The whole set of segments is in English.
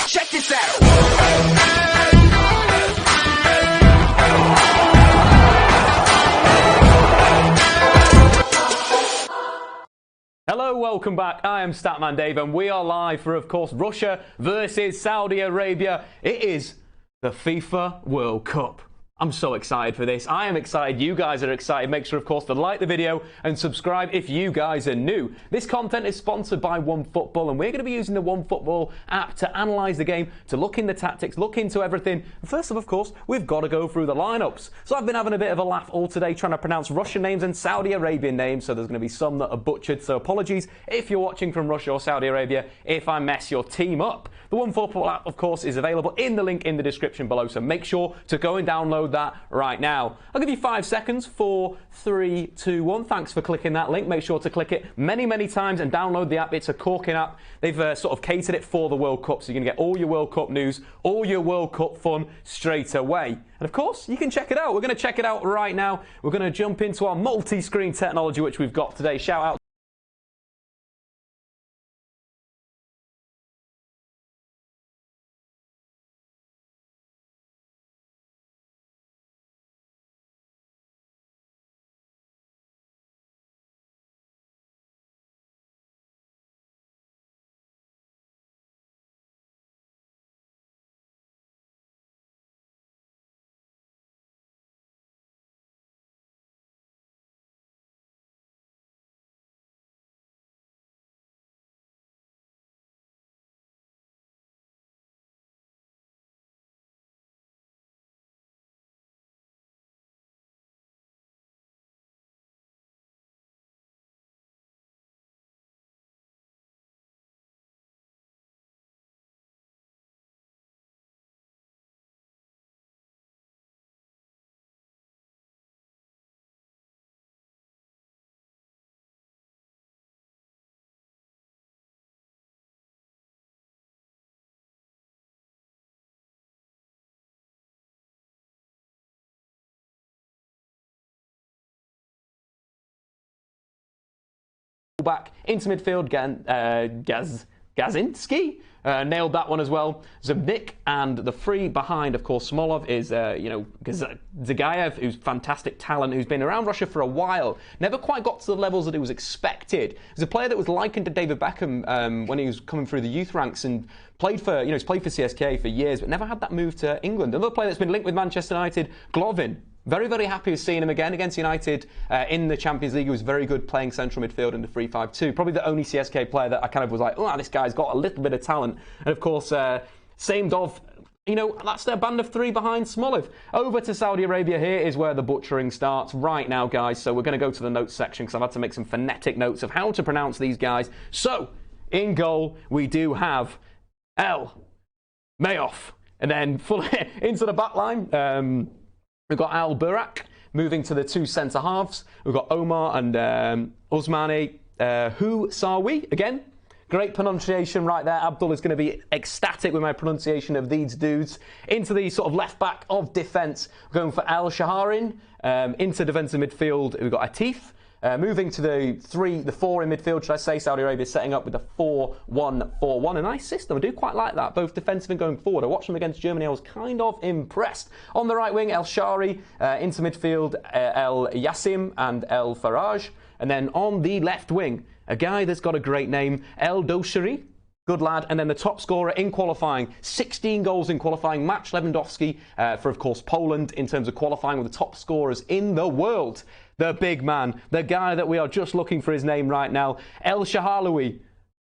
Check this out. Hello, welcome back. I am Statman Dave and we are live for, of course, Russia versus Saudi Arabia. It is the FIFA World Cup. I'm so excited for this. I am excited. You guys are excited. Make sure, of course, to like the video and subscribe if you guys are new. This content is sponsored by OneFootball, and we're going to be using the OneFootball app to analyse the game, to look in the tactics, look into everything. And first of course, we've got to go through the lineups. So I've been having a bit of a laugh all today trying to pronounce Russian names and Saudi Arabian names, so there's going to be some that are butchered. So apologies if you're watching from Russia or Saudi Arabia if I mess your team up. The OneFootball app, of course, is available in the link in the description below, so make sure to go and download that right now. I'll give you 5 seconds. 4, 3, 2, 1. Thanks for clicking that link. Make sure to click it many, many times and download the app. It's a corking app. They've sort of catered it for the World Cup, so you're going to get all your World Cup news, all your World Cup fun straight away. And of course, you can check it out. We're going to check it out right now. We're going to jump into our multi-screen technology, which we've got today. Shout out back into midfield. Gazinski nailed that one as well. Zubnik, and the three behind, of course, Smolov is, Dzagoev, who's fantastic talent, who's been around Russia for a while. Never quite got to the levels that he was expected. He's a player that was likened to David Beckham when he was coming through the youth ranks and played for, he's played for CSK for years, but never had that move to England. Another player that's been linked with Manchester United, Golovin. Very, very happy with seeing him again against United in the Champions League. He was very good playing central midfield in the 3-5-2. Probably the only CSK player that I kind of was like, oh, this guy's got a little bit of talent. And of course, same Dov, that's their band of three behind Smolov. Over to Saudi Arabia. Here is where the butchering starts right now, guys. So we're going to go to the notes section because I've had to make some phonetic notes of how to pronounce these guys. So, in goal, we do have Mayoff. And then into the back line, we've got Al-Burak moving to the two centre-halves. We've got Omar and Osmani Hasawi. Again, great pronunciation right there. Abdul is going to be ecstatic with my pronunciation of these dudes. Into the sort of left-back of defence, we're going for Al-Shehri. Into defensive midfield, we've got Atif. Moving to the 4 in midfield, should I say. Saudi Arabia setting up with the 4-1-4-1. A nice system. I do quite like that, both defensive and going forward. I watched them against Germany. I was kind of impressed. On the right wing, Al-Shehri. Into midfield, El-Yassim and El-Faraj. And then on the left wing, a guy that's got a great name, El-Shehri. Good lad. And then the top scorer in qualifying, 16 goals in qualifying, matched Lewandowski for, of course, Poland in terms of qualifying with the top scorers in the world. The big man, the guy that we are just looking for his name right now, Al-Sahlawi.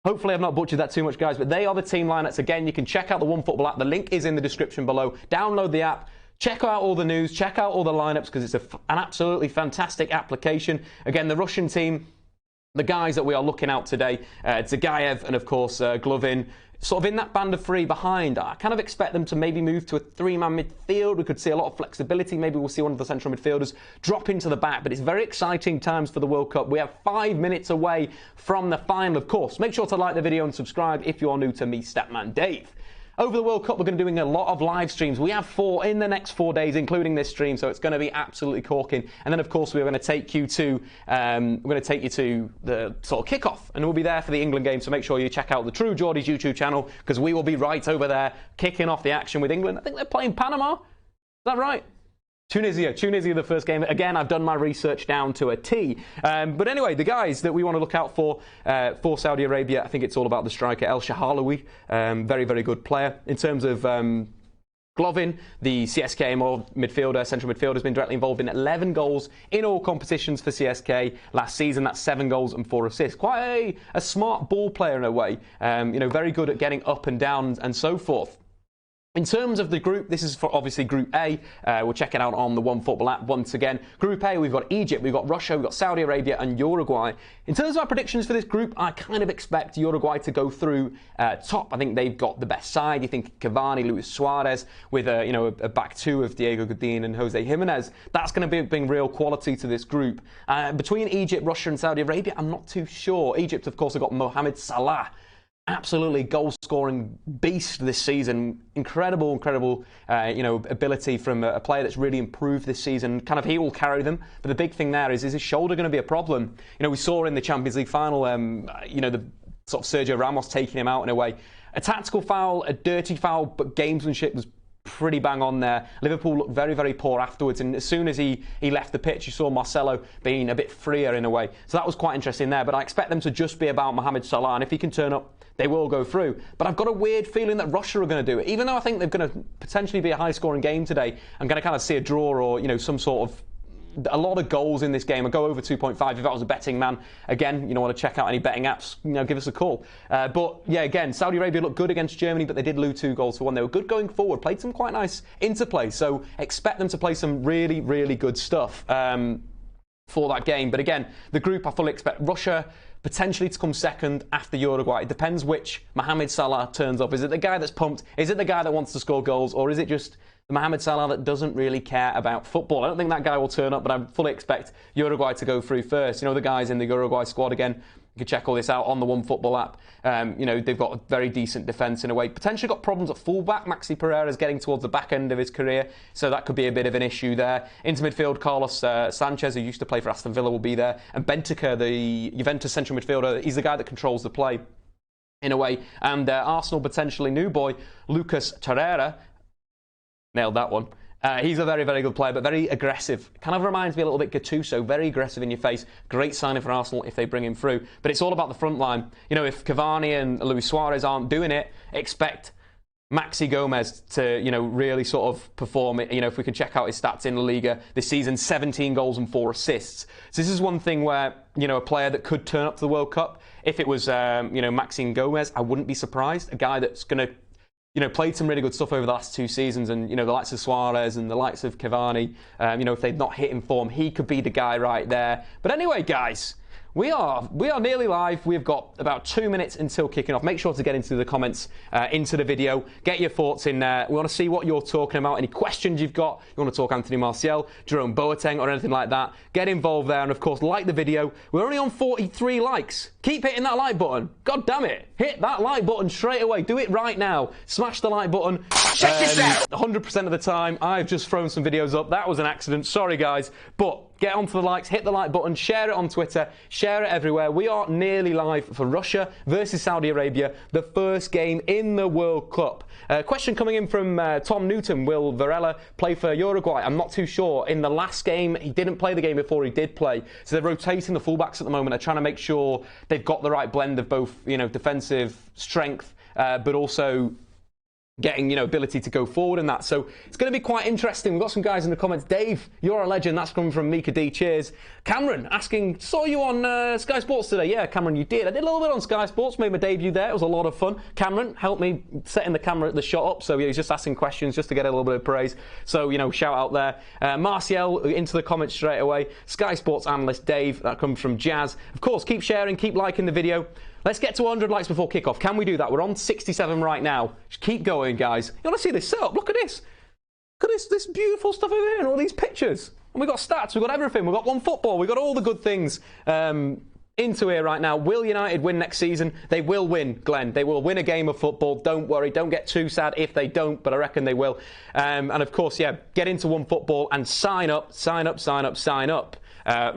Hopefully I've not butchered that too much, guys, but they are the team lineups. Again, you can check out the OneFootball app. The link is in the description below. Download the app. Check out all the news. Check out all the lineups because it's an absolutely fantastic application. Again, the Russian team, the guys that we are looking out today, Dzagoev and, of course, Golovin, sort of in that band of three behind. I kind of expect them to maybe move to a 3-man midfield. We could see a lot of flexibility. Maybe we'll see one of the central midfielders drop into the back. But it's very exciting times for the World Cup. We have 5 minutes away from the final, of course. Make sure to like the video and subscribe if you are new to me, Statman Dave. over the World Cup, we're going to be doing a lot of live streams. We have 4 in the next 4 days, including this stream, so it's going to be absolutely corking. And then, of course, we're going to take you to the sort of kickoff, and we'll be there for the England game. So make sure you check out the True Geordies YouTube channel, because we will be right over there kicking off the action with England. I think they're playing Panama. Is that right? Tunisia, the first game. Again, I've done my research down to a T. But anyway, the guys that we want to look out for Saudi Arabia, I think it's all about the striker, Al-Sahlawi. Very, very good player. In terms of Golovin, the CSK central midfielder, has been directly involved in 11 goals in all competitions for CSK last season. That's 7 goals and 4 assists. Quite a smart ball player in a way. Very good at getting up and down and so forth. In terms of the group, this is for obviously Group A. We'll check it out on the OneFootball app once again. Group A, we've got Egypt, we've got Russia, we've got Saudi Arabia and Uruguay. In terms of our predictions for this group, I kind of expect Uruguay to go through top. I think they've got the best side. You think Cavani, Luis Suarez, with a back two of Diego Godin and Jose Jimenez. That's going to bring real quality to this group. Between Egypt, Russia and Saudi Arabia, I'm not too sure. Egypt, of course, have got Mohamed Salah. Absolutely goal-scoring beast this season. Incredible ability from a player that's really improved this season. Kind of he will carry them. But the big thing there is his shoulder going to be a problem? We saw in the Champions League final, the sort of Sergio Ramos taking him out in a way. A tactical foul, a dirty foul, but gamesmanship was pretty bang on there. Liverpool looked very, very poor afterwards, and as soon as he left the pitch, you saw Marcelo being a bit freer in a way. So that was quite interesting there, but I expect them to just be about Mohamed Salah, and if he can turn up, they will go through. But I've got a weird feeling that Russia are going to do it. Even though I think they're going to potentially be a high-scoring game today, I'm going to kind of see a draw or, some sort of a lot of goals in this game. I'll go over 2.5 if I was a betting man. Again, want to check out any betting apps, give us a call. But yeah, again, Saudi Arabia looked good against Germany, but they did lose 2 goals to 1. They were good going forward, played some quite nice interplay. So expect them to play some really, really good stuff for that game. But again, the group, I fully expect Russia potentially to come second after Uruguay. It depends which Mohamed Salah turns up. Is it the guy that's pumped? Is it the guy that wants to score goals? Or is it just the Mohamed Salah that doesn't really care about football? I don't think that guy will turn up, but I fully expect Uruguay to go through first. The guys in the Uruguay squad, again, you can check all this out on the OneFootball app. They've got a very decent defence in a way. Potentially got problems at fullback. Maxi Pereira's getting towards the back end of his career, so that could be a bit of an issue there. Into midfield, Carlos Sanchez, who used to play for Aston Villa, will be there. And Benteke, the Juventus central midfielder, he's the guy that controls the play in a way. And Arsenal, potentially new boy, Lucas Torreira. Nailed that one. He's a very, very good player, but very aggressive. Kind of reminds me a little bit Gattuso, very aggressive in your face. Great signing for Arsenal if they bring him through. But it's all about the front line. If Cavani and Luis Suarez aren't doing it, expect Maxi Gomez to, really sort of perform. If we can check out his stats in La Liga this season, 17 goals and 4 assists. So this is one thing where, a player that could turn up to the World Cup. If it was, Maxi Gomez, I wouldn't be surprised. A guy that's going to played some really good stuff over the last 2 seasons, and, the likes of Suarez and the likes of Cavani, if they'd not hit in form, he could be the guy right there. But anyway, guys, we are nearly live. We've got about 2 minutes until kicking off. Make sure to get into the comments, into the video. Get your thoughts in there. We want to see what you're talking about. Any questions you've got. You want to talk Anthony Martial, Jerome Boateng, or anything like that. Get involved there. And, of course, like the video. We're only on 43 likes. Keep hitting that like button. God damn it. Hit that like button straight away. Do it right now. Smash the like button. Check this out. 100% of the time, I've just thrown some videos up. That was an accident. Sorry, guys. But get onto the likes, hit the like button, share it on Twitter, share it everywhere. We are nearly live for Russia versus Saudi Arabia, the first game in the World Cup. Question coming in from Tom Newton. Will Varela play for Uruguay? I'm not too sure. In the last game, he didn't play the game before he did play. So they're rotating the fullbacks at the moment. They're trying to make sure they've got the right blend of both, defensive strength, but also getting, ability to go forward and that. So it's going to be quite interesting. We've got some guys in the comments. Dave, you're a legend. That's coming from Mika D. Cheers. Cameron asking, saw you on Sky Sports today. Yeah, Cameron, you did. I did a little bit on Sky Sports, made my debut there. It was a lot of fun. Cameron helped me setting the shot up. So he's just asking questions just to get a little bit of praise. So, shout out there. Martial into the comments straight away. Sky Sports analyst Dave, that comes from Jazz. Of course, keep sharing, keep liking the video. Let's get to 100 likes before kickoff. Can we do that? We're on 67 right now. Just keep going, guys. You want to see this setup? Look at this. Look at this beautiful stuff over here and all these pictures. And we've got stats, we've got everything. We've got OneFootball, we've got all the good things in into here right now. Will United win next season? They will win, Glenn. They will win a game of football. Don't worry. Don't get too sad if they don't, but I reckon they will. And of course, yeah, get into OneFootball and sign up.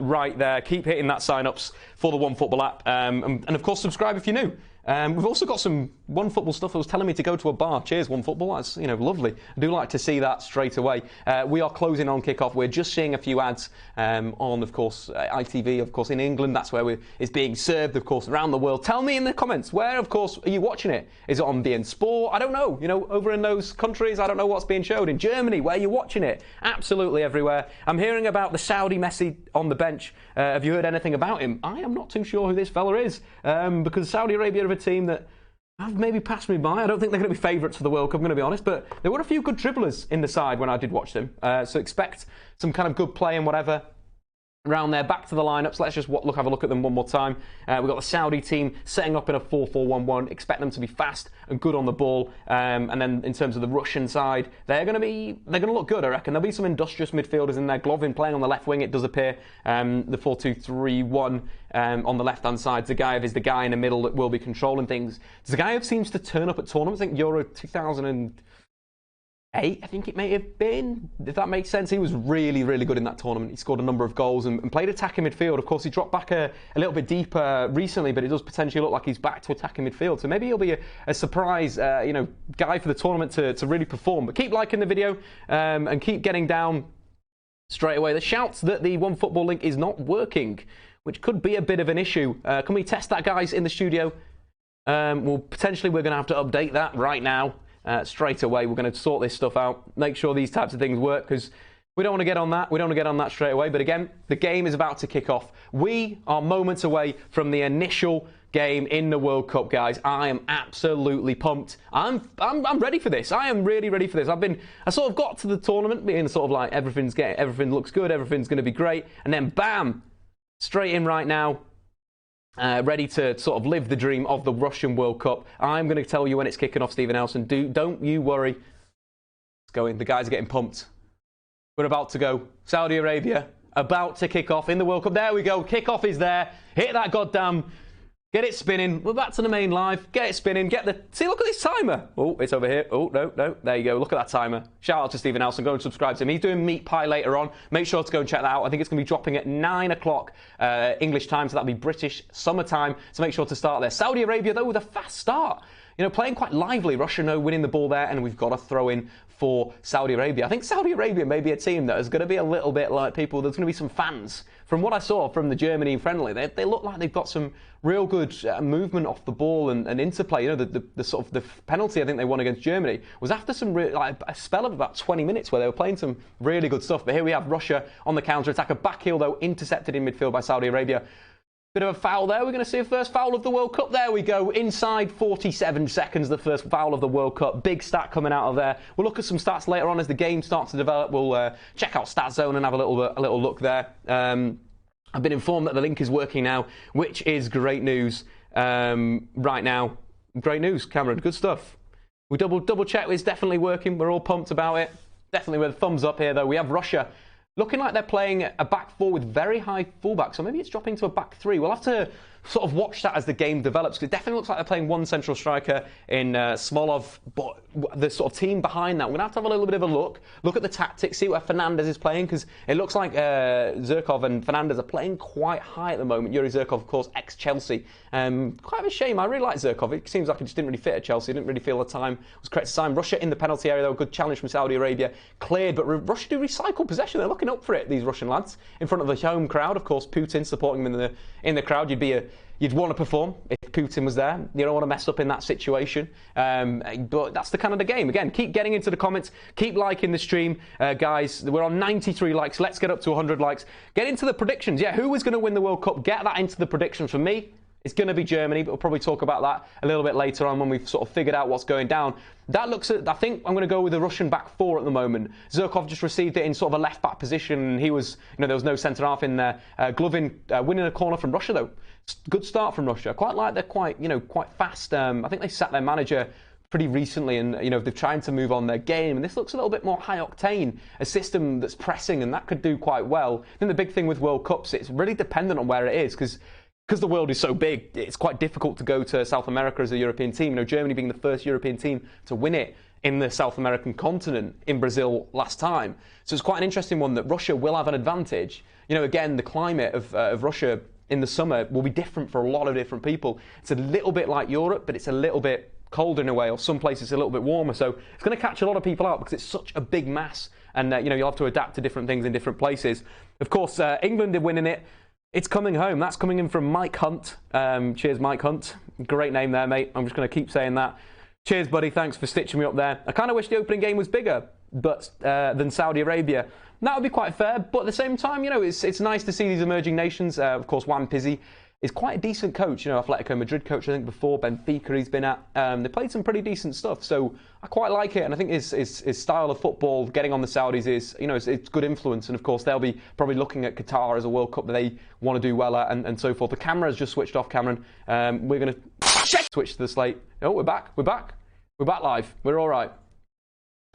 Right there. Keep hitting that sign-ups for the OneFootball app. And of course, subscribe if you're new. We've also got some OneFootball stuff that was telling me to go to a bar. Cheers, OneFootball. That's, lovely. I do like to see that straight away. We are closing on Kickoff. We're just seeing a few ads on, of course, ITV, of course, in England. That's where it's being served, of course, around the world. Tell me in the comments, where, of course, are you watching it? Is it on beIN Sport? I don't know. Over in those countries, I don't know what's being showed. In Germany, where are you watching it? Absolutely everywhere. I'm hearing about the Saudi Messi on the bench. Have you heard anything about him? I am not too sure who this fella is, because Saudi Arabia are a team that have maybe passed me by. I don't think they're going to be favourites for the World Cup, I'm going to be honest, but there were a few good dribblers in the side when I did watch them. So expect some kind of good play and whatever around there. Back to the lineups. Let's just have a look at them one more time. We've got the Saudi team setting up in a 4-4-1-1. Expect them to be fast and good on the ball. And then in terms of the Russian side, they're going to look good, I reckon. There'll be some industrious midfielders in there. Golovin playing on the left wing, it does appear. The 4-2-3-1 on the left-hand side. Dzagoev is the guy in the middle that will be controlling things. Dzagoev seems to turn up at tournaments. I think Euro 2008, I think it may have been, if that makes sense. He was really, really good in that tournament. He scored a number of goals and played attacking midfield. Of course, he dropped back a little bit deeper recently, but it does potentially look like he's back to attacking midfield. So maybe he'll be a surprise, guy for the tournament to really perform. But keep liking the video and keep getting down straight away. The shouts that the OneFootball link is not working, which could be a bit of an issue. Can we test that, guys, in the studio? Potentially we're going to have to update that right now. Straight away, we're going to sort this stuff out, make sure these types of things work, because we don't want to get on that. We don't want to get on that straight away. But again, the game is about to kick off. We are moments away from the initial game in the World Cup, guys. I am absolutely pumped. I'm ready for this. I am really ready for this. I sort of got to the tournament being sort of like everything looks good, everything's going to be great, and then bam, straight in right now. Ready to sort of live the dream of the Russian World Cup. I'm going to tell you when it's kicking off, Stephen Nelson. Don't you worry. It's going. The guys are getting pumped. We're about to go. Saudi Arabia about to kick off in the World Cup. There we go. Kickoff is there. Hit that goddamn. Get it spinning. We're back to the main live. Get it spinning. See, look at this timer. Oh, it's over here. Oh, no. There you go. Look at that timer. Shout out to Stephen Nelson. Go and subscribe to him. He's doing Meat Pie later on. Make sure to go and check that out. I think it's going to be dropping at 9 o'clock English time, so that'll be British summertime. So make sure to start there. Saudi Arabia, though, with a fast start. Playing quite lively. Russia, winning the ball there, and we've got to throw in for Saudi Arabia. I think Saudi Arabia may be a team that is going to be a little bit like people. There's going to be some fans. From what I saw from the Germany friendly, they look like they've got some real good movement off the ball and interplay. The sort of the penalty I think they won against Germany was after a spell of about 20 minutes where they were playing some really good stuff. But here we have Russia on the counter-attack. A back heel, though, intercepted in midfield by Saudi Arabia. Bit of a foul there. We're going to see a first foul of the World Cup. There we go. Inside 47 seconds, the first foul of the World Cup. Big stat coming out of there. We'll look at some stats later on as the game starts to develop. We'll check out Stat Zone and have a little look there. I've been informed that the link is working now, which is great news right now. Great news, Cameron. Good stuff. We double check it's definitely working. We're all pumped about it. Definitely with a thumbs up here, though. We have Russia looking like they're playing a back four with very high fullbacks, so maybe it's dropping to a back three. We'll have to sort of watch that as the game develops, because it definitely looks like they're playing one central striker in Smolov, but the sort of team behind that, we're going to have a little bit of a look at the tactics, see where Fernandez is playing, because it looks like Zhirkov and Fernandez are playing quite high at the moment. Yuri Zhirkov, of course, ex-Chelsea. Quite of a shame. I really like Zhirkov. It seems like he just didn't really fit at Chelsea. Didn't really feel the time was correct to time. Russia in the penalty area, though. Good challenge from Saudi Arabia. Cleared, but Russia do recycle possession. They're looking up for it, these Russian lads, in front of the home crowd. Of course, Putin supporting them in the crowd. You'd want to perform if Putin was there. You don't want to mess up in that situation. But that's the kind of the game. Again, keep getting into the comments. Keep liking the stream, guys. We're on 93 likes. Let's get up to 100 likes. Get into the predictions. Yeah, who is going to win the World Cup? Get that into the predictions. For me, it's going to be Germany, but we'll probably talk about that a little bit later on when we've sort of figured out what's going down. I think I'm going to go with the Russian back four at the moment. Zhirkov just received it in sort of a left back position, and he was, there was no centre half in there. Golovin winning a corner from Russia, though. Good start from Russia. Quite like they're quite fast. I think they sacked their manager pretty recently, and they're trying to move on their game, and this looks a little bit more high octane, a system that's pressing, and that could do quite well. I think the big thing with World Cups, it's really dependent on where it is, because because the world is so big, it's quite difficult to go to South America as a European team. You know, Germany being the first European team to win it in the South American continent in Brazil last time. So it's quite an interesting one that Russia will have an advantage. You know, again, the climate of Russia in the summer will be different for a lot of different people. It's a little bit like Europe, but it's a little bit colder in a way, or some places a little bit warmer. So it's going to catch a lot of people out because it's such a big mass, and you know, you'll have to adapt to different things in different places. Of course, England are winning it. It's coming home. That's coming in from Mike Hunt. Cheers, Mike Hunt. Great name there, mate. I'm just going to keep saying that. Cheers, buddy. Thanks for stitching me up there. I kind of wish the opening game was bigger than Saudi Arabia. That would be quite fair, but at the same time, you know, it's nice to see these emerging nations. Of course, Juan Pizzi is quite a decent coach. You know, Atletico Madrid coach, I think, before. Benfica he's been at. They played some pretty decent stuff, so I quite like it. And I think his style of football, getting on the Saudis, is, you know, it's good influence. And of course, they'll be probably looking at Qatar as a World Cup that they want to do well at, and so forth. The camera's just switched off, Cameron. We're going to switch to the slate. Oh, we're back. We're back live. We're all right.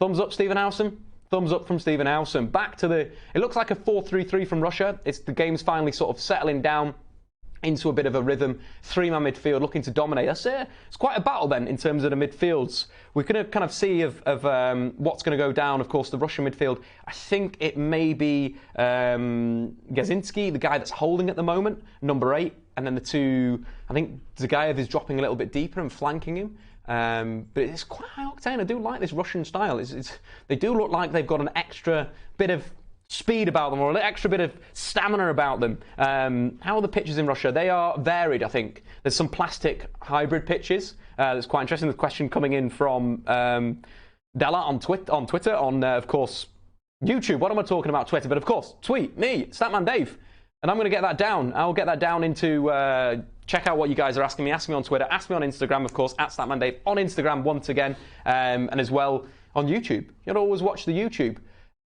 Thumbs up, Stephen Howson. Thumbs up from Stephen Howson. Back to it looks like a 4-3-3 from Russia. The game's finally sort of settling down into a bit of a rhythm. Three-man midfield looking to dominate. It's quite a battle then in terms of the midfields. We're going to kind of see of what's going to go down. Of course, the Russian midfield, I think it may be Gazinski, the guy that's holding at the moment, number 8. And then the two, I think Dzagoev is dropping a little bit deeper and flanking him. But it's quite high octane. I do like this Russian style. They do look like they've got an extra bit of speed about them, or an extra bit of stamina about them. How are the pitches in Russia? They are varied, I think. There's some plastic hybrid pitches. That's quite interesting. The question coming in from Della on Twitter, of course, YouTube. What am I talking about? Twitter. But of course, tweet me, Statman Dave. And I'm going to get that down. I'll get that down into... check out what you guys are asking me. Ask me on Twitter. Ask me on Instagram, of course, at Statman Dave on Instagram once again. And as well on YouTube. You'll always watch the YouTube.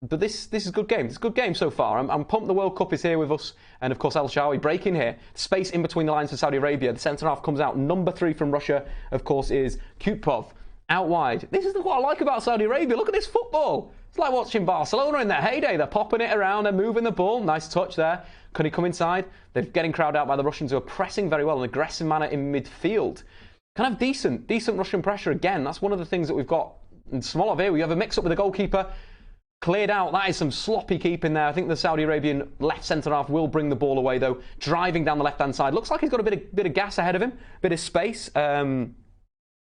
But this is a good game. It's a good game so far. I'm pumped the World Cup is here with us. And of course, Al-Shehri breaking here. Space in between the lines for Saudi Arabia. The centre-half comes out. Number 3 from Russia, of course, is Kickoff. Out wide. This is what I like about Saudi Arabia. Look at this football. It's like watching Barcelona in their heyday. They're popping it around. They're moving the ball. Nice touch there. Can he come inside? They're getting crowded out by the Russians, who are pressing very well in an aggressive manner in midfield. Kind of decent Russian pressure again. That's one of the things that we've got in Smolov here. We have a mix-up with the goalkeeper. Cleared out. That is some sloppy keeping there. I think the Saudi Arabian left centre-half will bring the ball away, though. Driving down the left-hand side. Looks like he's got a bit of gas ahead of him. Bit of space. Round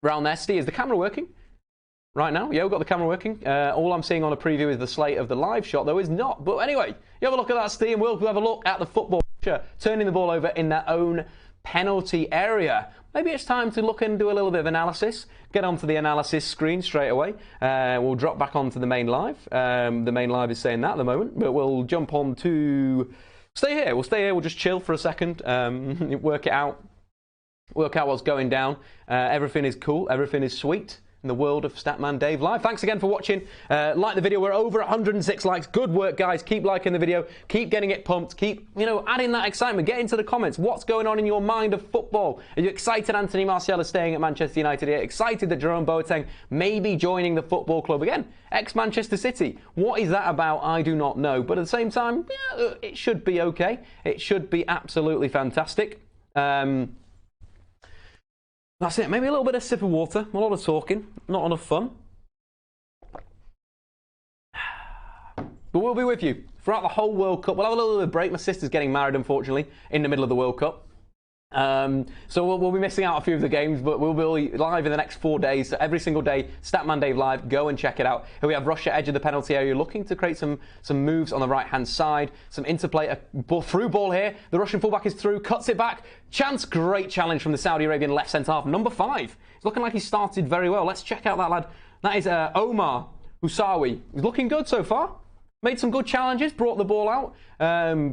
there. Steve, is the camera working? Right now, yeah, we've got the camera working. All I'm seeing on a preview is the slate of the live shot, though, is not. But anyway, you have a look at that, Steve, and we'll have a look at the football. Turning the ball over in their own penalty area. Maybe it's time to look and do a little bit of analysis. Get onto the analysis screen straight away. We'll drop back onto the main live. The main live is saying that at the moment, but we'll jump on to... Stay here. We'll stay here. We'll just chill for a second. Work it out. Work out what's going down. Everything is cool. Everything is sweet in the world of Statman Dave Live. Thanks again for watching. Like the video. We're over 106 likes. Good work, guys. Keep liking the video. Keep getting it pumped. Keep, adding that excitement. Get into the comments. What's going on in your mind of football? Are you excited Anthony Martial is staying at Manchester United here? Excited that Jerome Boateng may be joining the football club again? Ex-Manchester City. What is that about? I do not know. But at the same time, yeah, it should be okay. It should be absolutely fantastic. That's it. Maybe a little bit of sip of water. A lot of talking. Not enough fun. But we'll be with you throughout the whole World Cup. We'll have a little bit of a break. My sister's getting married, unfortunately, in the middle of the World Cup. So we'll be missing out a few of the games, but we'll be live in the next 4 days. So every single day, Statman Dave Live. Go and check it out. Here we have Russia, edge of the penalty area, looking to create some moves on the right-hand side. Some interplay, a through ball here. The Russian fullback is through, cuts it back. Chance, great challenge from the Saudi Arabian left centre-half. Number 5. He's looking like he started very well. Let's check out that lad. That is Omar Hasawi. He's looking good so far. Made some good challenges, brought the ball out,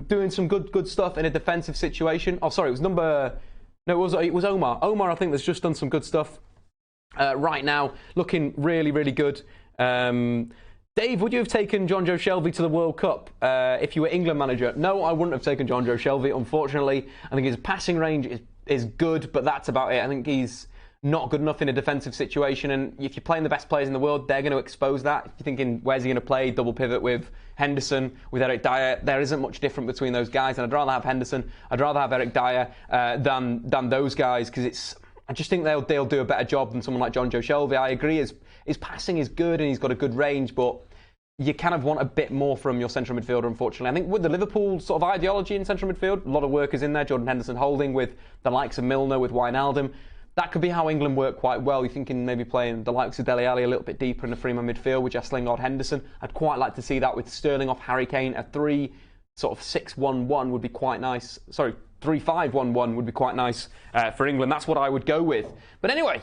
doing some good stuff in a defensive situation. Oh, sorry, it was Omar. Omar, I think, that's just done some good stuff right now. Looking really, really good. Dave, would you have taken John Joe Shelvey to the World Cup if you were England manager? No, I wouldn't have taken John Joe Shelvey, unfortunately. I think his passing range is good, but that's about it. I think he's not good enough in a defensive situation. And if you're playing the best players in the world, they're going to expose that. If you're thinking, where's he going to play? Double pivot with Henderson, with Eric Dyer. There isn't much different between those guys. And I'd rather have Henderson, I'd rather have Eric Dyer than those guys, because I just think they'll do a better job than someone like John Joe Shelby. I agree, his passing is good and he's got a good range, but you kind of want a bit more from your central midfielder, unfortunately. I think with the Liverpool sort of ideology in central midfield, a lot of workers in there, Jordan Henderson holding with the likes of Milner, with Wijnaldum. That could be how England work quite well. You're thinking maybe playing the likes of Dele Alli a little bit deeper in the three-man midfield with Jess Lingard, Henderson. I'd quite like to see that with Sterling off Harry Kane. A 3-6-1-1 would be quite nice. Sorry, 3-5-1-1 would be quite nice for England. That's what I would go with. But anyway,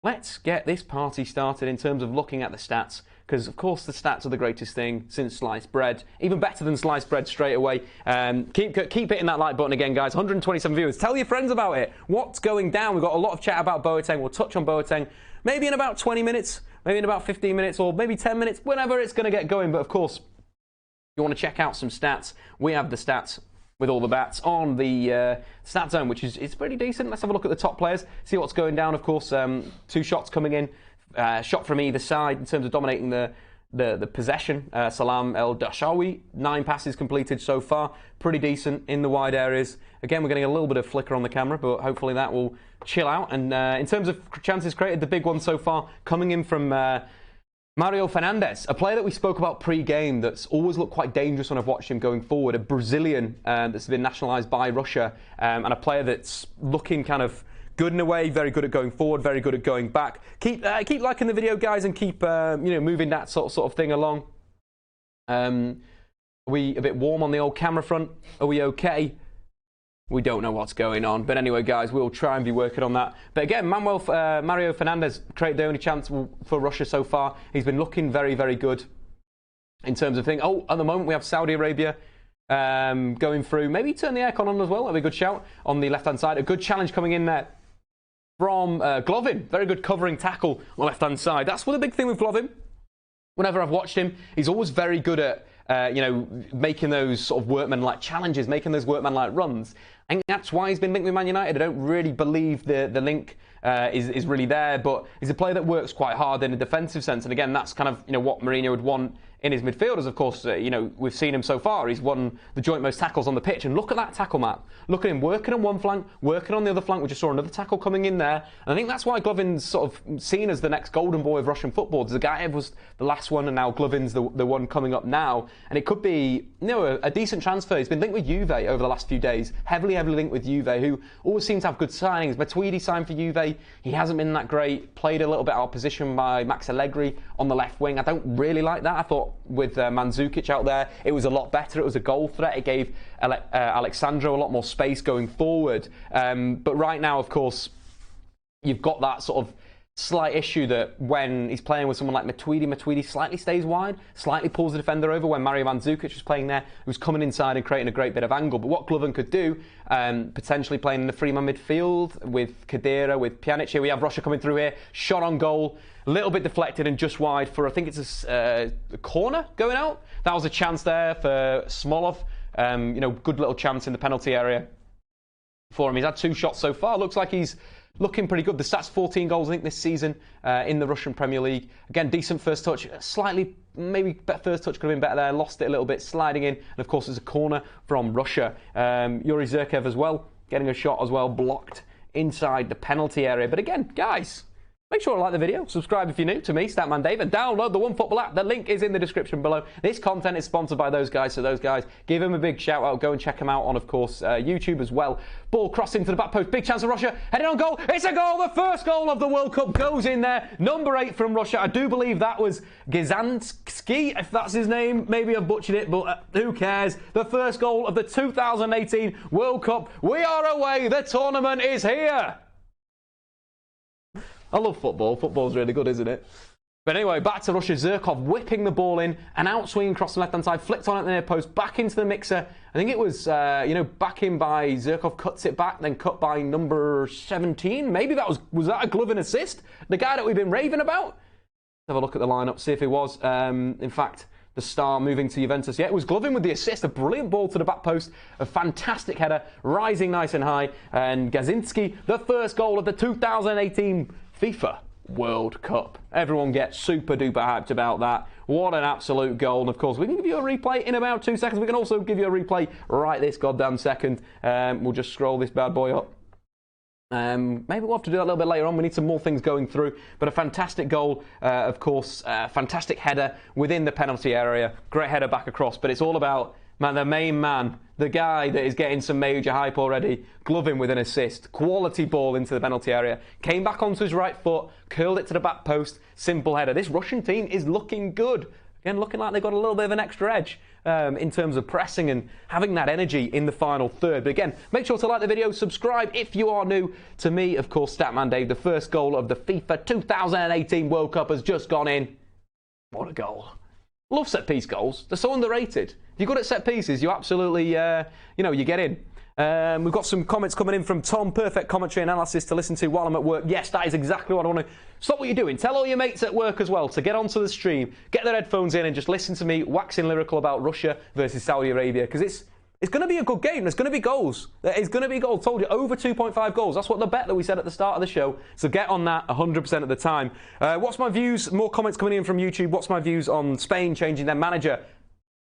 let's get this party started in terms of looking at the stats, because of course the stats are the greatest thing since sliced bread. Even better than sliced bread straight away. Keep hitting that like button again, guys. 127 viewers. Tell your friends about it. What's going down? We've got a lot of chat about Boateng. We'll touch on Boateng maybe in about 20 minutes, maybe in about 15 minutes, or maybe 10 minutes, whenever it's going to get going. But of course, you want to check out some stats. We have the stats with all the bats on the stat zone, which is pretty decent. Let's have a look at the top players, see what's going down. Of course, 2 shots coming in, shot from either side in terms of dominating the possession. Salam El-Dashawi, 9 passes completed so far, pretty decent in the wide areas. Again, we're getting a little bit of flicker on the camera, but hopefully that will chill out. And in terms of chances created, the big one so far coming in from Mario Fernandes, a player that we spoke about pre-game that's always looked quite dangerous when I've watched him going forward, a Brazilian that's been nationalised by Russia, and a player that's looking kind of good in a way, very good at going forward, very good at going back. Keep liking the video, guys, and keep moving that sort of thing along. Are we a bit warm on the old camera front? Are we okay? We don't know what's going on. But anyway, guys, we'll try and be working on that. But again, Mario Fernandes created the only chance for Russia so far. He's been looking very, very good in terms of things. Oh, at the moment, we have Saudi Arabia going through. Maybe turn the aircon on as well. That'd be a good shout on the left-hand side. A good challenge coming in there from Golovin. Very good covering tackle on the left-hand side. That's the big thing with Golovin. Whenever I've watched him, he's always very good at making those sort of workman-like challenges, making those workman-like runs. I think that's why he's been linked with Man United. I don't really believe the link is really there, but he's a player that works quite hard in a defensive sense. And again, that's kind of what Mourinho would want in his midfielders. Of course, we've seen him so far. He's won the joint most tackles on the pitch. And look at that tackle map. Look at him working on one flank, working on the other flank. We just saw another tackle coming in there. And I think that's why Glovin's sort of seen as the next golden boy of Russian football. Zagayev was the last one, and now Glovin's the one coming up now. And it could be a decent transfer. He's been linked with Juve over the last few days. Heavily linked with Juve, who always seem to have good signings. Matuidi signed for Juve. He hasn't been that great. Played a little bit out of position by Max Allegri on the left wing. I don't really like that. I thought with Mandzukic out there, it was a lot better. It was a goal threat. It gave Aleksandr a lot more space going forward. But right now, of course, you've got that sort of slight issue that when he's playing with someone like Matuidi slightly stays wide, slightly pulls the defender over. When Mario Mandzukic was playing there, he was coming inside and creating a great bit of angle. But what Golovin could do, potentially playing in the three-man midfield with Khedira, with Pjanic. Here we have Russia coming through here, shot on goal, a little bit deflected and just wide for, I think it's a corner going out. That was a chance there for Smolov. Good little chance in the penalty area for him. He's had 2 shots so far. Looks like he's looking pretty good. The stats, 14 goals, I think, this season in the Russian Premier League. Again, decent first touch. Slightly, maybe first touch could have been better there. Lost it a little bit, sliding in. And, of course, there's a corner from Russia. Yuri Zirkev as well, getting a shot as well, blocked inside the penalty area. But again, guys, make sure to like the video, subscribe if you're new to me, Statman Dave, and download the OneFootball app. The link is in the description below. This content is sponsored by those guys, so those guys, give them a big shout out. Go and check them out on, of course, YouTube as well. Ball crossing to the back post, big chance of Russia, heading on goal. It's a goal. The first goal of the World Cup goes in there. Number 8 from Russia. I do believe that was Gizantsky, if that's his name. Maybe I've butchered it, but who cares? The first goal of the 2018 World Cup. We are away. The tournament is here. I love football. Football's really good, isn't it? But anyway, back to Russia. Zirkov whipping the ball in, an outswing across the left-hand side, flicked on at the near post, back into the mixer. I think it was, back in by Zirkov, cuts it back, then cut by number 17. Maybe that was that a Golovin assist? The guy that we've been raving about? Let's have a look at the lineup, see if he was. In fact, the star moving to Juventus. Yeah, it was Golovin with the assist, a brilliant ball to the back post, a fantastic header, rising nice and high, and Gazinski, the first goal of the 2018 FIFA World Cup. Everyone gets super duper hyped about that. What an absolute goal. And of course, we can give you a replay in about 2 seconds. We can also give you a replay right this goddamn second. We'll just scroll this bad boy up. Maybe we'll have to do that a little bit later on. We need some more things going through. But a fantastic goal, of course. Fantastic header within the penalty area. Great header back across. But it's all about, man, the main man, the guy that is getting some major hype already, Golovin with an assist. Quality ball into the penalty area. Came back onto his right foot, curled it to the back post. Simple header. This Russian team is looking good. Again, looking like they've got a little bit of an extra edge in terms of pressing and having that energy in the final third. But again, make sure to like the video, subscribe if you are new to me. Of course, Statman Dave, the first goal of the FIFA 2018 World Cup has just gone in. What a goal. Love set-piece goals. They're so underrated. If you're good at set-pieces, you absolutely, you get in. We've got some comments coming in from Tom. Perfect commentary and analysis to listen to while I'm at work. Yes, that is exactly what I want to... Stop what you're doing. Tell all your mates at work as well to get onto the stream, get their headphones in and just listen to me waxing lyrical about Russia versus Saudi Arabia, because it's going to be a good game. There's going to be goals. There's going to be goals. Told you, over 2.5 goals. That's what the bet that we said at the start of the show. So get on that 100% of the time. What's my views? More comments coming in from YouTube. What's my views on Spain changing their manager?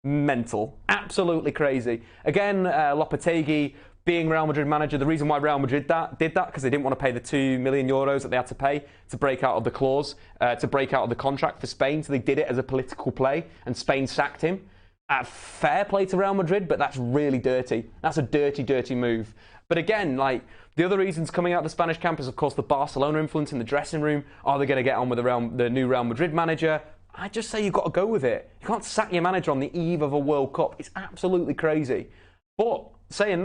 Mental. Absolutely crazy. Again, Lopetegui being Real Madrid manager, the reason why Real Madrid did that because they didn't want to pay the €2 million that they had to pay to break out of the clause, to break out of the contract for Spain. So they did it as a political play, and Spain sacked him. Fair play to Real Madrid, but that's really dirty. That's a dirty, dirty move. But again, like, the other reasons coming out of the Spanish camp is, of course, the Barcelona influence in the dressing room. Are they going to get on with the new Real Madrid manager? I just say you've got to go with it. You can't sack your manager on the eve of a World Cup. It's absolutely crazy. But saying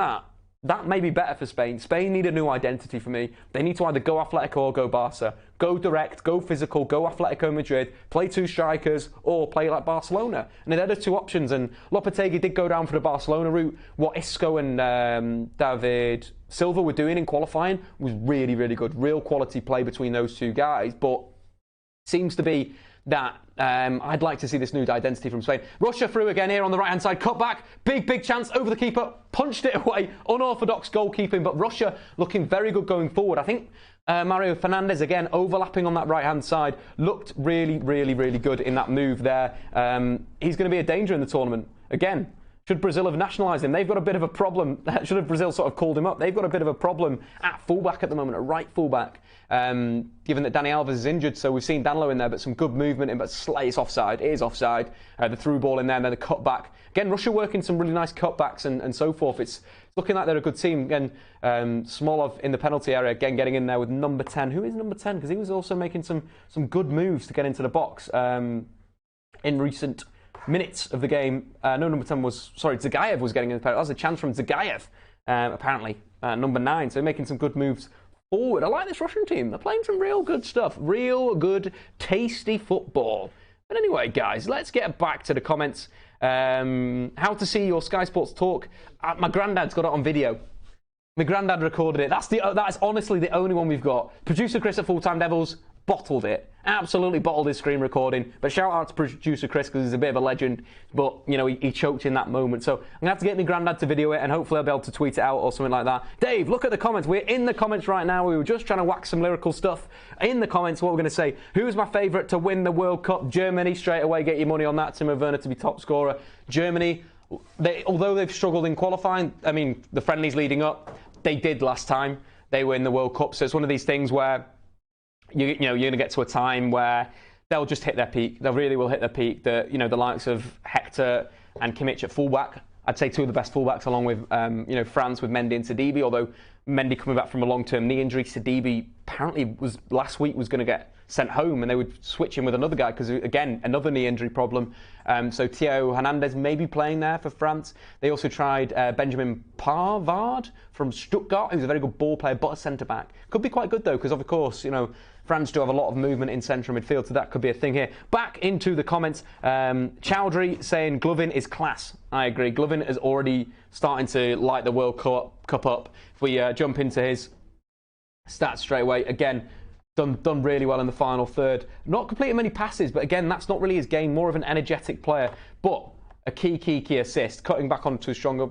that may be better for Spain. Spain need a new identity for me. They need to either go Atletico or go Barca. Go direct, go physical, go Atletico Madrid, play two strikers, or play like Barcelona. And they're the two options. And Lopetegui did go down for the Barcelona route. What Isco and David Silva were doing in qualifying was really, really good. Real quality play between those two guys. But seems to be that I'd like to see this new identity from Spain. Russia through again here on the right-hand side. Cut back. Big chance over the keeper. Punched it away. Unorthodox goalkeeping, but Russia looking very good going forward. I think Mario Fernandes, again, overlapping on that right-hand side, looked really, really, really good in that move there. He's going to be a danger in the tournament. Again, should Brazil have nationalised him? They've got a bit of a problem. Should have Brazil sort of called him up? They've got a bit of a problem at fullback at the moment, a right fullback. Given that Dani Alves is injured, so we've seen Danilo in there, but some good movement in, but it's offside. It is offside. The through ball in there, and then the cutback. Again, Russia working some really nice cutbacks and so forth. It's looking like they're a good team. Again, Smolov in the penalty area, again getting in there with number 10. Who is number 10? Because he was also making some good moves to get into the box in recent minutes of the game. No, number 10 was, Dzagoev was getting in the penalty. That was a chance from Dzagoev, apparently, number 9. So making some good moves forward. I like this Russian team. They're playing some real good stuff. Real good, tasty football. But anyway, guys, let's get back to the comments. How to see your Sky Sports talk. My granddad's got it on video. My granddad recorded it. That is honestly the only one we've got. Producer Chris at Full Time Devils bottled it. Absolutely bottled his screen recording. But shout out to producer Chris because he's a bit of a legend. But, you know, he choked in that moment. So I'm going to have to get my granddad to video it and hopefully I'll be able to tweet it out or something like that. Dave, look at the comments. We're in the comments right now. We were just trying to wax some lyrical stuff. In the comments, what we're going to say. Who's my favourite to win the World Cup? Germany, straight away. Get your money on that. Timo Werner to be top scorer. Germany, although they've struggled in qualifying, I mean, the friendlies leading up, they did last time. They were in the World Cup. So it's one of these things where you're going to get to a time where they'll just hit their peak. They really will hit their peak. The likes of Hector and Kimmich at fullback. I'd say two of the best fullbacks, along with France with Mendy and Sidibe. Although Mendy coming back from a long-term knee injury, Sidibe apparently last week was going to get sent home, and they would switch him with another guy because again another knee injury problem. So Theo Hernandez may be playing there for France. They also tried Benjamin Pavard from Stuttgart, who's a very good ball player, but a centre back. Could be quite good though, because of course France do have a lot of movement in central midfield, so that could be a thing here. Back into the comments. Chowdhury saying Golovin is class. I agree. Golovin is already starting to light the World Cup up. If we jump into his stats straight away, again, done really well in the final third. Not completing many passes, but again, that's not really his game. More of an energetic player, but a key assist, cutting back onto a stronger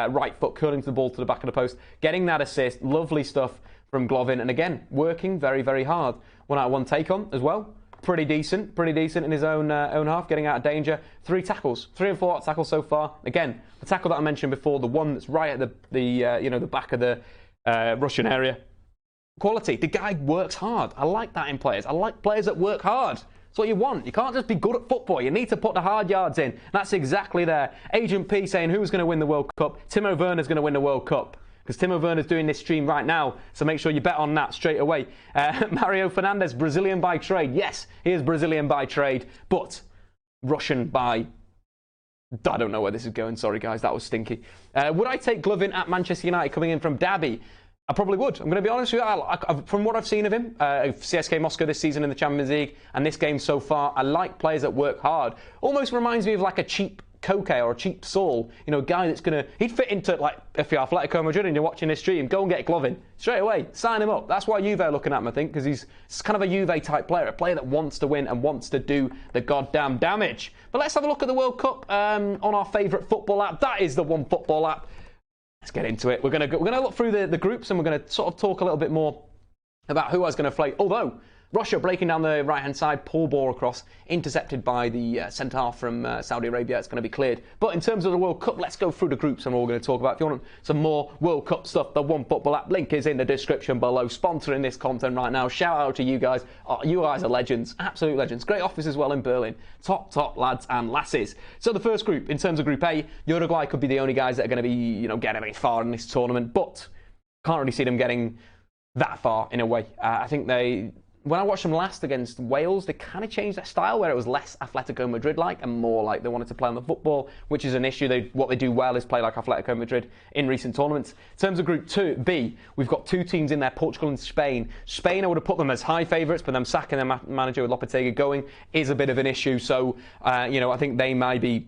right foot, curling the ball to the back of the post, getting that assist. Lovely stuff from Golovin, and again, working very hard. 1-out-of-1 take on as well. Pretty decent in his own half, getting out of danger. 3 tackles, 3 or 4 tackles so far. Again, the tackle that I mentioned before, the one that's right at the back of the Russian area. Quality. The guy works hard. I like that in players. I like players that work hard. That's what you want. You can't just be good at football. You need to put the hard yards in. That's exactly there. Agent P saying who's going to win the World Cup. Timo Werner's going to win the World Cup. Because Timo Werner's doing this stream right now, so make sure you bet on that straight away. Mario Fernandez, Brazilian by trade. Yes, he is Brazilian by trade, but Russian by... I don't know where this is going. Sorry, guys, that was stinky. Would I take Golovin at Manchester United coming in from Derby? I probably would. I'm going to be honest with you. From what I've seen of him, CSK Moscow this season in the Champions League, and this game so far, I like players that work hard. Almost reminds me of like a cheap Koke or a cheap Saul, a guy that's he'd fit into, like, if you're Atletico Madrid and you're watching this stream, go and get Golovin straight away, sign him up. That's why Juve are looking at him, I think, because he's kind of a Juve type player, a player that wants to win and wants to do the goddamn damage. But let's have a look at the World Cup on our favourite football app. That is the one football app. Let's get into it. We're gonna look through the groups, and we're gonna sort of talk a little bit more about who I was going to play. Although Russia breaking down the right-hand side, pull ball across, intercepted by the centre-half from Saudi Arabia. It's going to be cleared. But in terms of the World Cup, let's go through the groups and what we're going to talk about. If you want some more World Cup stuff, the One Football app link is in the description below. Sponsoring this content right now. Shout out to you guys. Oh, you guys are legends. Absolute legends. Great office as well in Berlin. Top lads and lasses. So the first group, in terms of Group A, Uruguay could be the only guys that are going to be, getting very far in this tournament. But can't really see them getting that far in a way. I think when I watched them last against Wales, they kind of changed their style where it was less Atletico Madrid-like and more like they wanted to play on the football, which is an issue. What they do well is play like Atletico Madrid in recent tournaments. In terms of Group B, we've got 2 teams in there, Portugal and Spain. Spain, I would have put them as high favourites, but them sacking their manager with Lopetegui going is a bit of an issue. So, I think they might be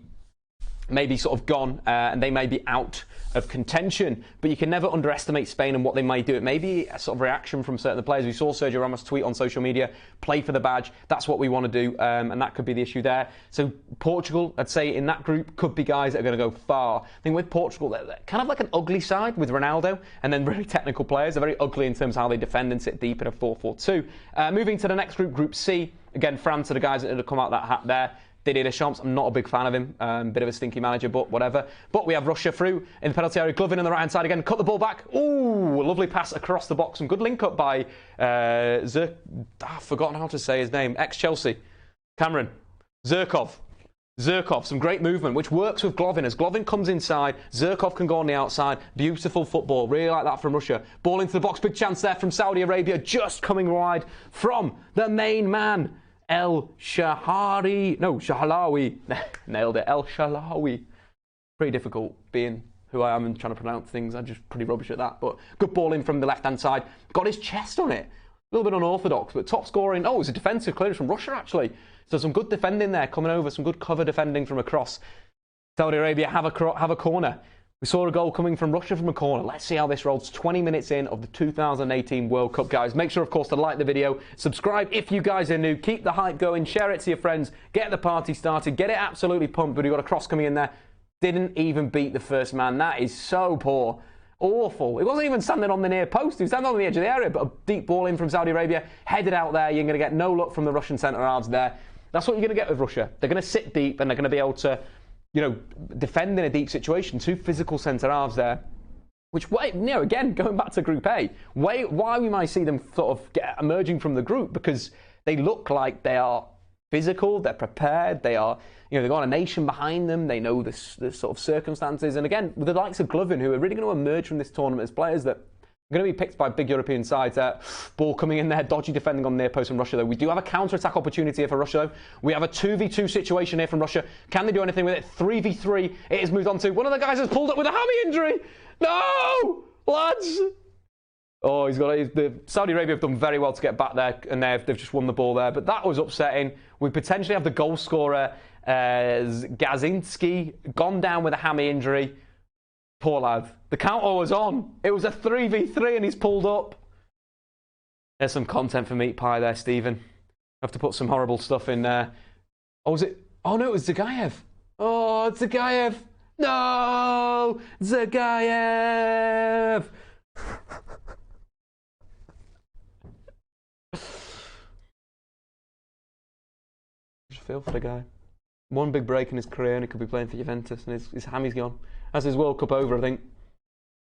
sort of gone and they may be out of contention, but you can never underestimate Spain and what they might do. It may be a sort of reaction from certain players. We saw Sergio Ramos tweet on social media, play for the badge. That's what we want to do, and that could be the issue there. So Portugal, I'd say in that group, could be guys that are going to go far. I think with Portugal, they're kind of like an ugly side with Ronaldo, and then really technical players. They're very ugly in terms of how they defend and sit deep in a 4-4-2. Moving to the next group, Group C, again, France are the guys that have come out that hat there. Didier Deschamps, I'm not a big fan of him. Bit of a stinky manager, but whatever. But we have Russia through in the penalty area. Golovin on the right-hand side again. Cut the ball back. Ooh, a lovely pass across the box. Some good link-up by I've forgotten how to say his name. Ex-Chelsea. Cameron. Zhirkov, some great movement, which works with Golovin. As Golovin comes inside, Zhirkov can go on the outside. Beautiful football. Really like that from Russia. Ball into the box. Big chance there from Saudi Arabia. Just coming wide from the main man. Al-Shehri. No, Shahlawi. Nailed it. Al-Sahlawi. Pretty difficult being who I am and trying to pronounce things. I'm just pretty rubbish at that. But good ball in from the left-hand side. Got his chest on it. A little bit unorthodox, but top scoring. Oh, it's a defensive clearance from Russia, actually. So some good defending there coming over. Some good cover defending from across. Saudi Arabia have a corner. We saw a goal coming from Russia from a corner. Let's see how this rolls. 20 minutes in of the 2018 World Cup, guys. Make sure, of course, to like the video. Subscribe if you guys are new. Keep the hype going. Share it to your friends. Get the party started. Get it absolutely pumped. But we've got a cross coming in there. Didn't even beat the first man. That is so poor. Awful. He wasn't even standing on the near post. He was standing on the edge of the area. But a deep ball in from Saudi Arabia. Headed out there. You're going to get no luck from the Russian centre-halves there. That's what you're going to get with Russia. They're going to sit deep and they're going to be able to defend in a deep situation. 2 physical centre-halves there. Which, again, going back to Group A, why we might see them sort of emerging from the group, because they look like they are physical, they're prepared, they've got a nation behind them, they know the sort of circumstances. And again, with the likes of Golovin, who are really going to emerge from this tournament as players that are going to be picked by big European sides. Ball coming in there, dodgy defending on near post from Russia, though. We do have a counter-attack opportunity here for Russia, though. We have a 2v2 situation here from Russia. Can they do anything with it? 3v3. It has moved on to. One of the guys has pulled up with a hammy injury. No! Lads! Oh, the Saudi Arabia have done very well to get back there, and they've just won the ball there. But that was upsetting. We potentially have the goal scorer, Gazinski, gone down with a hammy injury. Poor lad. The counter was on. It was a 3v3 and he's pulled up. There's some content for meat pie there, Stephen. Have to put some horrible stuff in there. Oh, was it? Oh no, it was Dzagoev. Oh, Dzagoev. No, Dzagoev. Just feel for the guy. One big break in his career, and he could be playing for Juventus, and his hammy's gone. That's his World Cup over, I think.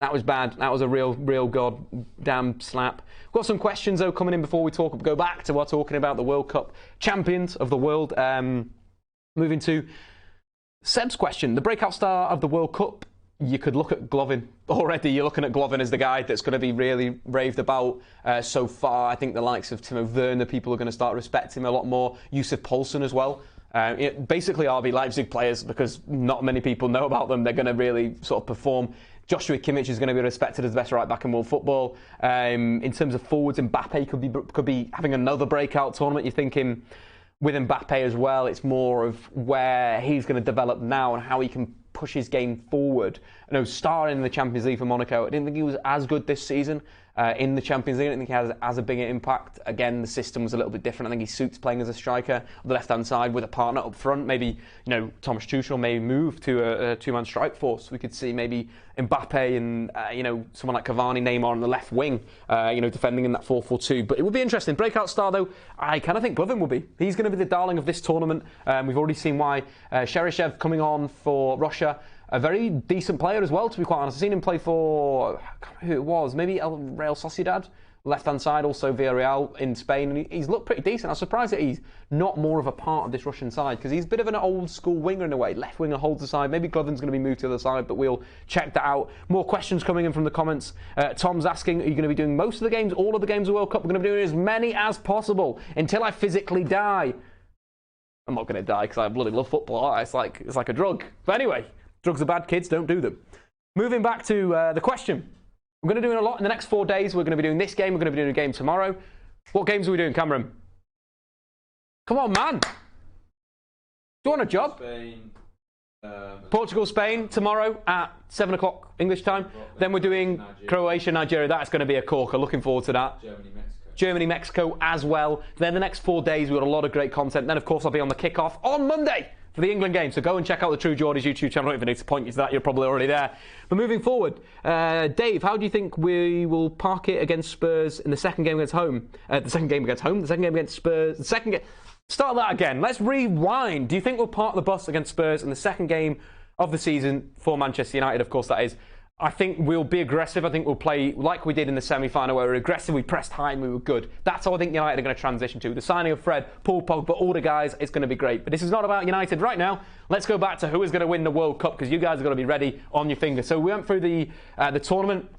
That was bad. That was a real goddamn slap. We've got some questions though coming in before we go back to what talking about the World Cup champions of the world. Moving to Seb's question: the breakout star of the World Cup. You could look at Golovin already. You're looking at Golovin as the guy that's going to be really raved about so far. I think the likes of Timo Werner, people are going to start respecting him a lot more. Yusuf Poulsen as well. Basically RB Leipzig players, because not many people know about them. They're going to really sort of perform. Joshua Kimmich is going to be respected as the best right back in world football. In terms of forwards, Mbappe could be having another breakout tournament. You're thinking with Mbappe as well, it's more of where he's going to develop now and how he can push his game forward. I know starring in the Champions League for Monaco, I didn't think he was as good this season in the Champions League. I didn't think he has as a bigger impact. Again, the system was a little bit different. I think he suits playing as a striker on the left-hand side with a partner up front. Maybe, Thomas Tuchel may move to a two-man strike force. We could see maybe Mbappe and, someone like Cavani, Neymar on the left wing, defending in that 4-4-2. But it would be interesting. Breakout star, though, I kind of think Golovin will be. He's going to be the darling of this tournament. We've already seen why. Cherchesov coming on for Russia. A very decent player as well, to be quite honest. I've seen him play for, I can't remember who it was, maybe Real Sociedad, left-hand side, also Villarreal in Spain. And he's looked pretty decent. I'm surprised that he's not more of a part of this Russian side, because he's a bit of an old-school winger in a way. Left winger holds the side. Maybe Govin's going to be moved to the other side, but we'll check that out. More questions coming in from the comments. Tom's asking, are you going to be doing most of the games, all of the games of the World Cup? We're going to be doing as many as possible until I physically die. I'm not going to die because I bloody love football. It's like a drug. But anyway, drugs are bad, kids, don't do them. Moving back to the question. We're going to be doing a lot in the next 4 days. We're going to be doing this game. We're going to be doing a game tomorrow. What games are we doing, Cameron? Come on, man. Do you want a job? Spain. Portugal, Spain, tomorrow at 7 o'clock English time. Then we're doing Nigeria. Croatia, Nigeria. That's going to be a corker. Looking forward to that. Germany, Mexico as well. Then the next 4 days, we've got a lot of great content. Then, of course, I'll be on the kickoff on Monday for the England game. So go and check out the True Geordies YouTube channel. I don't even need to point you to that. You're probably already there. But moving forward, Dave, how do you think we will park it against Spurs in the second game against home? The second game against Spurs. The second game... Start that again. Let's rewind. Do you think we'll park the bus against Spurs in the second game of the season for Manchester United? Of course, that is. I think we'll be aggressive. I think we'll play like we did in the semi-final, where we were aggressive, we pressed high and we were good. That's how I think United are going to transition to. The signing of Fred, Paul Pogba, all the guys, it's going to be great. But this is not about United right now. Let's go back to who is going to win the World Cup, because you guys are going to be ready on your finger. So we went through the tournament.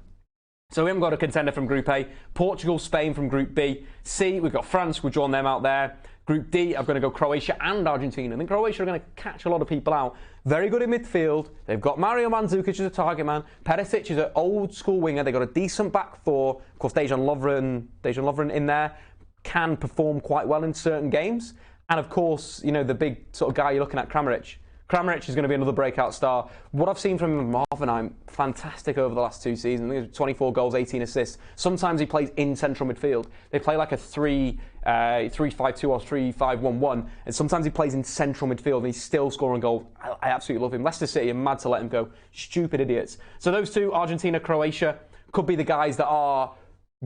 So we haven't got a contender from Group A. Portugal, Spain from Group B. C, we've got France, we've drawn them out there. Group D, I'm going to go Croatia and Argentina. I think Croatia are going to catch a lot of people out. Very good in midfield. They've got Mario Mandzukic as a target man. Perisic is an old school winger. They've got a decent back four. Of course, Dejan Lovren in there can perform quite well in certain games. And of course, the big sort of guy you're looking at, Kramaric. Kramaric is going to be another breakout star. What I've seen from him in Hoffenheim, fantastic over the last 2 seasons. I think 24 goals, 18 assists. Sometimes he plays in central midfield. They play like a 3-5-2 or 3-5-1-1. And sometimes he plays in central midfield and he's still scoring goals. I absolutely love him. Leicester City are mad to let him go. Stupid idiots. So those two, Argentina, Croatia, could be the guys that are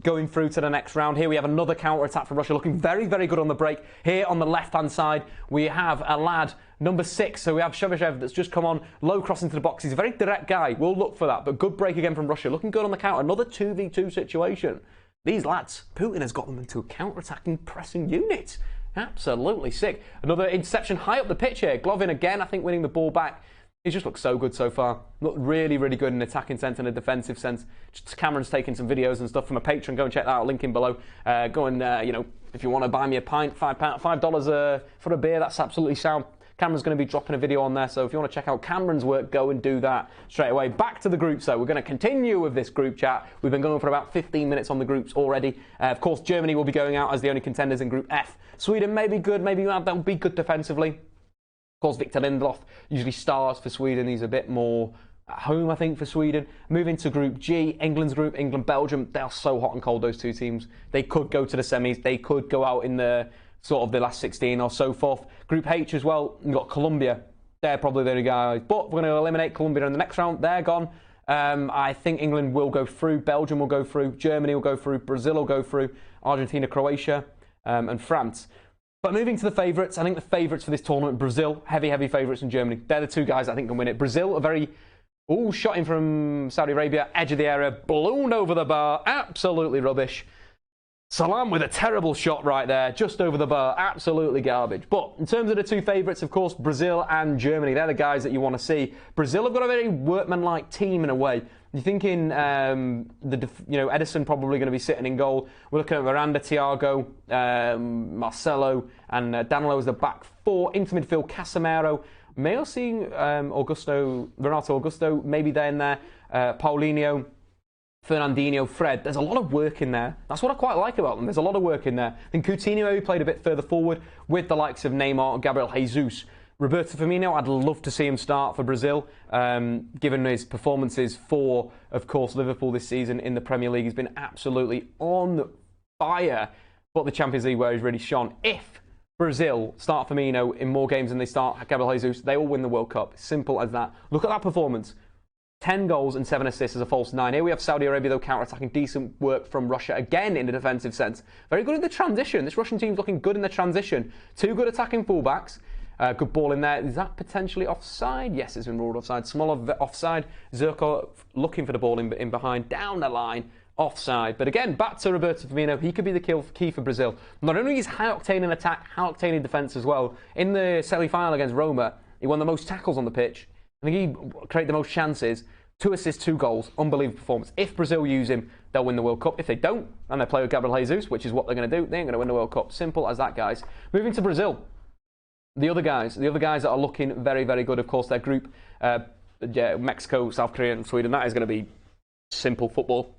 going through to the next round. Here we have another counter-attack from Russia, looking very, very good on the break. Here on the left-hand side, we have a lad, number 6. So we have Cherchesov that's just come on, low cross into the box. He's a very direct guy. We'll look for that. But good break again from Russia. Looking good on the counter. Another 2v2 situation. These lads, Putin has got them into a counter-attacking pressing unit. Absolutely sick. Another interception high up the pitch here. Golovin again, I think, winning the ball back. He just looks so good so far. Looked really, really good in an attacking sense and a defensive sense. Just Cameron's taking some videos and stuff from a patron. Go and check that out. Link in below. Go and, if you want to buy me a pint, $5 for a beer, that's absolutely sound. Cameron's going to be dropping a video on there. So if you want to check out Cameron's work, go and do that straight away. Back to the group. So we're going to continue with this group chat. We've been going for about 15 minutes on the groups already. Of course, Germany will be going out as the only contenders in Group F. Sweden may be good. Maybe that will be good defensively. Of course, Victor Lindelof usually stars for Sweden. He's a bit more at home, I think, for Sweden. Moving to Group G, England's group, England, Belgium. They are so hot and cold, those two teams. They could go to the semis. They could go out in the sort of the last 16 or so forth. Group H as well, we've got Colombia. They're probably the only guys. But we're going to eliminate Colombia in the next round. They're gone. I think England will go through. Belgium will go through. Germany will go through. Brazil will go through. Argentina, Croatia, and France. But moving to the favourites, I think the favourites for this tournament, Brazil, heavy favourites in Germany. They're the two guys I think can win it. Brazil, a very... shot in from Saudi Arabia, edge of the area, ballooned over the bar, absolutely rubbish. Salam with a terrible shot right there, just over the bar, absolutely garbage. But in terms of the two favourites, of course, Brazil and Germany, they're the guys that you want to see. Brazil have got a very workmanlike team in a way. You're thinking, Edison probably going to be sitting in goal. We're looking at Miranda, Thiago, Marcelo, and Danilo as the back four. Into midfield, Casemiro. May I see Renato Augusto, maybe they're in there. Paulinho, Fernandinho, Fred. There's a lot of work in there. That's what I quite like about them. There's a lot of work in there. I think Coutinho maybe played a bit further forward with the likes of Neymar and Gabriel Jesus. Roberto Firmino, I'd love to see him start for Brazil, given his performances for, of course, Liverpool this season in the Premier League. He's been absolutely on fire, but the Champions League where he's really shone. If Brazil start Firmino in more games than they start Gabriel Jesus, they will win the World Cup. Simple as that. Look at that performance. 10 goals and 7 assists as a false 9. Here we have Saudi Arabia, though, counter-attacking. Decent work from Russia, again, in the defensive sense. Very good in the transition. This Russian team's looking good in the transition. Two good attacking fullbacks. Good ball in there. Is that potentially offside? Yes, it's been ruled offside. Smolov offside. Zirko looking for the ball in behind. Down the line. Offside. But again, back to Roberto Firmino. He could be the key for Brazil. Not only is high octane in attack, high octane in defence as well. In the semi-final against Roma, he won the most tackles on the pitch. I think he created the most chances. 2 assists, 2 goals. Unbelievable performance. If Brazil use him, they'll win the World Cup. If they don't, and they play with Gabriel Jesus, which is what they're going to do, they ain't going to win the World Cup. Simple as that, guys. Moving to Brazil. The other guys that are looking very, very good, of course, their group, Mexico, South Korea, and Sweden. That is going to be simple football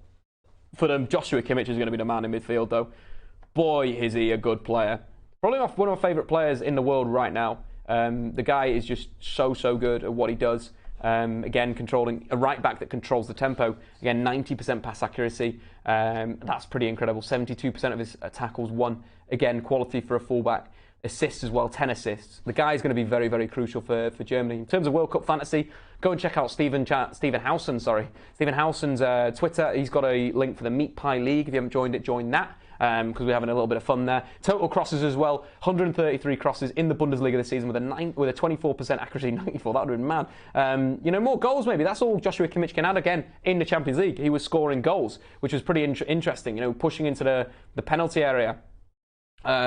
for them. Joshua Kimmich is going to be the man in midfield, though. Boy, is he a good player. Probably one of my favourite players in the world right now. The guy is just so good at what he does. Again, controlling a right back that controls the tempo. Again, 90% pass accuracy. That's pretty incredible. 72% of his tackles won. Again, quality for a fullback. Assists as well, 10 assists. The guy is going to be very, very crucial for Germany. In terms of World Cup fantasy, go and check out Stephen Howson's Twitter. He's got a link for the Meat Pie League. If you haven't joined it, join that. Because we're having a little bit of fun there. Total crosses as well, 133 crosses in the Bundesliga this season with a 24% accuracy, 94. That would have been mad. More goals maybe. That's all Joshua Kimmich can add again in the Champions League. He was scoring goals, which was pretty interesting. Pushing into the penalty area,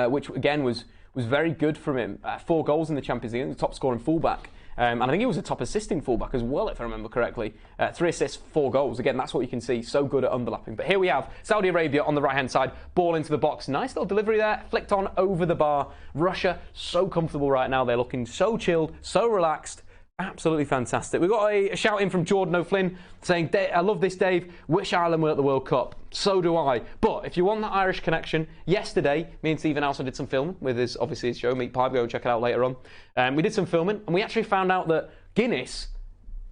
which again was very good from him. 4 goals in the Champions League, the top scoring fullback. And I think he was a top assisting fullback as well, if I remember correctly. 3 assists, 4 goals. Again, that's what you can see. So good at underlapping. But here we have Saudi Arabia on the right-hand side. Ball into the box. Nice little delivery there. Flicked on over the bar. Russia, so comfortable right now. They're looking so chilled, so relaxed. Absolutely fantastic. We've got a shout in from Jordan O'Flynn saying, I love this, Dave. Wish Ireland were at the World Cup. So do I. But if you want that Irish connection, yesterday, me and Stephen also did some filming with his show, Meat Pie. Go and check it out later on. We did some filming, and we actually found out that Guinness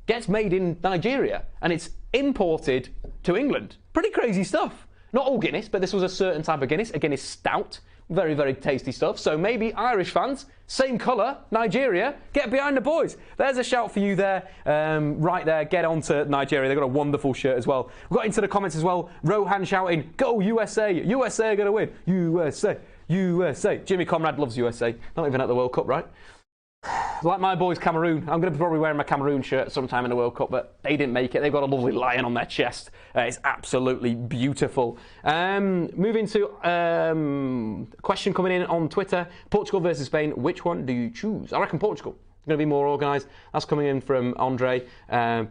gets made in Nigeria, and it's imported to England. Pretty crazy stuff. Not all Guinness, but this was a certain type of Guinness, a Guinness stout. Very, very tasty stuff. So maybe Irish fans, same colour, Nigeria, get behind the boys. There's a shout for you there, right there. Get on to Nigeria. They've got a wonderful shirt as well. We got into the comments as well. Rohan shouting, "Go USA! USA are going to win! USA! USA!" Jimmy Conrad loves USA. Not even at the World Cup, right? Like my boys, Cameroon. I'm going to be probably wearing my Cameroon shirt sometime in the World Cup, but they didn't make it. They've got a lovely lion on their chest. It's absolutely beautiful. Moving to a question coming in on Twitter. Portugal versus Spain. Which one do you choose? I reckon Portugal. It's going to be more organised. That's coming in from Andre.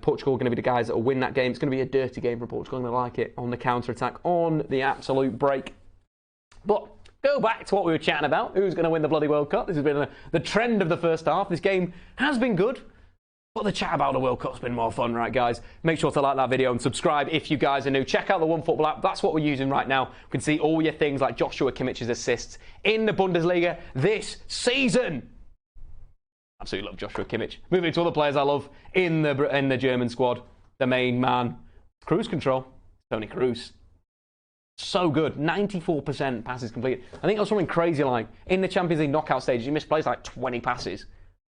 Portugal are going to be the guys that will win that game. It's going to be a dirty game for Portugal. I'm going to like it on the counter-attack, on the absolute break. But go back to what we were chatting about. Who's going to win the bloody World Cup? This has been the trend of the first half. This game has been good, but the chat about the World Cup's been more fun, right, guys? Make sure to like that video and subscribe if you guys are new. Check out the OneFootball app. That's what we're using right now. You can see all your things like Joshua Kimmich's assists in the Bundesliga this season. Absolutely love Joshua Kimmich. Moving to other players I love in the German squad. The main man, cruise control, Toni Kroos. So good. 94% passes completed. I think that's something crazy like in the Champions League knockout stages, he misplays like 20 passes.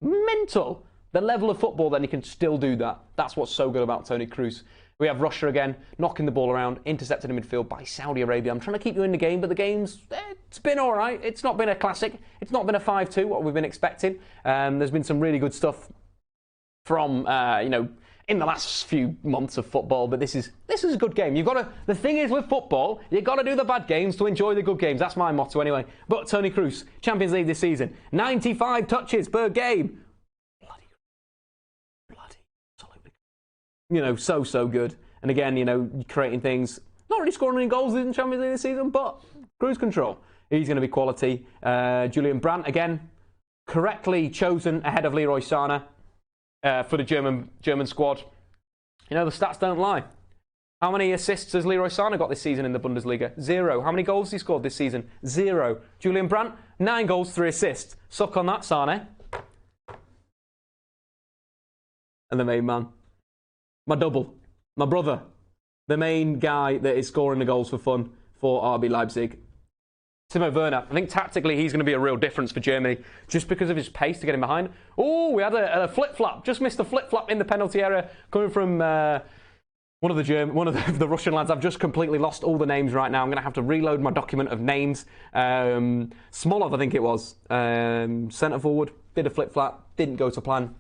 Mental. The level of football, then he can still do that. That's what's so good about Toni Kroos. We have Russia again, knocking the ball around, intercepted in midfield by Saudi Arabia. I'm trying to keep you in the game, but the game's, it's been all right. It's not been a classic. It's not been a 5-2, what we've been expecting. There's been some really good stuff from, in the last few months of football, but this is a good game. The thing is with football, you've got to do the bad games to enjoy the good games. That's my motto anyway. But Toni Kroos, Champions League this season, 95 touches per game. Bloody, absolutely. So good. And again, creating things, not really scoring any goals in Champions League this season, but cruise control. He's going to be quality. Julian Brandt, again, correctly chosen ahead of Leroy Sané. For the German squad. The stats don't lie. How many assists has Leroy Sané got this season in the Bundesliga? 0. How many goals has he scored this season? 0. Julian Brandt, 9 goals, 3 assists. Suck on that, Sané. And the main man. My double. My brother. The main guy that is scoring the goals for fun for RB Leipzig. Timo Werner. I think tactically he's going to be a real difference for Germany just because of his pace to get him behind. Oh, we had a flip-flap. Just missed a flip-flap in the penalty area coming from one of the Russian lads. I've just completely lost all the names right now. I'm going to have to reload my document of names. Smolov, I think it was. Centre forward. Did a flip-flap. Didn't go to plan.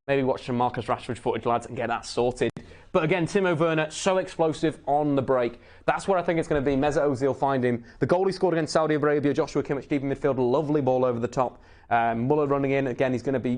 Maybe watch some Marcus Rashford footage, lads, and get that sorted. But again, Timo Werner, so explosive on the break. That's where I think it's going to be. Mesut Ozil find him. The goal he scored against Saudi Arabia, Joshua Kimmich deep in midfield, lovely ball over the top. Muller running in. Again,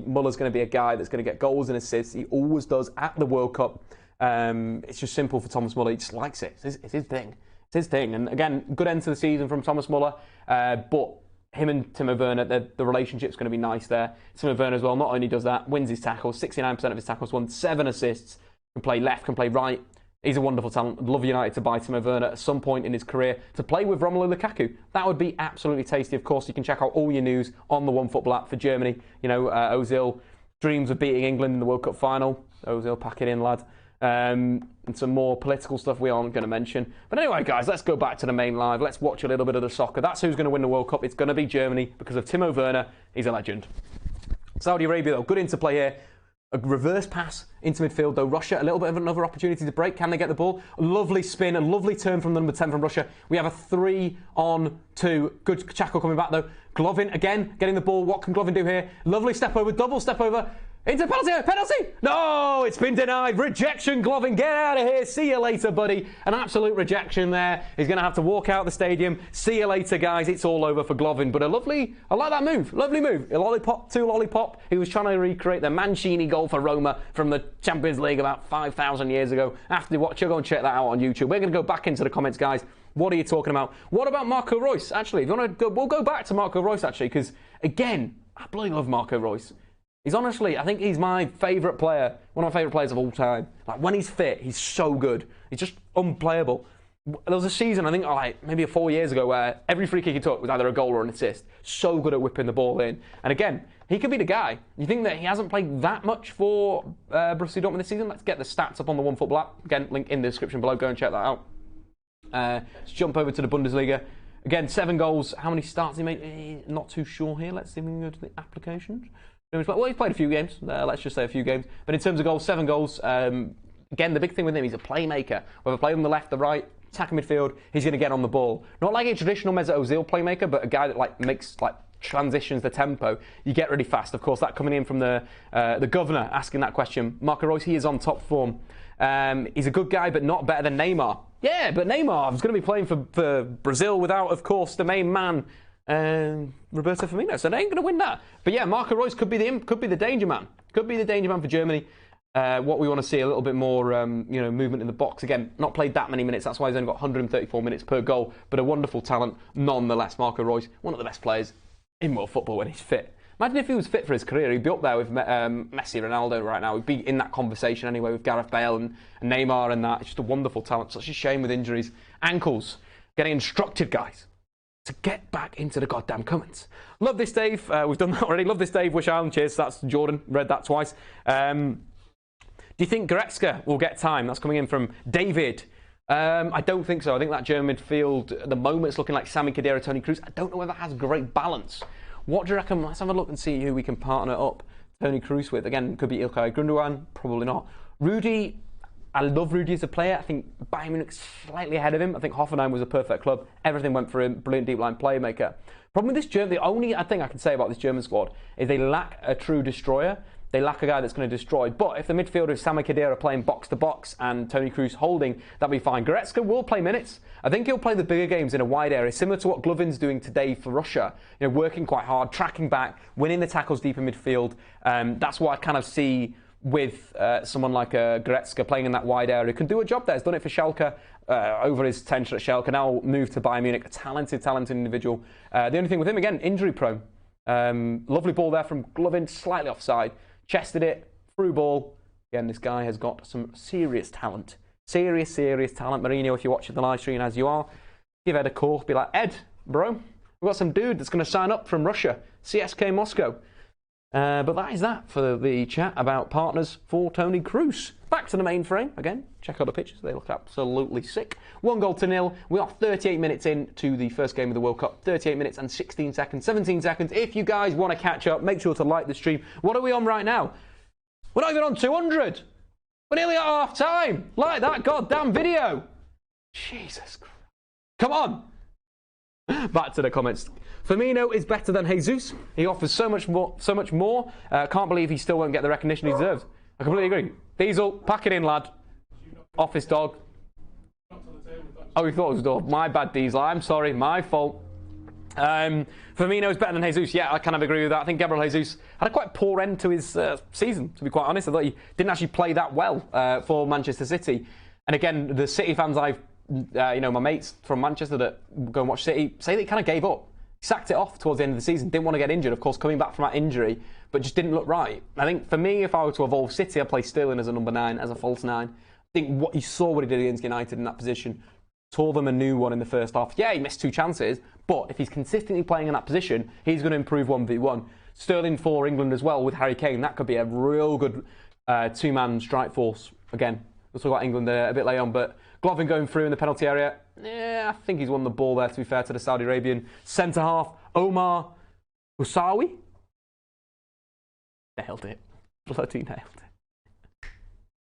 Muller's going to be a guy that's going to get goals and assists. He always does at the World Cup. It's just simple for Thomas Muller. He just likes it. It's his thing. It's his thing. And again, good end to the season from Thomas Muller. But him and Timo Werner, the relationship's going to be nice there. Timo Werner as well, not only does that, wins his tackles, 69% of his tackles won, 7 assists. Can play left, can play right. He's a wonderful talent. I'd love United to buy Timo Werner at some point in his career to play with Romelu Lukaku. That would be absolutely tasty. Of course, you can check out all your news on the OneFootball app for Germany. Ozil dreams of beating England in the World Cup final. Ozil, pack it in, lad. And some more political stuff we aren't going to mention. But anyway, guys, let's go back to the main live. Let's watch a little bit of the soccer. That's who's going to win the World Cup. It's going to be Germany because of Timo Werner. He's a legend. Saudi Arabia, though, good interplay here. A reverse pass into midfield, though. Russia, a little bit of another opportunity to break. Can they get the ball? A lovely spin, a lovely turn from the number 10 from Russia. We have a 3-on-2. Good tackle coming back, though. Golovin, again, getting the ball. What can Golovin do here? Lovely step over, double step over. Into penalty! No, it's been denied. Rejection, Golovin. Get out of here. See you later, buddy. An absolute rejection there. He's going to have to walk out the stadium. See you later, guys. It's all over for Golovin. But I like that move. Lovely move. A lollipop, 2 lollipop. He was trying to recreate the Mancini goal for Roma from the Champions League about 5,000 years ago. After you watch, you'll go and check that out on YouTube. We're going to go back into the comments, guys. What are you talking about? What about Marco Reus? Actually, if you want to go, we'll go back to Marco Reus, actually, because, again, I bloody love Marco Reus. He's honestly, I think he's my favourite player, one of my favourite players of all time. Like, when he's fit, he's so good. He's just unplayable. There was a season, I think, maybe 4 years ago, where every free kick he took was either a goal or an assist. So good at whipping the ball in. And again, he could be the guy. You think that he hasn't played that much for Borussia Dortmund this season? Let's get the stats up on the OneFootball app. Again, link in the description below. Go and check that out. Let's jump over to the Bundesliga. Again, 7 goals. How many starts he made? Not too sure here. Let's see if we can go to the applications. Well, he's played a few games. Let's just say a few games. But in terms of goals, 7 goals. Again, the big thing with him, he's a playmaker. Whether play on the left, the right, attacking midfield, he's going to get on the ball. Not like a traditional Mesut Ozil playmaker, but a guy that makes transitions the tempo. You get really fast. Of course, that coming in from the governor asking that question. Marco Reus, he is on top form. He's a good guy, but not better than Neymar. Yeah, but Neymar is going to be playing for Brazil without, of course, the main man. Roberto Firmino, so they ain't going to win that. But yeah, Marco Reus could be the danger man. Could be the danger man for Germany. What we want to see a little bit more, movement in the box. Again, not played that many minutes. That's why he's only got 134 minutes per goal. But a wonderful talent, nonetheless. Marco Reus, one of the best players in world football when he's fit. Imagine if he was fit for his career. He'd be up there with Messi, Ronaldo right now. He'd be in that conversation anyway with Gareth Bale and Neymar and that. It's just a wonderful talent. Such a shame with injuries. Ankles, getting instructed, guys. to get back into the goddamn comments. Love this, Dave. We've done that already. Love this, Dave. Wish Island. Cheers. That's Jordan. Read that twice. Do you think Goretzka will get time? That's coming in from David. I don't think so. I think that German midfield at the moment is looking like Sami Khedira, Toni Kroos. I don't know whether that has great balance. What do you reckon? Let's have a look and see who we can partner up Toni Kroos with. Again, could be Ilkay Gundogan. Probably not. Rudy. I love Rudy as a player. I think Bayern Munich's slightly ahead of him. I think Hoffenheim was a perfect club. Everything went for him. Brilliant deep line playmaker. Problem with this German, the only thing I can say about this German squad is they lack a true destroyer. They lack a guy that's going to destroy. But if the midfielder is Sami Khedira playing box to box and Toni Kroos holding, that'll be fine. Goretzka will play minutes. I think he'll play the bigger games in a wide area, similar to what Glovin's doing today for Russia. You know, working quite hard, tracking back, winning the tackles deep in midfield. That's what I kind of see with someone like Goretzka playing in that wide area. Can do a job there. He's done it for Schalke over his tenure at Schalke. Now moved to Bayern Munich. A talented individual. The only thing with him, again, injury prone. Lovely ball there from Golovin, slightly offside. Chested it, through ball. Again, this guy has got some serious talent. Serious talent. Mourinho, if you're watching the live stream as you are, give Ed a call. Be like, Ed, bro, we've got some dude that's going to sign up from Russia. CSK Moscow. But that is that for the chat about partners for Toni Kroos. Back to the main frame again. Check out the pictures; they look absolutely sick. 1-0. We are 38 minutes into the first game of the World Cup. 38 minutes and 16 seconds, 17 seconds. If you guys want to catch up, make sure to like the stream. What are we on right now? We're not even on 200. We're nearly at half time. Like that goddamn video. Jesus Christ! Come on. Back to the comments. Firmino is better than Jesus. He offers so much more. Can't believe he still won't get the recognition he deserves. I completely agree. Diesel, pack it in, lad. Office dog. Oh, he thought it was dog. My bad, Diesel. I'm sorry. My fault. Firmino is better than Jesus. Yeah, I kind of agree with that. I think Gabriel Jesus had a quite poor end to his season, to be quite honest. I thought he didn't actually play that well for Manchester City. And again, the City fans my mates from Manchester that go and watch City say that he kind of gave up. He sacked it off towards the end of the season. Didn't want to get injured, of course, coming back from that injury, but just didn't look right. I think for me, if I were to evolve City, I'd play Sterling as a number 9, as a false 9. I think what you saw what he did against United in that position, tore them a new one in the first half. Yeah, he missed 2 chances, but if he's consistently playing in that position, he's going to improve 1v1. Sterling for England as well with Harry Kane. That could be a real good 2-man strike force. Again, we'll talk about England a bit later on, but Golovin going through in the penalty area. Yeah, I think he's won the ball there, to be fair to the Saudi Arabian centre-half. Omar Hasawi. Nailed it. Bloody nailed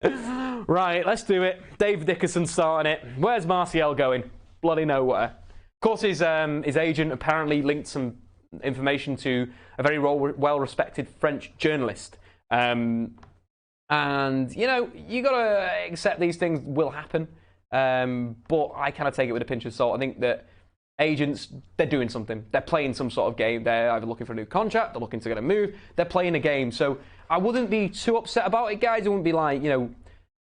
it. Right, let's do it. Dave Dickerson starting it. Where's Martial going? Bloody nowhere. Of course, his agent apparently linked some information to a very well-respected French journalist. And, you know, you got to accept these things will happen. But I kind of take it with a pinch of salt. I think that agents, they're doing something. They're playing some sort of game. They're either looking for a new contract, they're looking to get a move. They're playing a game. So I wouldn't be too upset about it, guys. I wouldn't be like, you know,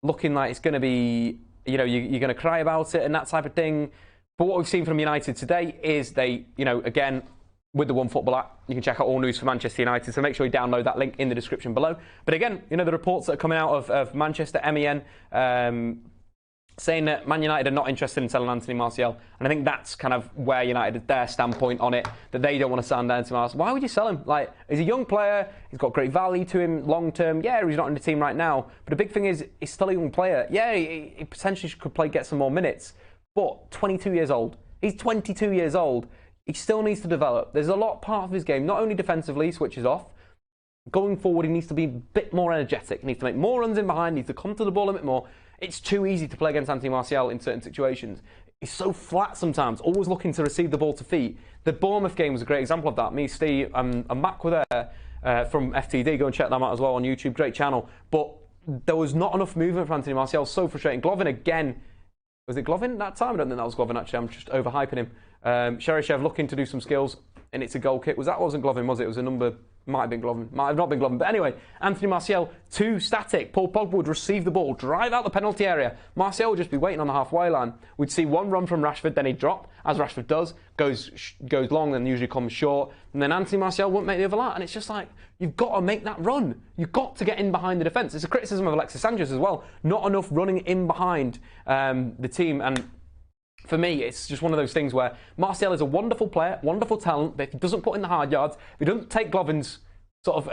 looking like it's going to be, you know, you're going to cry about it and that type of thing. But what we've seen from United today is they, you know, again, with the OneFootball app, you can check out all news for Manchester United. So make sure you download that link in the description below. But again, you know, the reports that are coming out of Manchester, MEN, saying that Man United are not interested in selling Anthony Martial. And I think that's kind of where United, their standpoint on it, that they don't want to sign Anthony Martial. Why would you sell him? Like, he's a young player, he's got great value to him long term. Yeah, he's not in the team right now. But the big thing is, he's still a young player. Yeah, he potentially could get some more minutes. But 22 years old. He's 22 years old. He still needs to develop. There's a lot part of his game, not only defensively, switches off. Going forward, he needs to be a bit more energetic. He needs to make more runs in behind, needs to come to the ball a bit more. It's too easy to play against Anthony Martial in certain situations. He's so flat sometimes, always looking to receive the ball to feet. The Bournemouth game was a great example of that. Me, Steve, and Mac were there from FTD. Go and check them out as well on YouTube. Great channel. But there was not enough movement for Anthony Martial. So frustrating. Golovin again. Was it Golovin that time? I don't think that was Golovin, actually. I'm just overhyping him. Cherchesov looking to do some skills, and it's a goal kick. Wasn't Golovin, was it? It was a number... Might have been Golovin. Might have not been Golovin. But anyway, Anthony Martial, too static. Paul Pogba would receive the ball, drive out the penalty area. Martial would just be waiting on the halfway line. We'd see one run from Rashford, then he'd drop, as Rashford does, goes long and usually comes short. And then Anthony Martial wouldn't make the other line. And it's just like, you've got to make that run. You've got to get in behind the defence. It's a criticism of Alexis Sanchez as well. Not enough running in behind the team. And for me, it's just one of those things where Martial is a wonderful player, wonderful talent, but if he doesn't put in the hard yards, if he doesn't take Glovin's sort of,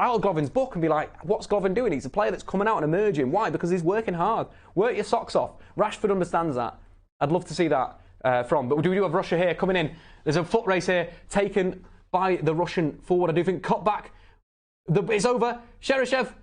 out of Glovin's book and be like, what's Golovin doing? He's a player that's coming out and emerging. Why? Because he's working hard. Work your socks off. Rashford understands that. I'd love to see that from. But we do have Russia here coming in. There's a foot race here taken by the Russian forward. I do think cut back. It's over. Cherchesov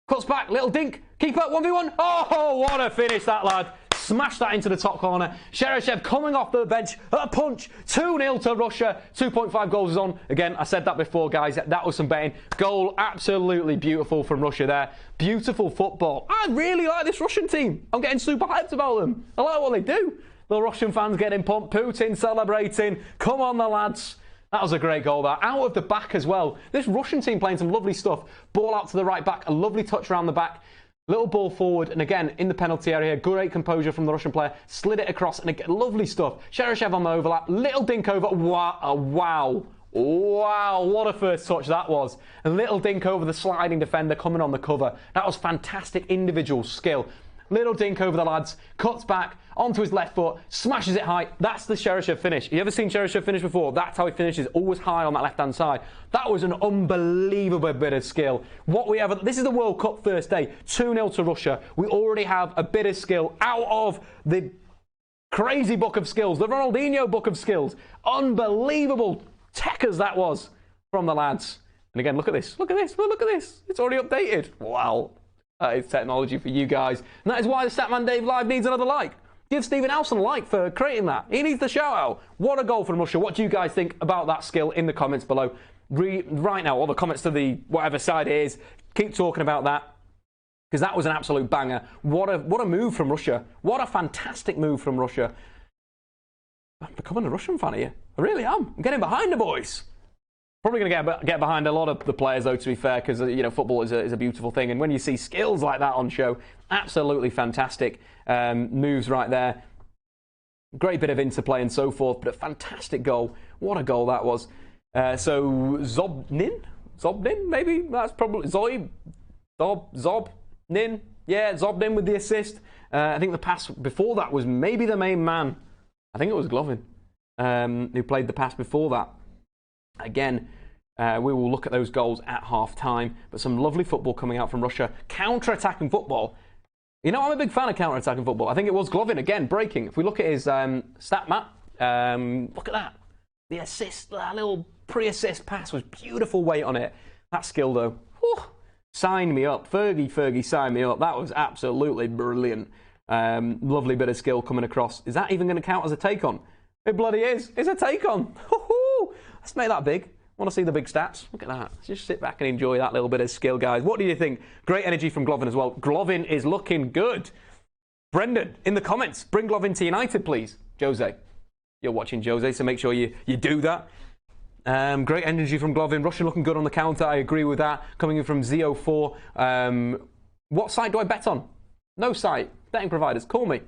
cuts back. Little dink. Keeper 1v1. Oh, what a finish that lad. Smash that into the top corner. Cherchesov coming off the bench. A punch. 2-0 to Russia. 2.5 goals is on. Again, I said that before, guys. That was some betting. Goal absolutely beautiful from Russia there. Beautiful football. I really like this Russian team. I'm getting super hyped about them. I like what they do. The Russian fans getting pumped. Putin celebrating. Come on, the lads. That was a great goal there. Out of the back as well. This Russian team playing some lovely stuff. Ball out to the right back. A lovely touch around the back. Little ball forward, and again, in the penalty area, great composure from the Russian player. Slid it across, and again, lovely stuff. Cherchesov on the overlap, little dink over. Wow, what a first touch that was. A little dink over the sliding defender coming on the cover. That was fantastic individual skill. Little dink over the lads, cuts back, onto his left foot, smashes it high. That's the Cherchesov finish. You ever seen Cherchesov finish before? That's how he finishes, always high on that left-hand side. That was an unbelievable bit of skill. This is the World Cup first day, 2-0 to Russia. We already have a bit of skill out of the crazy book of skills, the Ronaldinho book of skills. Unbelievable techers that was from the lads. And again, look at this. It's already updated. Wow. That is technology for you guys. And that is why the Statman Dave Live needs another like. Give Stephen Alson a like for creating that. He needs the shout out. What a goal from Russia. What do you guys think about that skill in the comments below? Right now, all the comments to the whatever side it is, keep talking about that. Because that was an absolute banger. What a move from Russia. What a fantastic move from Russia. I'm becoming a Russian fan here. I really am. I'm getting behind the boys. Probably going to get behind a lot of the players, though, to be fair, because football is a beautiful thing. And when you see skills like that on show, absolutely fantastic moves right there. Great bit of interplay and so forth, but a fantastic goal. What a goal that was. So Zobnin, maybe? That's probably Zobnin. Yeah, Zobnin with the assist. I think the pass before that was maybe the main man. I think it was Golovin who played the pass before that. Again, we will look at those goals at half-time, but some lovely football coming out from Russia. Counter-attacking football. I'm a big fan of counter-attacking football. I think it was Golovin, again, breaking. If we look at his stat map, look at that. The assist, that little pre-assist pass was beautiful weight on it. That skill, though, whew, sign me up. Fergie, sign me up. That was absolutely brilliant. Lovely bit of skill coming across. Is that even going to count as a take-on? It bloody is. It's a take-on. Let's make that big. Want to see the big stats? Look at that. Let's just sit back and enjoy that little bit of skill, guys. What do you think? Great energy from Golovin as well. Golovin is looking good. Brendan, in the comments, bring Golovin to United, please. Jose. You're watching Jose, so make sure you do that. Great energy from Golovin. Russia looking good on the counter. I agree with that. Coming in from Zio4. What site do I bet on? No site. Betting providers. Call me.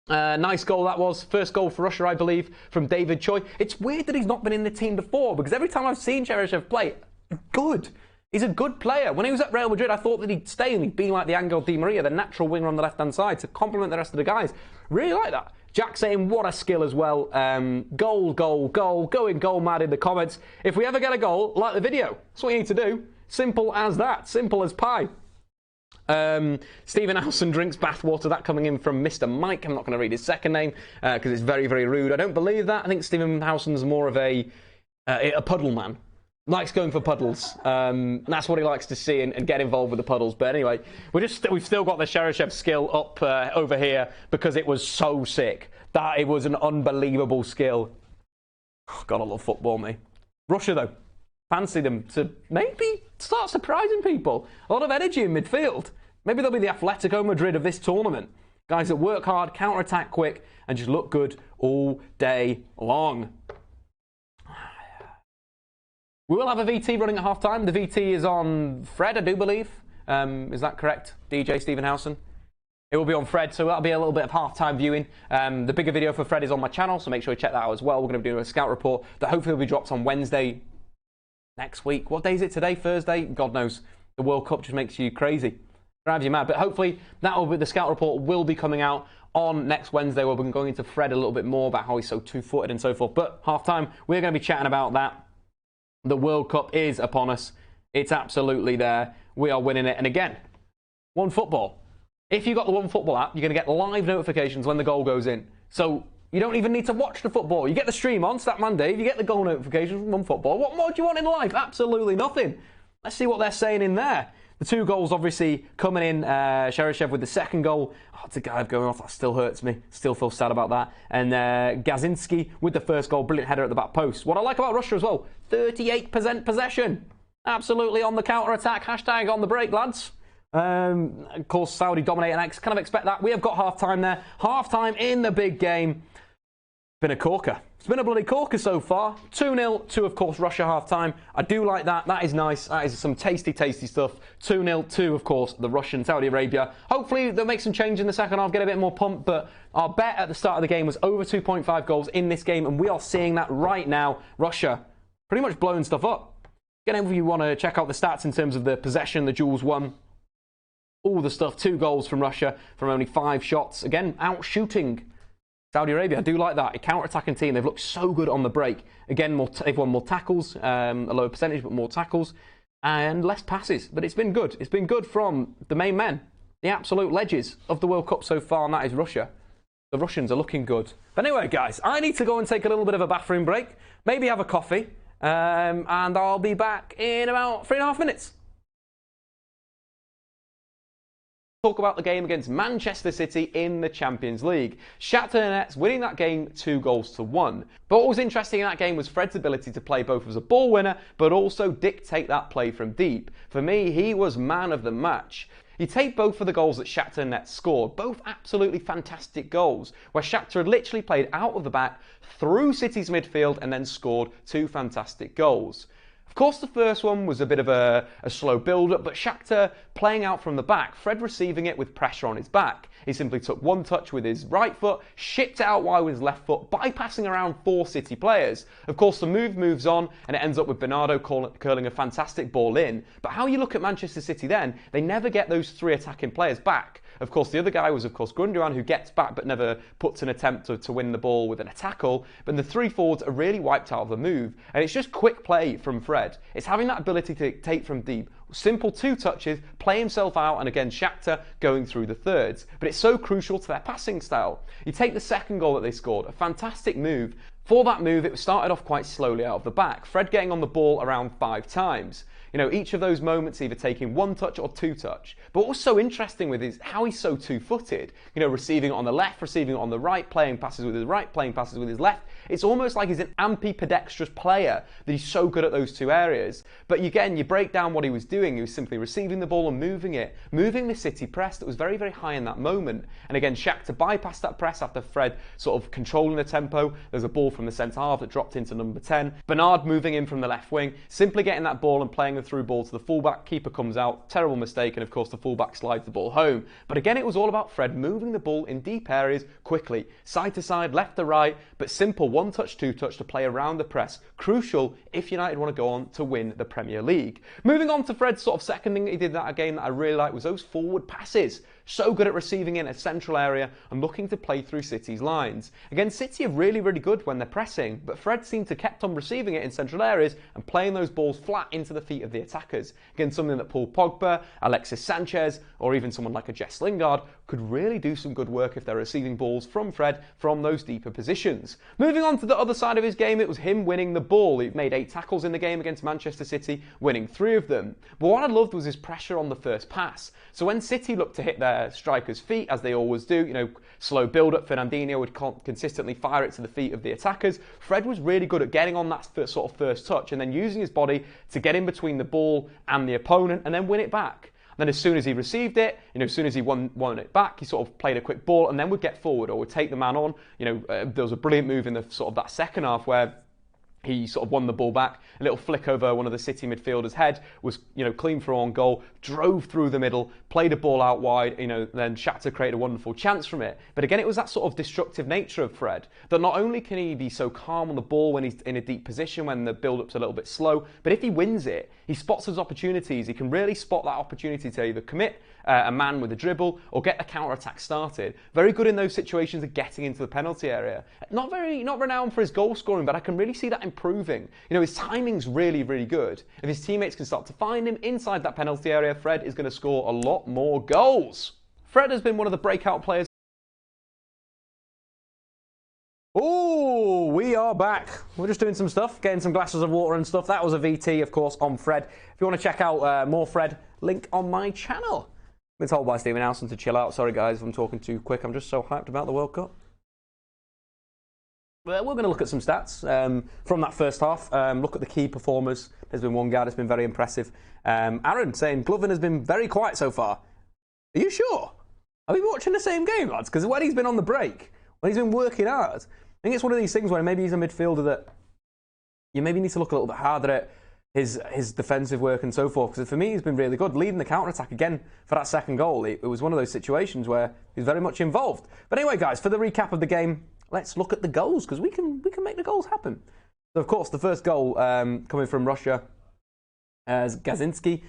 Nice goal that was. First goal for Russia, I believe, from David Choi. It's weird that he's not been in the team before, because every time I've seen Cherchesov play, good. He's a good player. When he was at Real Madrid, I thought that he'd stay and he'd be like the Angel Di Maria, the natural winger on the left-hand side, to complement the rest of the guys. Really like that. Jack saying, what a skill as well. Goal, going goal mad in the comments. If we ever get a goal, like the video. That's what you need to do. Simple as that. Simple as pie. Stephen Alson drinks bathwater. That coming in from Mr. Mike. I'm not going to read his second name because it's very, very rude. I don't believe that. I think Stephen Alson's more of a puddle man. Likes going for puddles. That's what he likes to see and get involved with the puddles. But anyway, we've still got the Cherchesov skill up over here because it was so sick. It was an unbelievable skill. Oh, God, I love football, me. Russia, though. Fancy them to maybe start surprising people. A lot of energy in midfield. Maybe they'll be the Atletico Madrid of this tournament. Guys that work hard, counter-attack quick, and just look good all day long. We will have a VT running at half-time. The VT is on Fred, I do believe. Is that correct, DJ Stephen Howson? It will be on Fred, so that'll be a little bit of half-time viewing. The bigger video for Fred is on my channel, so make sure you check that out as well. We're going to be doing a scout report that hopefully will be dropped on Wednesday next week. What day is it today? Thursday? God knows. The World Cup just makes you crazy. Drives you mad. But hopefully the scout report will be coming out on next Wednesday, where we're going into Fred a little bit more about how he's so two-footed and so forth. But half-time, we're going to be chatting about that. The World Cup is upon us. It's absolutely there. We are winning it. And again, One Football. If you've got the One Football app, you're going to get live notifications when the goal goes in. So you don't even need to watch the football. You get the stream on, Statman Dave, you get the goal notifications from One Football. What more do you want in life? Absolutely nothing. Let's see what they're saying in there. The 2 goals obviously coming in, Cherchesov with the second goal. Oh, Dzagoev going off, that still hurts me. Still feel sad about that. And Gazinski with the first goal, brilliant header at the back post. What I like about Russia as well, 38% possession. Absolutely on the counter-attack. Hashtag on the break, lads. Of course, Saudi dominating. I kind of expect that. We have got half-time there. Half-time in the big game. Been a corker. It's been a bloody corker so far. 2-0 to, of course, Russia half-time. I do like that. That is nice. That is some tasty, tasty stuff. 2-0 to, of course, the Russian Saudi Arabia. Hopefully, they'll make some change in the second half, get a bit more pump. But our bet at the start of the game was over 2.5 goals in this game. And we are seeing that right now. Russia pretty much blowing stuff up. Again, if you want to check out the stats in terms of the possession, the duels won, all the stuff. 2 goals from Russia from only 5 shots. Again, out-shooting Saudi Arabia. I do like that. A counter-attacking team. They've looked so good on the break. Again, they've won more tackles, a lower percentage, but more tackles, and less passes. But it's been good. It's been good from the main men, the absolute legends of the World Cup so far, and that is Russia. The Russians are looking good. But anyway, guys, I need to go and take a little bit of a bathroom break, maybe have a coffee, and I'll be back in about 3.5 minutes. Talk about the game against Manchester City in the Champions League. Shakhtar Donetsk winning that game 2-1. But what was interesting in that game was Fred's ability to play both as a ball winner, but also dictate that play from deep. For me, he was man of the match. You take both of the goals that Shakhtar Donetsk scored, both absolutely fantastic goals, where Shakhtar literally played out of the back, through City's midfield, and then scored 2 fantastic goals. Of course, the first one was a bit of a slow build-up, but Shakhtar playing out from the back, Fred receiving it with pressure on his back. He simply took one touch with his right foot, shipped it out wide with his left foot, bypassing around 4 City players. Of course, the move moves on, and it ends up with Bernardo curling a fantastic ball in. But how you look at Manchester City then, they never get those 3 attacking players back. Of course, the other guy was, of course, Gundogan, who gets back but never puts an attempt to win the ball with a tackle. But the 3 forwards are really wiped out of the move. And it's just quick play from Fred. It's having that ability to take from deep. Simple 2 touches, play himself out, and again, Shakhtar going through the thirds. But it's so crucial to their passing style. You take the second goal that they scored, a fantastic move. For that move, it started off quite slowly out of the back. Fred getting on the ball around 5 times. You know, each of those moments either taking 1 touch or 2 touch. But what was so interesting with is how he's so 2-footed. You know, receiving it on the left, receiving it on the right, playing passes with his right, playing passes with his left. It's almost like he's an ambidextrous player, that he's so good at those 2 areas. But again, you break down what he was doing. He was simply receiving the ball and moving it. Moving the City press that was very, very high in that moment. And again, Shakhtar bypassed that press after Fred sort of controlling the tempo. There's a ball from the centre half that dropped into number 10. Bernard moving in from the left wing, simply getting that ball and playing the through ball to the fullback. Keeper comes out, terrible mistake, and of course the fullback slides the ball home. But again, it was all about Fred moving the ball in deep areas quickly, side to side, left to right, but simple 1 touch, 2 touch to play around the press. Crucial if United want to go on to win the Premier League. Moving on to Fred's sort of second thing that he did that game that I really liked was those forward passes. So good at receiving in a central area and looking to play through City's lines. Again, City are really, really good when they're pressing, but Fred seemed to kept on receiving it in central areas and playing those balls flat into the feet of the attackers. Again, something that Paul Pogba, Alexis Sanchez, or even someone like a Jess Lingard could really do some good work if they're receiving balls from Fred from those deeper positions. Moving on to the other side of his game, it was him winning the ball. He made 8 tackles in the game against Manchester City, winning 3 of them. But what I loved was his pressure on the first pass. So when City looked to hit their strikers' feet, as they always do, you know, slow build-up, Fernandinho would consistently fire it to the feet of the attackers. Fred was really good at getting on that sort of first touch and then using his body to get in between the ball and the opponent and then win it back. Then as soon as he received it, you know, as soon as he won it back, he sort of played a quick ball and then would get forward or would take the man on. You know, there was a brilliant move in the sort of that second half where He sort of won the ball back. A little flick over one of the City midfielders' head was, clean for on goal. Drove through the middle, played a ball out wide. Then Shakhtar created a wonderful chance from it. But again, it was that sort of destructive nature of Fred that not only can he be so calm on the ball when he's in a deep position, when the build-up's a little bit slow, but if he wins it, he spots those opportunities. He can really spot that opportunity to either commit a man with a dribble or get a counter-attack started. Very good in those situations of getting into the penalty area. Not renowned for his goal scoring, but I can really see that improving. His timing's really, really good. If his teammates can start to find him inside that penalty area, Fred is going to score a lot more goals. Fred has been one of the breakout players. Oh, we are back. We're just doing some stuff, getting some glasses of water and stuff. That was a VT, of course, on Fred. If you want to check out more Fred, link on my channel. I've been told by Stephen Alson to chill out. Sorry, guys, if I'm talking too quick. I'm just so hyped about the World Cup. Well, we're going to look at some stats from that first half. Look at the key performers. There's been one guy that's been very impressive. Aaron saying Golovin has been very quiet so far. Are you sure? Are we watching the same game, lads? Because when he's been on the break, when he's been working hard, I think it's one of these things where maybe he's a midfielder that you maybe need to look a little bit harder at his defensive work and so forth. Because for me, he's been really good. Leading the counter-attack again for that second goal. It was one of those situations where he's very much involved. But anyway, guys, for the recap of the game, let's look at the goals, because we can make the goals happen. So, of course, the first goal coming from Russia, as Gazinski,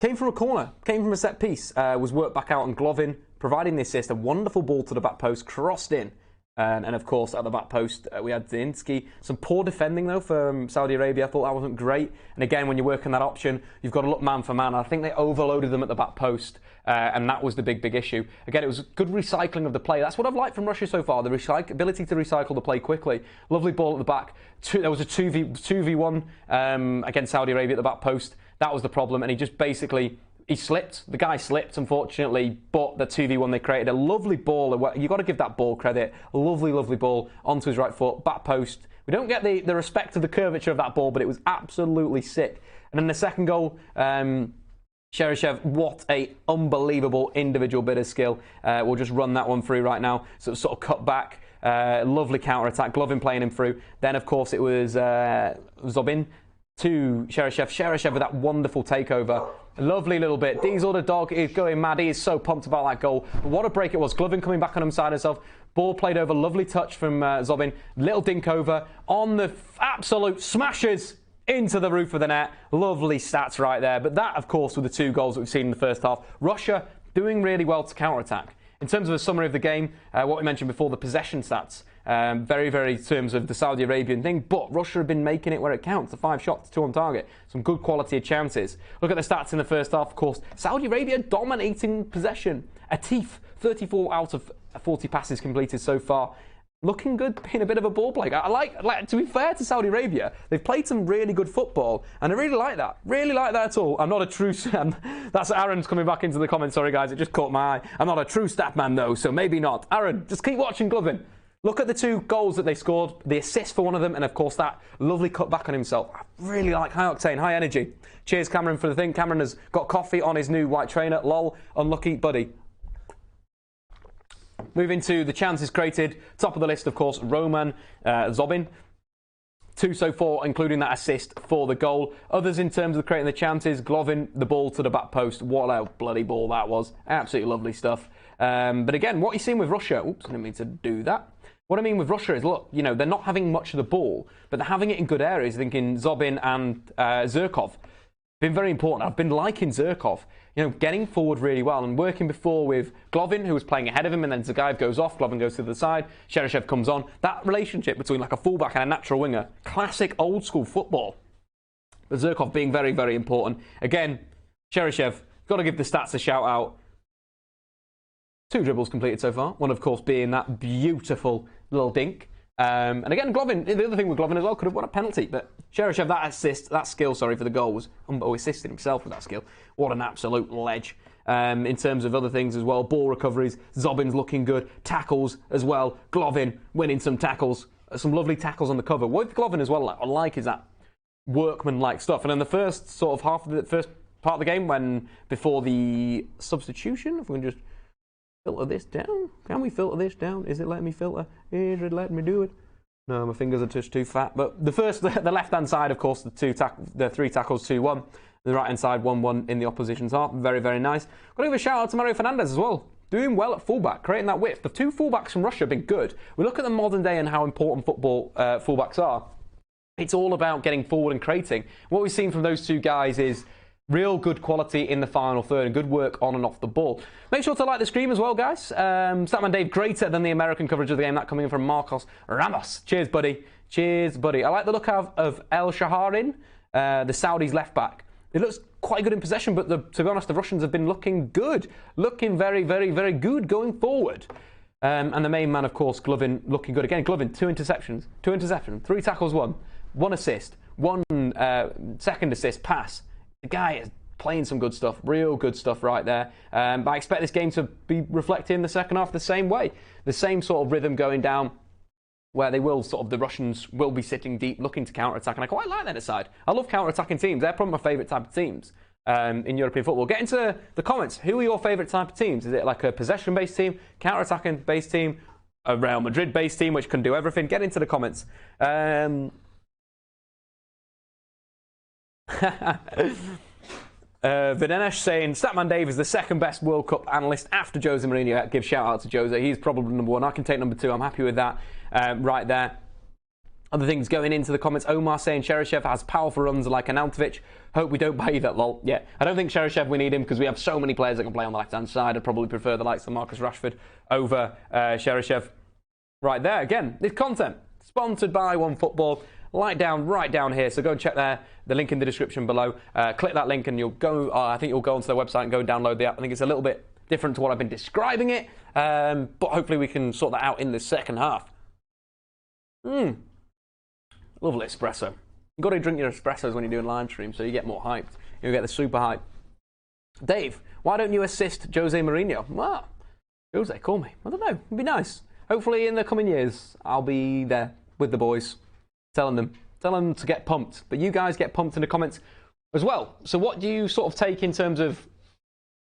came from a corner, came from a set piece, was worked back out on Golovin, providing the assist. A wonderful ball to the back post, crossed in. And of course, at the back post, we had Zainski. Some poor defending, though, from Saudi Arabia. I thought that wasn't great. And again, when you're working that option, you've got to look man for man. I think they overloaded them at the back post, and that was the big issue. Again, it was good recycling of the play. That's what I've liked from Russia so far, the ability to recycle the play quickly. Lovely ball at the back. There was a 2v1 against Saudi Arabia at the back post. That was the problem, and he just basically... He slipped. The guy slipped, unfortunately, but the 2v1 they created a lovely ball. You've got to give that ball credit. A lovely, lovely ball onto his right foot, back post. We don't get the respect of the curvature of that ball, but it was absolutely sick. And then the second goal, Cherchesov, what a unbelievable individual bit of skill. We'll just run that one through right now. So it sort of cut back. Lovely counter-attack. Golovin playing him through. Then, of course, it was Zobin to Cherchesov. Cherchesov with that wonderful takeover. Lovely little bit. Diesel the dog is going mad. He is so pumped about that goal. What a break it was. Golovin coming back on himself himself. Ball played over. Lovely touch from Zobin. Little dink over on the absolute smashes into the roof of the net. Lovely stats right there. But that, of course, were the two goals that we've seen in the first half. Russia doing really well to counter-attack. In terms of a summary of the game, what we mentioned before, the possession stats. Very, very in terms of the Saudi Arabian thing, but Russia have been making it where it counts. The 5 shots, 2 on target. Some good quality of chances. Look at the stats in the first half, of course. Saudi Arabia dominating possession. Atif, 34 out of 40 passes completed so far. Looking good, being a bit of a ball player. I like to be fair to Saudi Arabia, they've played some really good football, and I really like that. Really like that at all. I'm not a true... That's Aaron's coming back into the comments. Sorry, guys, it just caught my eye. I'm not a true Statman, though, so maybe not. Aaron, just keep watching Golovin. Look at the 2 goals that they scored, the assist for one of them, and of course that lovely cut back on himself. I really like high octane, high energy. Cheers, Cameron, for the thing. Cameron has got coffee on his new white trainer. Lol, unlucky buddy. Moving to the chances created. Top of the list, of course, Roman Zobin. 2 so far, including that assist for the goal. Others in terms of creating the chances, Golovin, the ball to the back post. What a bloody ball that was. Absolutely lovely stuff. But again, what you're seeing with Russia... Oops, I didn't mean to do that. What I mean with Russia is, look, they're not having much of the ball, but they're having it in good areas. Thinking Zobin and Zherkov. Been very important. I've been liking Zherkov, getting forward really well and working before with Golovin, who was playing ahead of him, and then Dzagoev goes off, Golovin goes to the side, Cherchesov comes on. That relationship between like a fullback and a natural winger, classic old school football. But Zherkov being very, very important. Again, Cherchesov, got to give the stats a shout out. 2 dribbles completed so far. One, of course, being that beautiful little dink. And again, Golovin, the other thing with Golovin as well, could have won a penalty, but Cherchesov, that skill for the goal was, assisted himself with that skill. What an absolute ledge. In terms of other things as well, ball recoveries, Zobin's looking good, tackles as well, Golovin winning some tackles, some lovely tackles on the cover. What with Golovin as well, I like is that workman-like stuff. And in the first sort of half of the first part of the game, before the substitution, if we can just filter this down. Can we filter this down? Is it letting me filter? Is it letting me do it? No, my fingers are just too fat. But the left-hand side, of course, the 3 tackles, 2-1. The right-hand side, 1-1 in the opposition's half. Very, very nice. Got to give a shout out to Mario Fernandez as well. Doing well at fullback, creating that width. The 2 fullbacks from Russia have been good. We look at the modern day and how important football fullbacks are. It's all about getting forward and creating. What we've seen from those 2 guys is real good quality in the final third and good work on and off the ball. Make sure to like the stream as well, guys. Statman Dave, greater than the American coverage of the game. That coming in from Marcos Ramos. Cheers, buddy. Cheers, buddy. I like the look of Al-Shehri, the Saudis left back. It looks quite good in possession, but to be honest, the Russians have been looking good. Looking very, very, very good going forward. And the main man, of course, Golovin, looking good again. Golovin, 2 interceptions. 3 tackles, 1 assist. 1 second assist, pass. The guy is playing some good stuff, real good stuff right there. But I expect this game to be reflected in the second half the same way. The same sort of rhythm going down where they will the Russians will be sitting deep looking to counter-attack. And I quite like that side. I love counter-attacking teams. They're probably my favourite type of teams in European football. Get into the comments. Who are your favourite type of teams? Is it like a possession-based team, counter-attacking based team, a Real Madrid-based team which can do everything? Get into the comments. Videnesh saying Statman Dave is the 2nd best World Cup analyst after Jose Mourinho. Give shout out to Jose. He's probably number 1. I can take number 2. I'm happy with that right there. Other things going into the comments. Omar saying Cherchesov has powerful runs like Arnautovic. Hope we don't buy that, lol. Yeah, I don't think Cherchesov we need him because we have so many players that can play on the left-hand side. I'd probably prefer the likes of Marcus Rashford over Cherchesov. Right there, again, this content sponsored by OneFootball. Right down here. So go and check there. The link in the description below. Click that link and you'll go. I think you'll go onto their website and go and download the app. I think it's a little bit different to what I've been describing it, but hopefully we can sort that out in the second half. Lovely espresso. You've got to drink your espressos when you're doing live stream, so you get more hyped. You'll get the super hype. Dave, why don't you assist Jose Mourinho? Well, Jose, call me. I don't know. It'd be nice. Hopefully in the coming years, I'll be there with the boys. Telling them to get pumped. But you guys get pumped in the comments as well. So what do you sort of take in terms of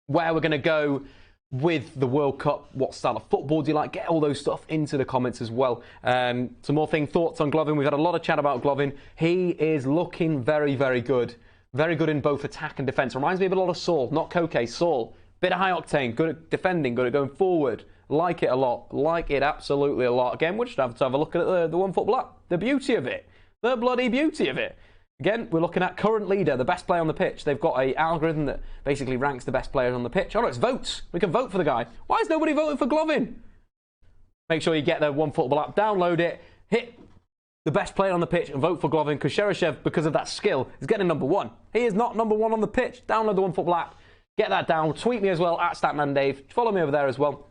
where we're going to go with the World Cup? What style of football do you like? Get all those stuff into the comments as well. Some more thoughts on Golovin. We've had a lot of chat about Golovin. He is looking very, very good. Very good in both attack and defence. Reminds me of a lot of Saul, not Koke, Saul. Bit of high octane, good at defending, good at going forward. Like it a lot. Like it absolutely a lot. Again, we'll just have to have a look at the OneFootball app. The beauty of it. The bloody beauty of it. Again, we're looking at current leader, the best player on the pitch. They've got an algorithm that basically ranks the best players on the pitch. Oh no, it's votes. We can vote for the guy. Why is nobody voting for Golovin? Make sure you get the OneFootball app, download it, hit the best player on the pitch and vote for Golovin, because Cherchesov, because of that skill, is getting number 1. He is not number 1 on the pitch. Download the OneFootball app. Get that down. Tweet me as well, at Statman Dave. Follow me over there as well.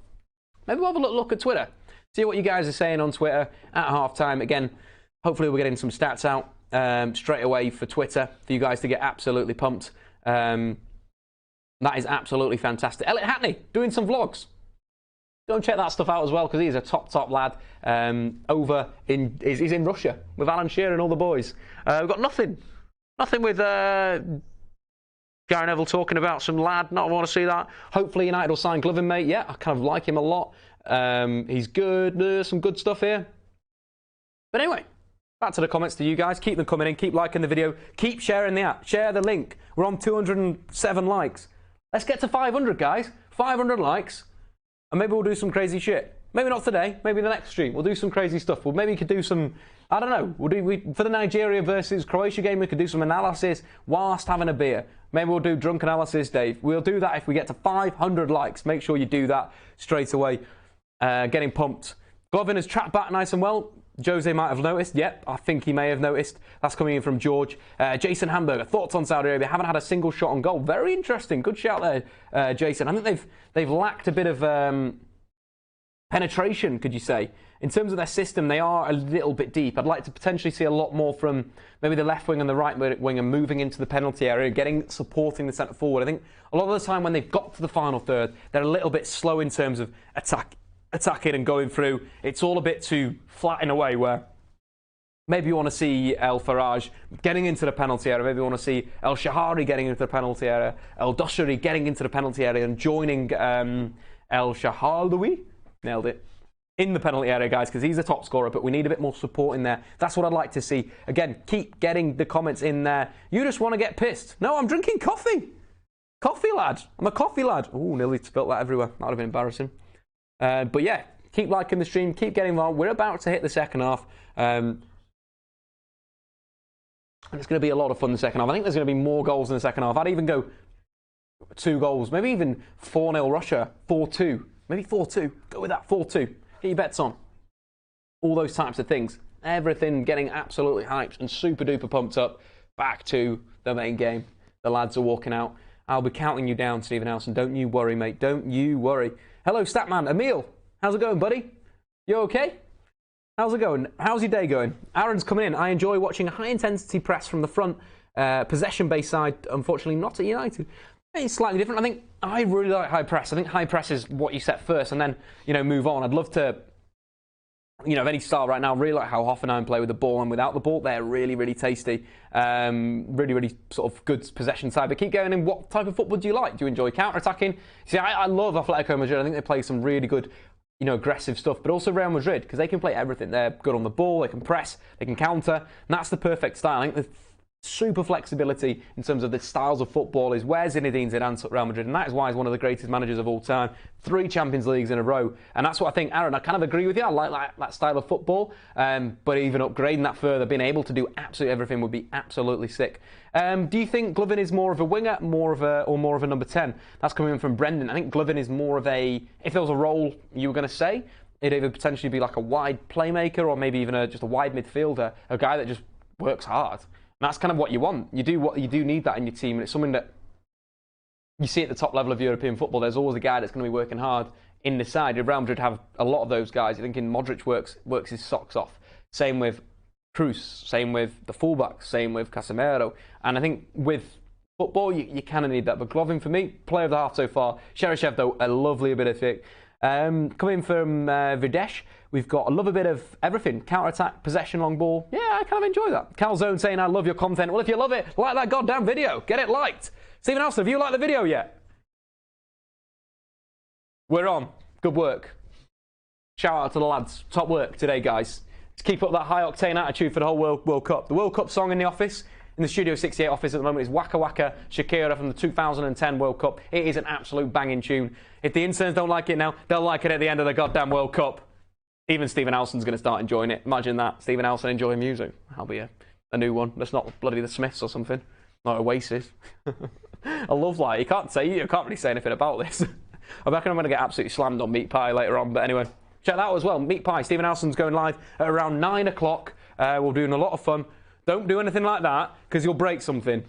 Maybe we'll have a look at Twitter. See what you guys are saying on Twitter at halftime. Again, hopefully we're getting some stats out straight away for Twitter for you guys to get absolutely pumped. That is absolutely fantastic. Elliot Hackney doing some vlogs. Go and check that stuff out as well, because he's a top lad. He's in Russia with Al-Shehri and all the boys. We've got nothing with Gary Neville talking about some lad. Not want to see that. Hopefully United will sign Golovin, mate. Yeah, I kind of like him a lot. He's good. There's some good stuff here. But anyway, back to the comments to you guys. Keep them coming in. Keep liking the video. Keep sharing the app. Share the link. We're on 207 likes. Let's get to 500, guys. 500 likes. And maybe we'll do some crazy shit. Maybe not today. Maybe the next stream. We'll do some crazy stuff. Well, maybe we could do some, I don't know. For the Nigeria versus Croatia game, we could do some analysis whilst having a beer. Maybe we'll do drunk analysis, Dave. We'll do that if we get to 500 likes. Make sure you do that straight away. Getting pumped. Golovin has tracked back nice and well. Jose might have noticed. Yep, I think he may have noticed. That's coming in from George. Jason Hamburger, thoughts on Saudi Arabia? Haven't had a single shot on goal. Very interesting. Good shout there, Jason. I think they've lacked a bit of penetration, could you say? In terms of their system, they are a little bit deep. I'd like to potentially see a lot more from maybe the left wing and the right wing and moving into the penalty area, supporting the centre forward. I think a lot of the time when they've got to the final third, they're a little bit slow in terms of attacking and going through. It's all a bit too flat in a way where maybe you want to see El Faraj getting into the penalty area. Maybe you want to see Al-Shehri getting into the penalty area. El-Nassr getting into the penalty area and joining Al-Sahlawi. Nailed it. in the penalty area, guys, because he's the top scorer, but we need a bit more support in there. That's what I'd like to see. Again, keep getting the comments in there. You just want to get pissed. No, I'm drinking coffee. Coffee, lad. I'm a coffee lad. Oh, nearly spilt that everywhere. That would have been embarrassing. But yeah, keep liking the stream. Keep getting involved. We're about to hit the second half. And it's going to be a lot of fun in the second half. I think there's going to be more goals in the second half. I'd even go 2 goals. Maybe even 4-0 Russia. 4-2. Maybe 4-2. Go with that. 4-2. Get your bets on. All those types of things. Everything getting absolutely hyped and super duper pumped up. Back to the main game. The lads are walking out. I'll be counting you down, Stephen Elson. Don't you worry, mate. Don't you worry. Hello, Statman. Emil. How's it going, buddy? You okay? How's it going? How's your day going? Aaron's coming in. I enjoy watching a high-intensity press from the front. Possession-based side, unfortunately, not at United. It's slightly different. I think I really like high press. I think high press is what you set first and then, move on. I'd love to, of any style right now, really like how Hoffenheim play with the ball and without the ball. They're really, really tasty. Really, really sort of good possession side. But keep going in. What type of football do you like? Do you enjoy counter-attacking? See, I love Atletico Madrid. I think they play some really good, aggressive stuff. But also Real Madrid, because they can play everything. They're good on the ball. They can press. They can counter. And that's the perfect style. I think the super flexibility in terms of the styles of football is where Zinedine Zidane's at Real Madrid, and that is why he's one of the greatest managers of all time. 3 Champions Leagues in a row, and that's what I think, Aaron, I kind of agree with you. I like that style of football, but even upgrading that further, being able to do absolutely everything would be absolutely sick. Do you think Golovin is more of a winger, more of a number 10? That's coming in from Brendan. I think Golovin is more of a, if there was a role you were going to say, it'd either potentially be like a wide playmaker or maybe even just a wide midfielder, a guy that just works hard. And that's kind of what you want. You do need that in your team, and it's something that you see at the top level of European football. There's always a guy that's going to be working hard in the side. Real Madrid have a lot of those guys. I think Modric works his socks off. Same with Cruz. Same with the fullbacks. Same with Casemiro. And I think with football, you kind of need that. But Golovin, for me, player of the half so far. Cherchesov, though, a lovely bit of it. Coming from Videsh, we've got a little bit of everything. Counter-attack, possession, long ball. Yeah, I kind of enjoy that. Calzone saying, I love your content. Well, if you love it, like that goddamn video. Get it liked. Stephen Elson, have you liked the video yet? We're on. Good work. Shout out to the lads. Top work today, guys. To keep up that high-octane attitude for the whole World Cup. The World Cup song in the office, in the Studio 68 office at the moment, is Waka Waka Shakira from the 2010 World Cup. It is an absolute banging tune. If the interns don't like it now, they'll like it at the end of the goddamn World Cup. Even Stephen Elson's going to start enjoying it. Imagine that. Stephen Elson enjoying music. That'll be a new one. That's not bloody the Smiths or something. Not Oasis. I love that. You can't really say anything about this. I reckon I'm going to get absolutely slammed on Meat Pie later on. But anyway, check that out as well. Meat Pie. Stephen Elson's going live at around 9 o'clock. We're doing a lot of fun. Don't do anything like that, because you'll break something.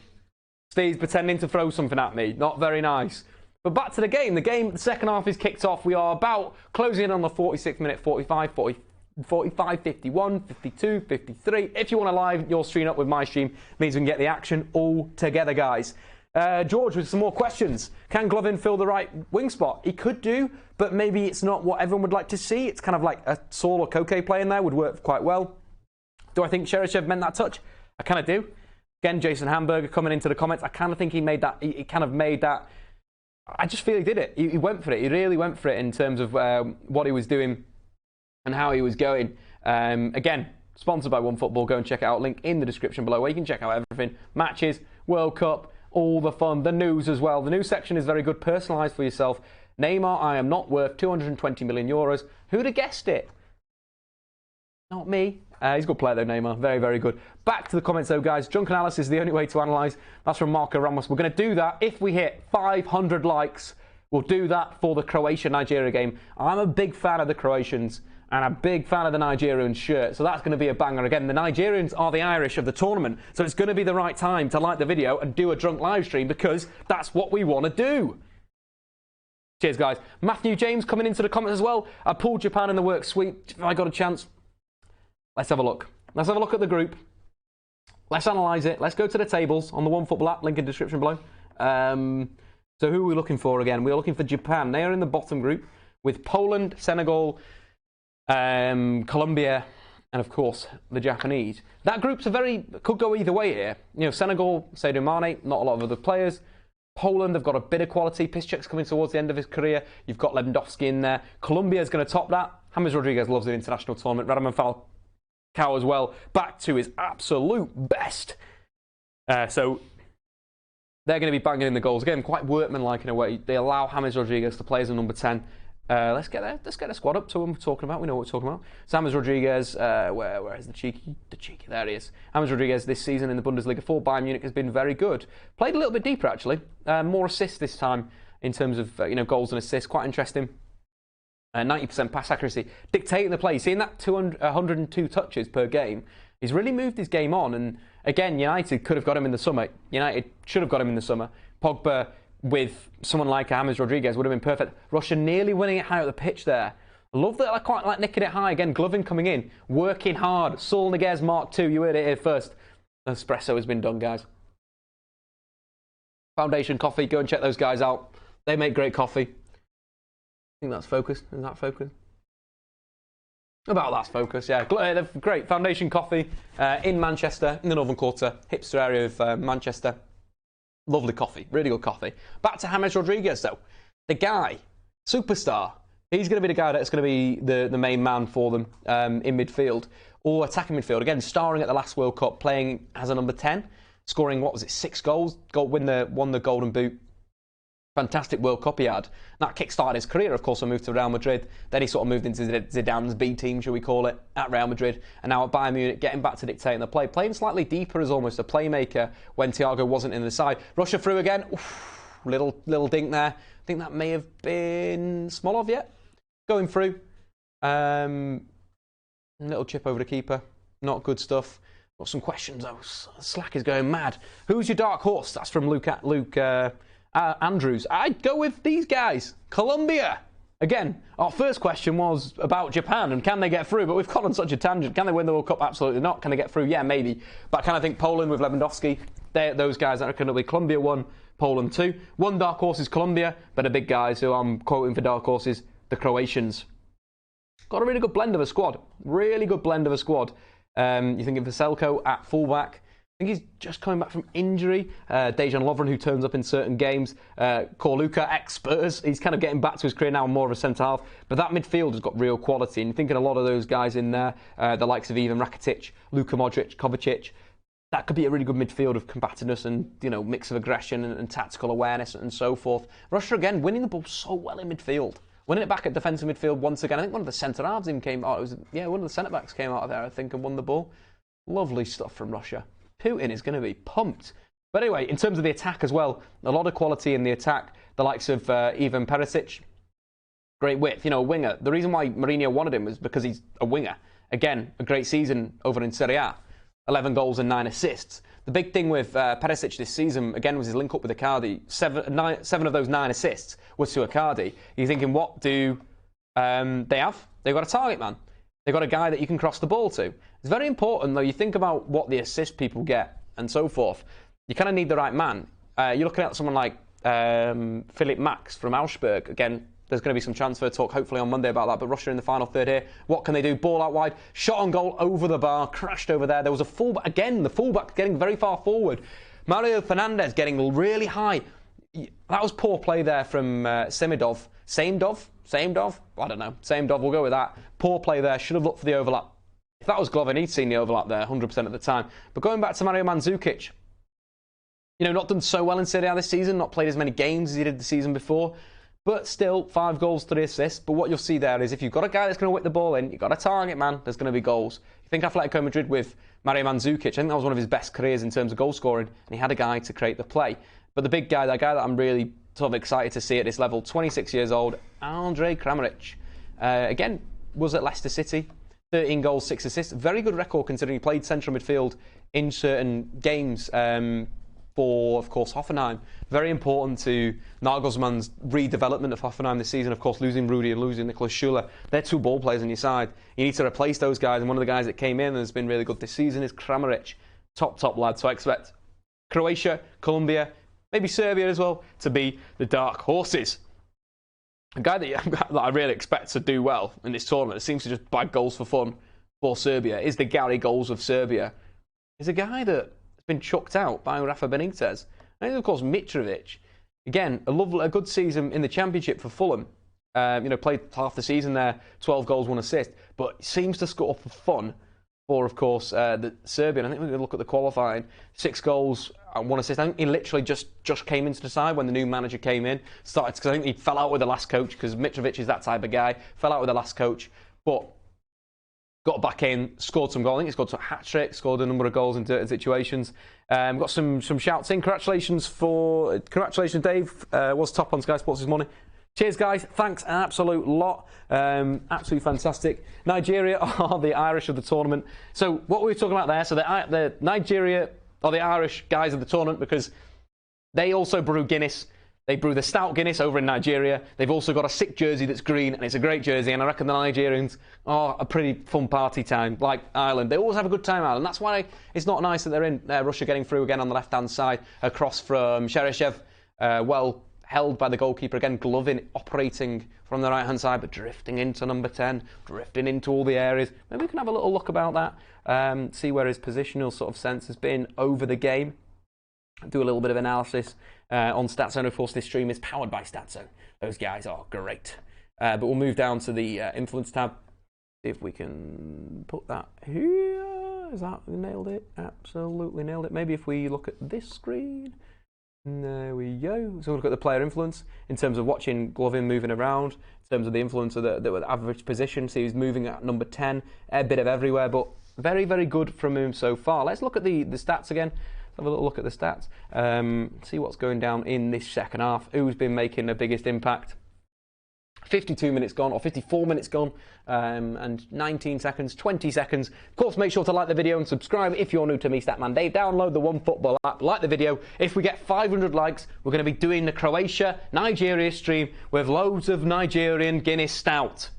Steve's pretending to throw something at me. Not very nice. But back to the game. The second half is kicked off. We are about closing in on the 46th minute, 45, 51, 52, 53. If you want to live your stream up with my stream, means we can get the action all together, guys. George with some more questions. Can Golovin fill the right wing spot? He could do, but maybe it's not what everyone would like to see. It's kind of like a Saul or Koke playing there would work quite well. Do I think Cherchesov meant that touch? I kind of do. Again, Jason Hamburger coming into the comments. I kind of think he made that. He kind of made that. I just feel he did it. He went for it. He really went for it in terms of what he was doing and how he was going. Again, sponsored by OneFootball. Go and check it out. Link in the description below where you can check out everything. Matches, World Cup, all the fun, the news as well. The news section is very good. Personalised for yourself. Neymar, I am not worth 220 million euros. Who'd have guessed it? Not me. He's a good player though, Neymar. Very, very good. Back to the comments though, guys. Junk analysis is the only way to analyse. That's from Marco Ramos. We're going to do that if we hit 500 likes. We'll do that for the Croatia-Nigeria game. I'm a big fan of the Croatians and a big fan of the Nigerian shirt. So that's going to be a banger. Again, the Nigerians are the Irish of the tournament. So it's going to be the right time to like the video and do a drunk live stream because that's what we want to do. Cheers, guys. Matthew James coming into the comments as well. I pulled Japan in the work sweep. If I got a chance. Let's have a look. Let's have a look at the group. Let's analyse it. Let's go to the tables on the OneFootball app. Link in the description below. So who are we looking for again? We're looking for Japan. They are in the bottom group with Poland, Senegal, Colombia, and of course the Japanese. That group's could go either way here. Senegal, Sadio Mane, not a lot of other players. Poland have got a bit of quality. Piszczek's coming towards the end of his career. You've got Lewandowski in there. Colombia is going to top that. James Rodriguez loves the international tournament. Radovan Falcao as well, back to his absolute best. So they're going to be banging in the goals. Again, quite workmanlike in a way. They allow James Rodriguez to play as a number 10. Let's get a squad up to what we're talking about. We know what we're talking about. So James Rodriguez, where is the cheeky? There he is. James Rodriguez this season in the Bundesliga for Bayern Munich has been very good. Played a little bit deeper actually. More assists this time in terms of goals and assists. Quite interesting. 90% pass accuracy, dictating the play. Seeing that 102 touches per game, he's really moved his game on. And again, United could have got him in the summer. United should have got him in the summer. Pogba with someone like James Rodriguez would have been perfect. Russia nearly winning it high up the pitch there. I love that. I quite like nicking it high. Again, Golovin coming in, working hard. Saul Niguez Mark II. You heard it here first. Espresso has been done, guys. Foundation Coffee. Go and check those guys out. They make great coffee. I think that's focused. Is that focused? About that's focused, yeah. Great. Foundation Coffee in Manchester, in the Northern Quarter, hipster area of Manchester. Lovely coffee. Really good coffee. Back to James Rodriguez, though. The guy, superstar. He's going to be the guy that's going to be the main man for them in midfield or attacking midfield. Again, starring at the last World Cup, playing as a number 10, scoring, 6 goals? Won the Golden Boot. Fantastic World Cup he had. That kick-started his career, of course, when he moved to Real Madrid. Then he sort of moved into Zidane's B team, shall we call it, at Real Madrid. And now at Bayern Munich, getting back to dictating the play. Playing slightly deeper as almost a playmaker when Thiago wasn't in the side. Russia through again. Oof, little dink there. I think that may have been Smolov, yeah? Going through. Little chip over the keeper. Not good stuff. Got some questions, though. Slack is going mad. Who's your dark horse? That's from Luke Andrews. I'd go with these guys. Colombia. Again, our first question was about Japan and can they get through? But we've gone on such a tangent. Can they win the World Cup? Absolutely not. Can they get through? Yeah, maybe. But I kind of think Poland with Lewandowski, those guys, I reckon it'll be Colombia 1, Poland 2. One dark horse is Colombia, but the big guys who I'm quoting for dark horses, the Croatians. Got a really good blend of a squad. Really good blend of a squad. You're thinking Veselko at fullback. I think he's just coming back from injury. Dejan Lovren, who turns up in certain games. Korluka, ex-Spurs. He's kind of getting back to his career now, more of a centre-half. But that midfield has got real quality. And you're thinking a lot of those guys in there, the likes of Ivan Rakitic, Luka Modric, Kovacic. That could be a really good midfield of combativeness and, mix of aggression and tactical awareness and so forth. Russia, again, winning the ball so well in midfield. Winning it back at defensive midfield once again. I think one of the centre-halves even came out. One of the centre-backs came out of there, I think, and won the ball. Lovely stuff from Russia. Putin is going to be pumped. But anyway, in terms of the attack as well, a lot of quality in the attack. The likes of Ivan Perisic, great width, a winger. The reason why Mourinho wanted him was because he's a winger. Again, a great season over in Serie A. 11 goals and 9 assists. The big thing with Perisic this season, again, was his link up with Icardi. 7 of those 9 assists was to Icardi. You're thinking, what do they have? They've got a target man. They've got a guy that you can cross the ball to. It's very important, though. You think about what the assist people get and so forth. You kind of need the right man. You're looking at someone like Philipp Max from Augsburg. Again, there's going to be some transfer talk, hopefully, on Monday about that. But Russia in the final third here. What can they do? Ball out wide. Shot on goal over the bar. Crashed over there. There was a fullback. Again, the fullback getting very far forward. Mario Fernandez getting really high. That was poor play there from Semidov. Samedov? I don't know. Samedov, we'll go with that. Poor play there. Should have looked for the overlap. If that was Golovin, he'd seen the overlap there 100% of the time. But going back to Mario Mandzukic, not done so well in Serie A this season, not played as many games as he did the season before, but still 5 goals, 3 assists. But what you'll see there is if you've got a guy that's going to whip the ball in, you've got a target man, there's going to be goals. You think Atletico Madrid with Mario Mandzukic, I think that was one of his best careers in terms of goal scoring, and he had a guy to create the play. But the big guy, that guy that I'm really sort of excited to see at this level, 26 years old, Andrej Kramaric. Again, was at Leicester City. 13 goals, 6 assists. Very good record considering he played central midfield in certain games for, of course, Hoffenheim. Very important to Nagelsmann's redevelopment of Hoffenheim this season. Of course, losing Rudy and losing Niklas Schuler. They're 2 ball players on your side. You need to replace those guys. And one of the guys that came in and has been really good this season is Kramaric. Top lad. So I expect Croatia, Colombia, maybe Serbia as well, to be the dark horses. A guy that I really expect to do well in this tournament, it seems to just bag goals for fun for Serbia, is the Gary Goals of Serbia. He's a guy that has been chucked out by Rafa Benitez. And of course, Mitrovic. Again, a good season in the Championship for Fulham. Played half the season there, 12 goals, 1 assist, but seems to score for fun for, of course, the Serbian. I think we're going to look at the qualifying. 6 goals and 1 assist. I think he literally just came into the side when the new manager came in. Started, because I think he fell out with the last coach, because Mitrovic is that type of guy. Fell out with the last coach, but got back in, scored some goals. I think he scored a hat-trick, scored a number of goals in certain situations. Got some shouts in. Congratulations, Dave. Was top on Sky Sports this morning. Cheers, guys. Thanks an absolute lot. Absolutely fantastic. Nigeria are the Irish of the tournament. So what were we talking about there? So the Nigeria are the Irish guys of the tournament because they also brew Guinness. They brew the stout Guinness over in Nigeria. They've also got a sick jersey that's green, and it's a great jersey, and I reckon the Nigerians are a pretty fun party time, like Ireland. They always have a good time, Ireland. That's why it's not nice that they're in Russia getting through again on the left-hand side, across from Cherchesov, well held by the goalkeeper again. Golovin operating from the right-hand side, but drifting into number 10, drifting into all the areas. Maybe we can have a little look about that, see where his positional sort of sense has been over the game. Do a little bit of analysis on StatZone. Of course, this stream is powered by StatZone. Those guys are great. But we'll move down to the influence tab. See if we can put that here. Is that nailed it? Absolutely nailed it. Maybe if we look at this screen. There we go. So we'll look at the player influence in terms of watching Golovin moving around, in terms of the influence of the average position. See, he's moving at number 10, a bit of everywhere, but very, very good from him so far. Let's look at the stats again. Have a little look at the stats. See what's going down in this second half. Who's been making the biggest impact? 52 minutes gone, or 54 minutes gone, and 19 seconds, 20 seconds. Of course, make sure to like the video and subscribe if you're new to me, Statman Dave. Download the OneFootball app, like the video. If we get 500 likes, we're going to be doing the Croatia-Nigeria stream with loads of Nigerian Guinness Stout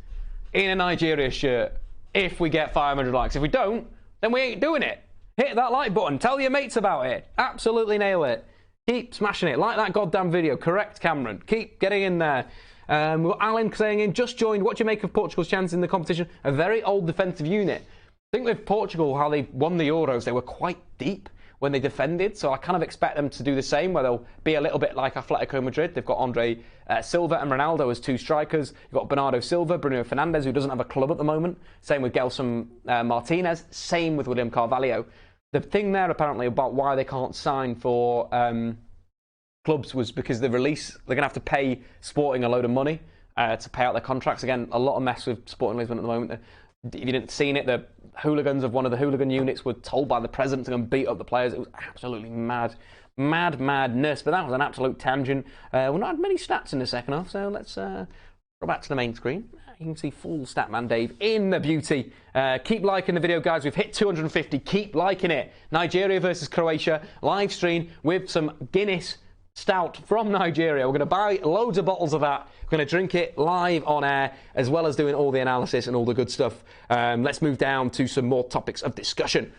in a Nigeria shirt. If we get 500 likes. If we don't, then we ain't doing it. Hit that like button. Tell your mates about it. Absolutely nail it. Keep smashing it. Like that goddamn video. Correct, Cameron. Keep getting in there. We've got Alan saying in, just joined. What do you make of Portugal's chance in the competition? A very old defensive unit. I think with Portugal, how they won the Euros, they were quite deep when they defended. So I kind of expect them to do the same, where they'll be a little bit like Atletico Madrid. They've got Andre Silva and Ronaldo as 2 strikers. You've got Bernardo Silva, Bruno Fernandes, who doesn't have a club at the moment. Same with Gelson Martinez. Same with William Carvalho. The thing there, apparently, about why they can't sign for clubs was because they're going to have to pay Sporting a load of money to pay out their contracts. Again, a lot of mess with Sporting Lisbon at the moment. If you didn't seen it, the hooligans of one of the hooligan units were told by the president to go and beat up the players. It was absolutely madness. But that was an absolute tangent. We've not had many stats in the second half, so let's go back to the main screen. You can see full Statman Dave in the beauty. Keep liking the video, guys. We've hit 250. Keep liking it. Nigeria versus Croatia live stream with some Guinness Stout from Nigeria. We're going to buy loads of bottles of that. We're going to drink it live on air, as well as doing all the analysis and all the good stuff. Let's move down to some more topics of discussion.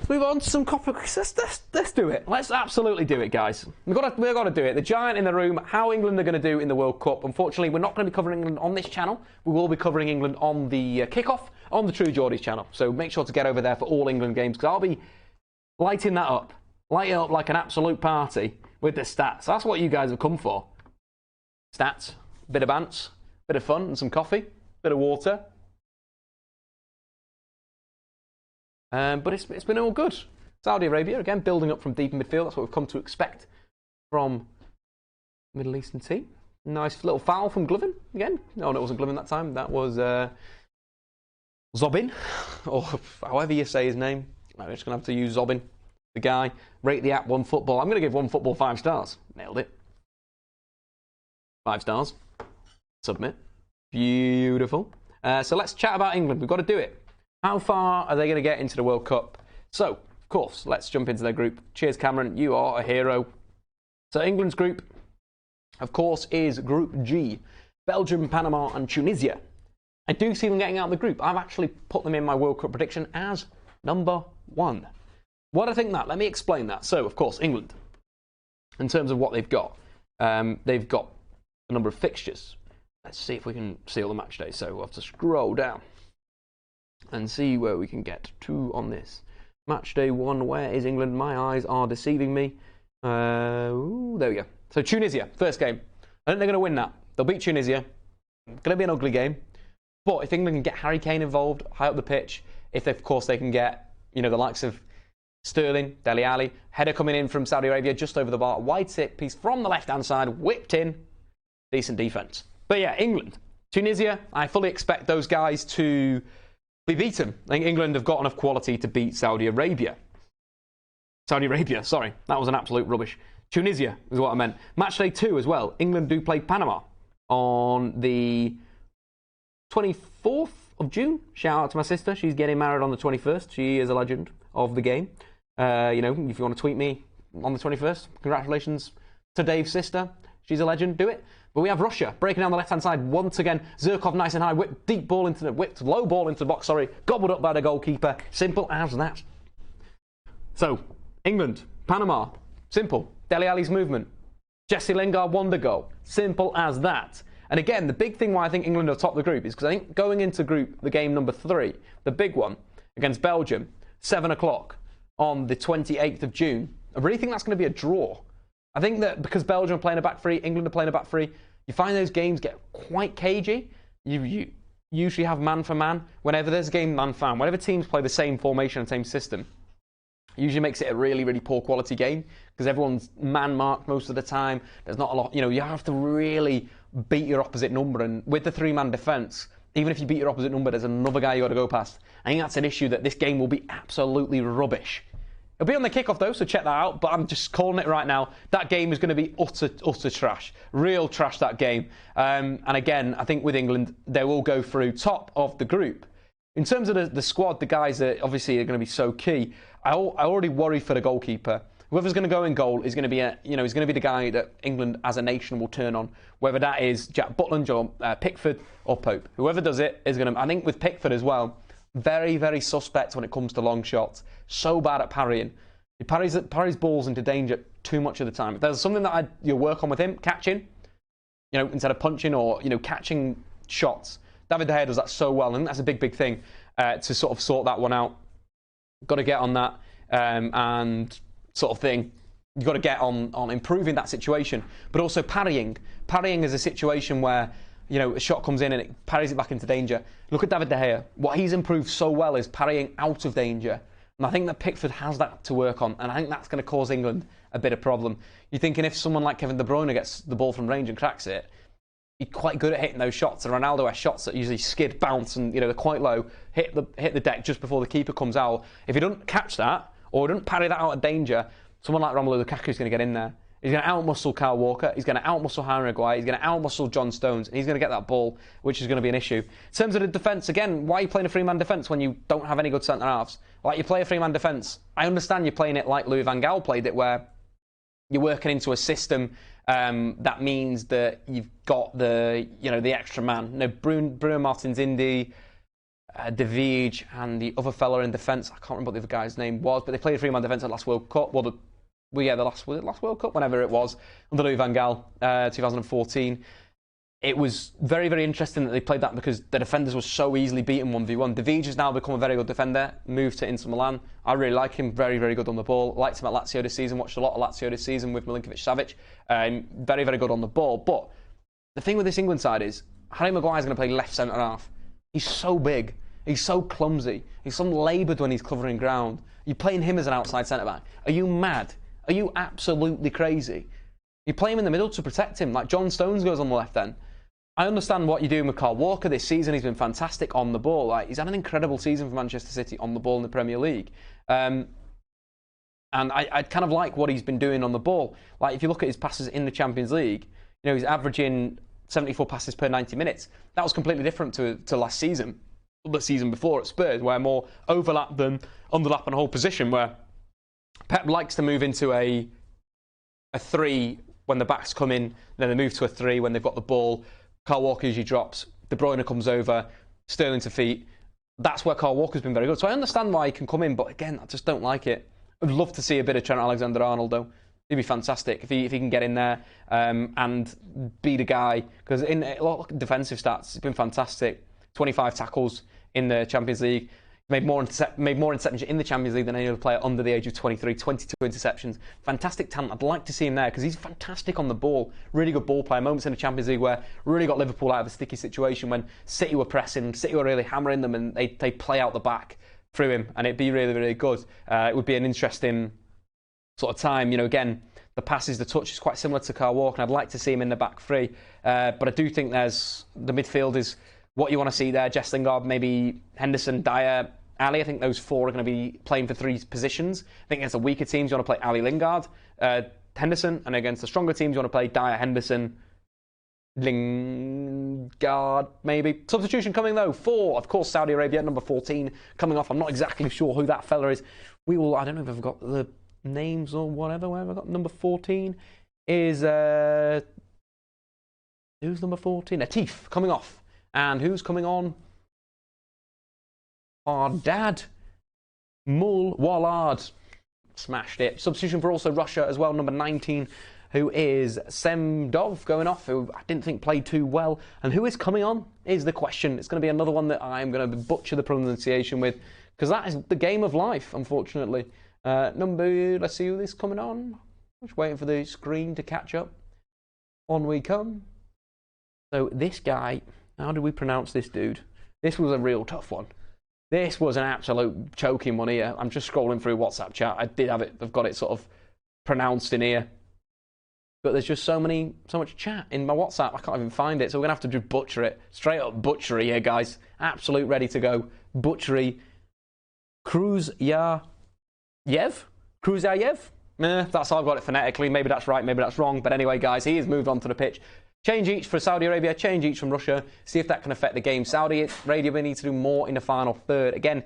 Move on to some topics. Let's do it. Let's absolutely do it, guys. We've got to do it. The giant in the room, how England are going to do in the World Cup. Unfortunately, we're not going to be covering England on this channel. We will be covering England on the Kickoff on the True Geordies channel. So make sure to get over there for all England games, because I'll be lighting that up. Lighting it up like an absolute party with the stats. That's what you guys have come for. Stats, bit of bants, bit of fun, and some coffee, bit of water. But it's been all good. Saudi Arabia, again, building up from deep in midfield. That's what we've come to expect from Middle Eastern team. Nice little foul from Golovin again. No, it wasn't Golovin that time. That was Zobin, or however you say his name. I'm just going to have to use Zobin. The guy. Rate the app OneFootball. I'm going to give OneFootball 5 stars. Nailed it. 5 stars. Submit. Beautiful. So let's chat about England. We've got to do it. How far are they going to get into the World Cup? So, of course, let's jump into their group. Cheers, Cameron. You are a hero. So England's group, of course, is Group G. Belgium, Panama and Tunisia. I do see them getting out of the group. I've actually put them in my World Cup prediction as number 1. What do I think that? Let me explain that. So, of course, England, in terms of what they've got a number of fixtures. Let's see if we can see all the match days. So we'll have to scroll down and see where we can get to on this. Match day 1, where is England? My eyes are deceiving me. There we go. So Tunisia, first game. I think they're going to win that. They'll beat Tunisia. Going to be an ugly game. But if England can get Harry Kane involved, high up the pitch, if of course they can get, the likes of Sterling, Dele Alli, header coming in from Saudi Arabia just over the bar, wide set piece from the left-hand side, whipped in, decent defence. But yeah, England. Tunisia, I fully expect those guys to be beaten. I think England have got enough quality to beat Saudi Arabia. Saudi Arabia, sorry, that was an absolute rubbish. Tunisia is what I meant. Matchday 2 as well. England do play Panama on the 24th of June. Shout out to my sister. She's getting married on the 21st. She is a legend of the game. If you want to tweet me on the 21st, congratulations to Dave's sister. She's a legend. Do it. But we have Russia breaking down the left-hand side once again. Zhirkov nice and high, whipped low ball into the box, gobbled up by the goalkeeper. Simple as that. So, England, Panama, simple. Dele Alli's movement. Jesse Lingard won the goal. Simple as that. And again, the big thing why I think England will top the group is because I think going into the game number 3, the big one, against Belgium, 7 o'clock on the 28th of June, I really think that's going to be a draw. I think that because Belgium are playing a back three, England are playing a back three, you find those games get quite cagey. You usually have man for man. Whenever there's a game man for man, whenever teams play the same formation and same system, it usually makes it a really, really poor quality game because everyone's man marked most of the time. There's not a lot, you have to really beat your opposite number. And with the 3-man defence, even if you beat your opposite number, there's another guy you got to go past. I think that's an issue that this game will be absolutely rubbish. It'll be on the kickoff though, so check that out. But I'm just calling it right now. That game is going to be utter trash. Real trash, that game. And again, I think with England, they will go through top of the group. In terms of the squad, the guys that obviously are going to be so key, I already worry for the goalkeeper. Whoever's going to go in goal is going to be he's going to be the guy that England as a nation will turn on. Whether that is Jack Butland or Pickford or Pope. Whoever does it is going to... I think with Pickford as well, very, very suspect when it comes to long shots. So bad at parrying. He parries balls into danger too much of the time. If there's something that you'll work on with him, catching, instead of punching or, catching shots. David De Gea does that so well, and that's a big, big thing to sort of sort that one out. Got to get on that and sort of thing. You've got to get on improving that situation. But also parrying. Parrying is a situation where, a shot comes in and it parries it back into danger. Look at David De Gea. What he's improved so well is parrying out of danger. And I think that Pickford has that to work on. And I think that's going to cause England a bit of problem. You're thinking if someone like Kevin De Bruyne gets the ball from range and cracks it, he's quite good at hitting those shots. And Ronaldo has shots that usually skid, bounce, and they're quite low, hit the deck just before the keeper comes out. If he doesn't catch that, or doesn't parry that out of danger, someone like Romelu Lukaku is going to get in there. He's going to outmuscle Kyle Walker. He's going to outmuscle Harry Maguire. He's going to outmuscle John Stones. And he's going to get that ball, which is going to be an issue. In terms of the defence, again, why are you playing a 3-man defence when you don't have any good centre-halves? Like, you play a 3-man defence. I understand you're playing it like Louis van Gaal played it, where you're working into a system that means that you've got the extra man. Bruno Martins Indy, De Vrij, and the other fella in defence. I can't remember what the other guy's name was, but they played a 3-man defence at the last World Cup. The last World Cup, whenever it was, under Louis van Gaal, 2014. It was very, very interesting that they played that because the defenders were so easily beaten 1v1. De Vrij has now become a very good defender, moved to Inter Milan. I really like him, very, very good on the ball. Liked him at Lazio this season, watched a lot of Lazio this season with Milinkovic-Savic. Very, very good on the ball. But the thing with this England side is, Harry Maguire's going to play left centre-half. He's so big. He's so clumsy. He's so laboured when he's covering ground. You're playing him as an outside centre-back. Are you mad? Are you absolutely crazy? You play him in the middle to protect him, like John Stones goes on the left then. I understand what you're doing with Kyle Walker this season. He's been fantastic on the ball. Like, he's had an incredible season for Manchester City on the ball in the Premier League. And I kind of like what he's been doing on the ball. Like, if you look at his passes in the Champions League, he's averaging 74 passes per 90 minutes. That was completely different to last season, the season before at Spurs, where more overlap than underlap on a whole position, where Pep likes to move into a 3 when the backs come in, then they move to a 3 when they've got the ball. Kyle Walker usually drops, De Bruyne comes over, Sterling to feet. That's where Kyle Walker's been very good. So I understand why he can come in, but again, I just don't like it. I'd love to see a bit of Trent Alexander-Arnold though. He'd be fantastic if he can get in there and be the guy. Because in a lot of defensive stats, he's been fantastic. 25 tackles in the Champions League. Made more interceptions in the Champions League than any other player under the age of 23. 22 interceptions. Fantastic talent. I'd like to see him there because he's fantastic on the ball. Really good ball player. Moments in the Champions League where really got Liverpool out of a sticky situation when City were pressing, City were really hammering them, and they play out the back through him, and it'd be really, really good. It would be an interesting sort of time. Again, the passes, the touch is quite similar to Kyle Walker, and I'd like to see him in the back three. But I do think there's the midfield is what you want to see there. Jess Lingard, maybe Henderson, Dyer, Ali. I think those four are going to be playing for three positions. I think against the weaker teams, you want to play Ali, Lingard, Henderson, and against the stronger teams, you want to play Dyer, Henderson, Lingard, maybe. Substitution coming, though, for, of course, Saudi Arabia, number 14, coming off. I'm not exactly sure who that fella is. I don't know if I've got the names or whatever. Where have I got number 14? Is, who's number 14? Atif, coming off. And who's coming on? Our dad, Mul Wallard. Smashed it. Substitution for also Russia as well, number 19, who is Semdov going off, who I didn't think played too well. And who is coming on is the question. It's going to be another one that I'm going to butcher the pronunciation with, because that is the game of life, unfortunately. Let's see who is coming on. Just waiting for the screen to catch up. On we come. So this guy, how do we pronounce this dude? This was a real tough one. This was an absolute choking one here. I'm just scrolling through WhatsApp chat. I did have it. I've got it sort of pronounced in here. But there's just so much chat in my WhatsApp. I can't even find it. So we're going to have to just butcher it. Straight up butchery here, guys. Absolute ready to go. Butchery. Kruzyayev? Kruzyayev? That's how I've got it phonetically. Maybe that's right, maybe that's wrong. But anyway, guys, he has moved on to the pitch. Change each for Saudi Arabia, change each from Russia. See if that can affect the game. Saudi Arabia need to do more in the final third. Again,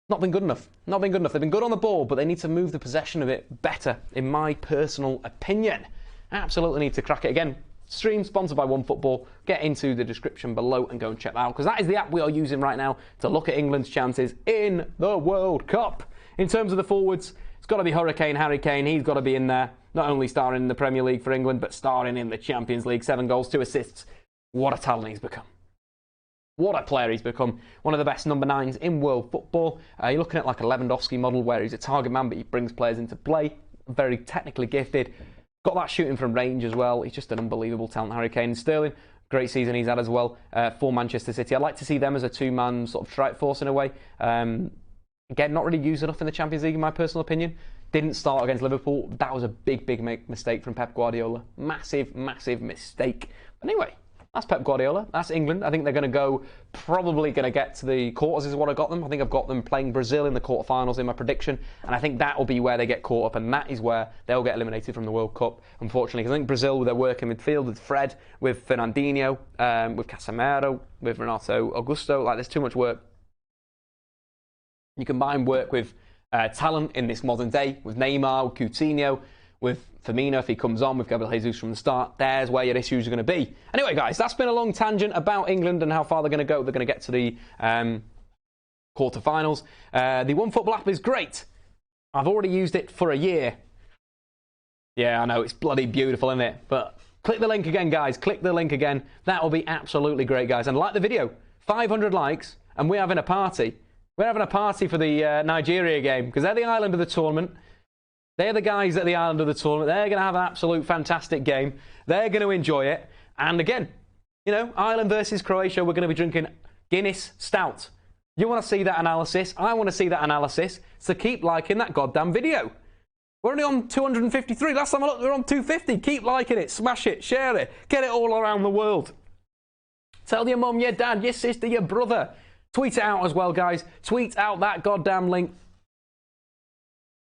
not been good enough. Not been good enough. They've been good on the ball, but they need to move the possession of it better, in my personal opinion. Absolutely need to crack it. Again, stream sponsored by OneFootball. Get into the description below and go and check that out, because that is the app we are using right now to look at England's chances in the World Cup. In terms of the forwards, it's got to be Harry Kane. He's got to be in there. Not only starring in the Premier League for England, but starring in the Champions League. 7 goals, 2 assists. What a talent he's become. What a player he's become. One of the best number 9s in world football. You're looking at like a Lewandowski model where he's a target man, but he brings players into play. Very technically gifted. Got that shooting from range as well. He's just an unbelievable talent, Harry Kane. Sterling, great season he's had as well for Manchester City. I'd like to see them as a 2-man sort of strike force in a way. Again, not really used enough in the Champions League, in my personal opinion. Didn't start against Liverpool. That was a big mistake from Pep Guardiola. Massive mistake. But anyway, that's Pep Guardiola. That's England. I think they're going to probably going to get to the quarters is what I got them. I think I've got them playing Brazil in the quarterfinals in my prediction. And I think that will be where they get caught up. And that is where they'll get eliminated from the World Cup, unfortunately. Because I think Brazil, with their work in midfield, with Fred, with Fernandinho, with Casemiro, with Renato Augusto, there's too much work. You combine work with talent in this modern day, with Neymar, with Coutinho, with Firmino if he comes on, with Gabriel Jesus from the start. There's where your issues are going to be. Anyway, guys, that's been a long tangent about England and how far they're going to go. They're going to get to the quarterfinals. The OneFootball app is great. I've already used it for a year. Yeah, I know, it's bloody beautiful, isn't it? But click the link again, guys. Click the link again. That will be absolutely great, guys. And like the video. 500 likes, and we're having a party. We're having a party for the Nigeria game, because they're the island of the tournament. They're the guys at the island of the tournament. They're going to have an absolute fantastic game. They're going to enjoy it. And again, Ireland versus Croatia, we're going to be drinking Guinness Stout. You want to see that analysis? I want to see that analysis. So keep liking that goddamn video. We're only on 253. Last time I looked, we were on 250. Keep liking it. Smash it. Share it. Get it all around the world. Tell your mum, your dad, your sister, your brother. Tweet it out as well, guys. Tweet out that goddamn link.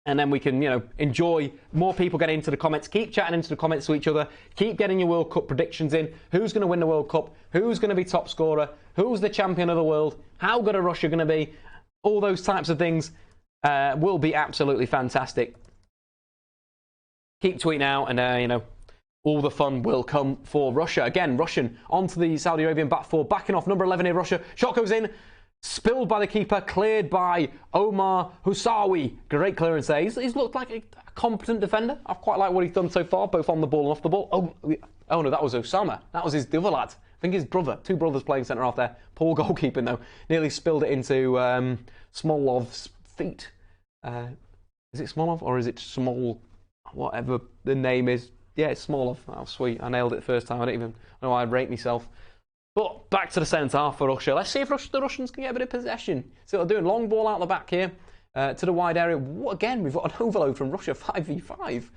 And then we can, enjoy more people getting into the comments. Keep chatting into the comments to each other. Keep getting your World Cup predictions in. Who's going to win the World Cup? Who's going to be top scorer? Who's the champion of the world? How good are Russia going to be? All those types of things will be absolutely fantastic. Keep tweeting out and, all the fun will come for Russia. Again, Russian onto the Saudi Arabian back four. Backing off number 11 here, Russia. Shot goes in. Spilled by the keeper. Cleared by Omar Hasawi. Great clearance there. He's looked like a competent defender. I've quite liked what he's done so far, both on the ball and off the ball. Oh no, that was Osama. That was his other lad. I think his brother. 2 brothers playing centre-half there. Poor goalkeeping, though. Nearly spilled it into Smolov's feet. Is it Smolov or is it Small? Whatever the name is. Yeah, it's Smolov. Oh, sweet. I nailed it the first time. I don't even know why I'd rate myself. But back to the centre half for Russia. Let's see if the Russians can get a bit of possession. See what they're doing. Long ball out the back here to the wide area. Again, we've got an overload from Russia, 5v5.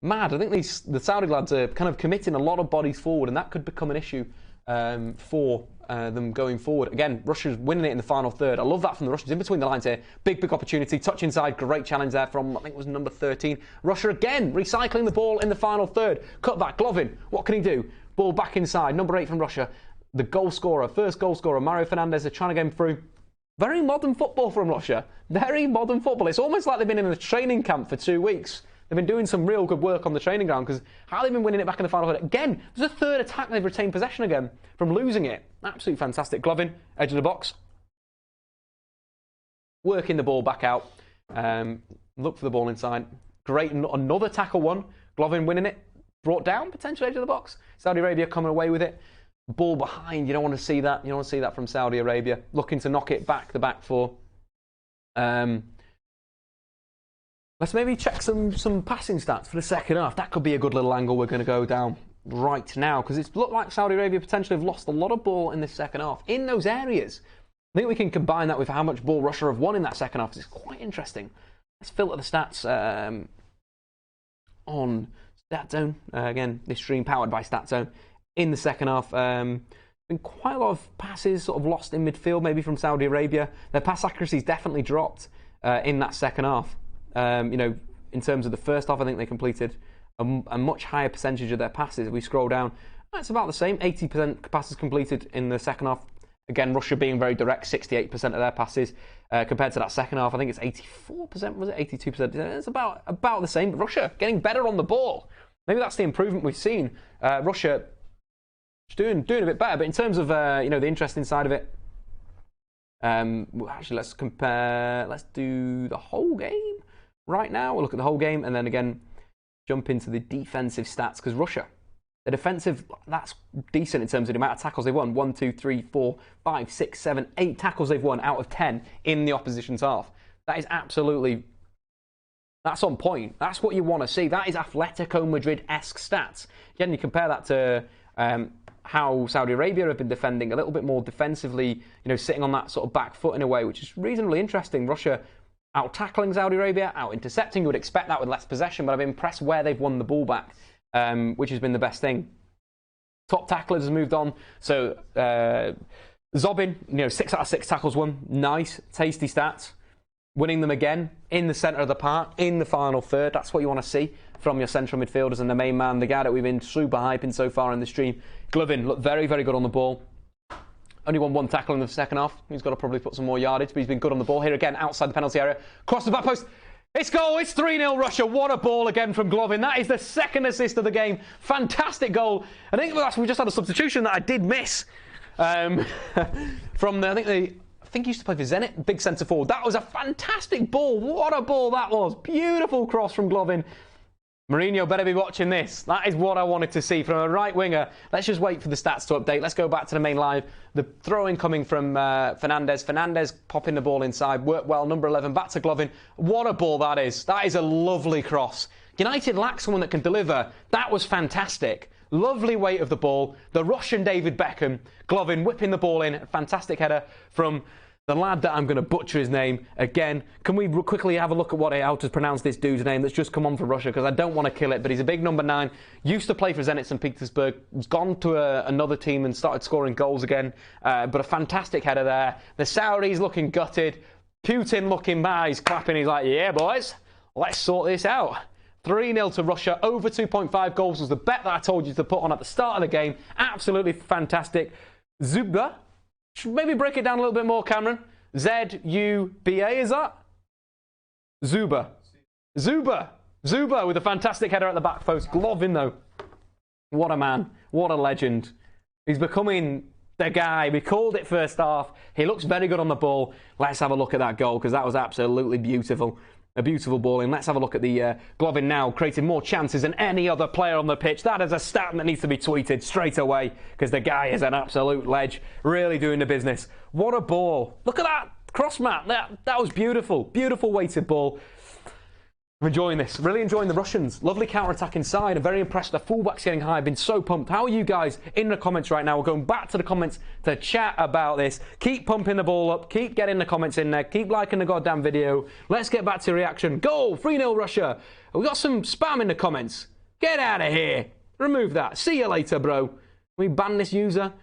Mad. I think the Saudi lads are kind of committing a lot of bodies forward, and that could become an issue for them going forward. Again, Russia's winning it in the final third. I love that from the Russians in between the lines here. Big opportunity. Touch inside. Great challenge there from, I think it was number 13. Russia again recycling the ball in the final third. Cut back. Golovin. What can he do? Ball back inside. Number 8 from Russia. The goal scorer, first goal scorer, Mario Fernandez, are trying to get him through. Very modern football from Russia. Very modern football. It's almost like they've been in a training camp for 2 weeks. They've been doing some real good work on the training ground because how they've been winning it back in the final third. Again, there's a third attack they've retained possession again from losing it. Absolutely fantastic. Golovin, edge of the box. Working the ball back out. Look for the ball inside. Great. Another tackle one. Golovin winning it. Brought down, potentially edge of the box. Saudi Arabia coming away with it. Ball behind. You don't want to see that. You don't want to see that from Saudi Arabia. Looking to knock it back, the back four. Let's maybe check some passing stats for the second half. That could be a good little angle we're going to go down right now because it's looked like Saudi Arabia potentially have lost a lot of ball in this second half in those areas. I think we can combine that with how much ball Russia have won in that second half because it's quite interesting. Let's filter the stats on StatZone. Again, this stream powered by StatZone. In the second half, been quite a lot of passes sort of lost in midfield, maybe from Saudi Arabia. Their pass accuracy's definitely dropped in that second half. In terms of the first half, I think they completed a much higher percentage of their passes. If we scroll down, it's about the same. 80% passes completed in the second half. Again, Russia being very direct, 68% of their passes compared to that second half. I think it's 84%, was it? 82%. It's about the same. But Russia getting better on the ball. Maybe that's the improvement we've seen. Russia doing a bit better, but in terms of the interesting side of it, actually let's compare. Let's do the whole game right now. We'll look at the whole game and then again jump into the defensive stats because Russia, the defensive, that's decent in terms of the amount of tackles they've won. 1, 2, 3, 4, 5, 6, 7, 8 tackles they've won out of 10 in the opposition's half. That is absolutely. That's on point. That's what you want to see. That is Atletico Madrid-esque stats. Again, you compare that to how Saudi Arabia have been defending a little bit more defensively, sitting on that sort of back foot in a way, which is reasonably interesting. Russia out-tackling Saudi Arabia, out-intercepting. You would expect that with less possession, but I've been impressed where they've won the ball back, which has been the best thing. Top tacklers has moved on. So, Zobin, 6 out of 6 tackles won. Nice, tasty stats. Winning them again in the centre of the park, in the final third. That's what you want to see from your central midfielders and the main man, the guy that we've been super hyping so far in the stream. Golovin looked very, very good on the ball. Only won 1 tackle in the second half. He's got to probably put some more yardage, but he's been good on the ball. Here again, outside the penalty area. Cross the back post. It's goal. It's 3-0 Russia. What a ball again from Golovin. That is the second assist of the game. Fantastic goal. I think we just had a substitution that I did miss. From I think he used to play for Zenit, big centre forward. That was a fantastic ball. What a ball that was. Beautiful cross from Golovin. Mourinho better be watching this. That is what I wanted to see from a right winger. Let's just wait for the stats to update. Let's go back to the main live. The throw-in coming from Fernandez. Fernandez popping the ball inside. Worked well. Number 11 back to Golovin. What a ball that is. That is a lovely cross. United lack someone that can deliver. That was fantastic. Lovely weight of the ball. The Russian David Beckham. Golovin whipping the ball in. Fantastic header from the lad that I'm going to butcher his name again. Can we quickly have a look at how to pronounce this dude's name that's just come on for Russia, because I don't want to kill it, but he's a big number 9. Used to play for Zenit St. Petersburg. He's gone to another team and started scoring goals again. But a fantastic header there. The Saudis looking gutted. Putin looking by. He's clapping. He's like, yeah, boys, let's sort this out. 3-0 to Russia. Over 2.5 goals was the bet that I told you to put on at the start of the game. Absolutely fantastic. Zuba. Should maybe break it down a little bit more, Cameron. Z-U-B-A, is that? Zuba. Zuba with a fantastic header at the back post. Golovin, though. What a man. What a legend. He's becoming the guy. We called it first half. He looks very good on the ball. Let's have a look at that goal, because that was absolutely beautiful. A beautiful ball in. Let's have a look at the Golovin now, creating more chances than any other player on the pitch. That is a stat that needs to be tweeted straight away, because the guy is an absolute ledge, really doing the business. What a ball. Look at that cross, Matt. That was beautiful. Beautiful weighted ball. I'm enjoying this. Really enjoying the Russians. Lovely counter-attack inside. I'm very impressed. The fullback's getting high. I've been so pumped. How are you guys in the comments right now? We're going back to the comments to chat about this. Keep pumping the ball up. Keep getting the comments in there. Keep liking the goddamn video. Let's get back to reaction. Goal! 3-0 Russia. We got some spam in the comments. Get out of here. Remove that. See you later, bro. We ban this user.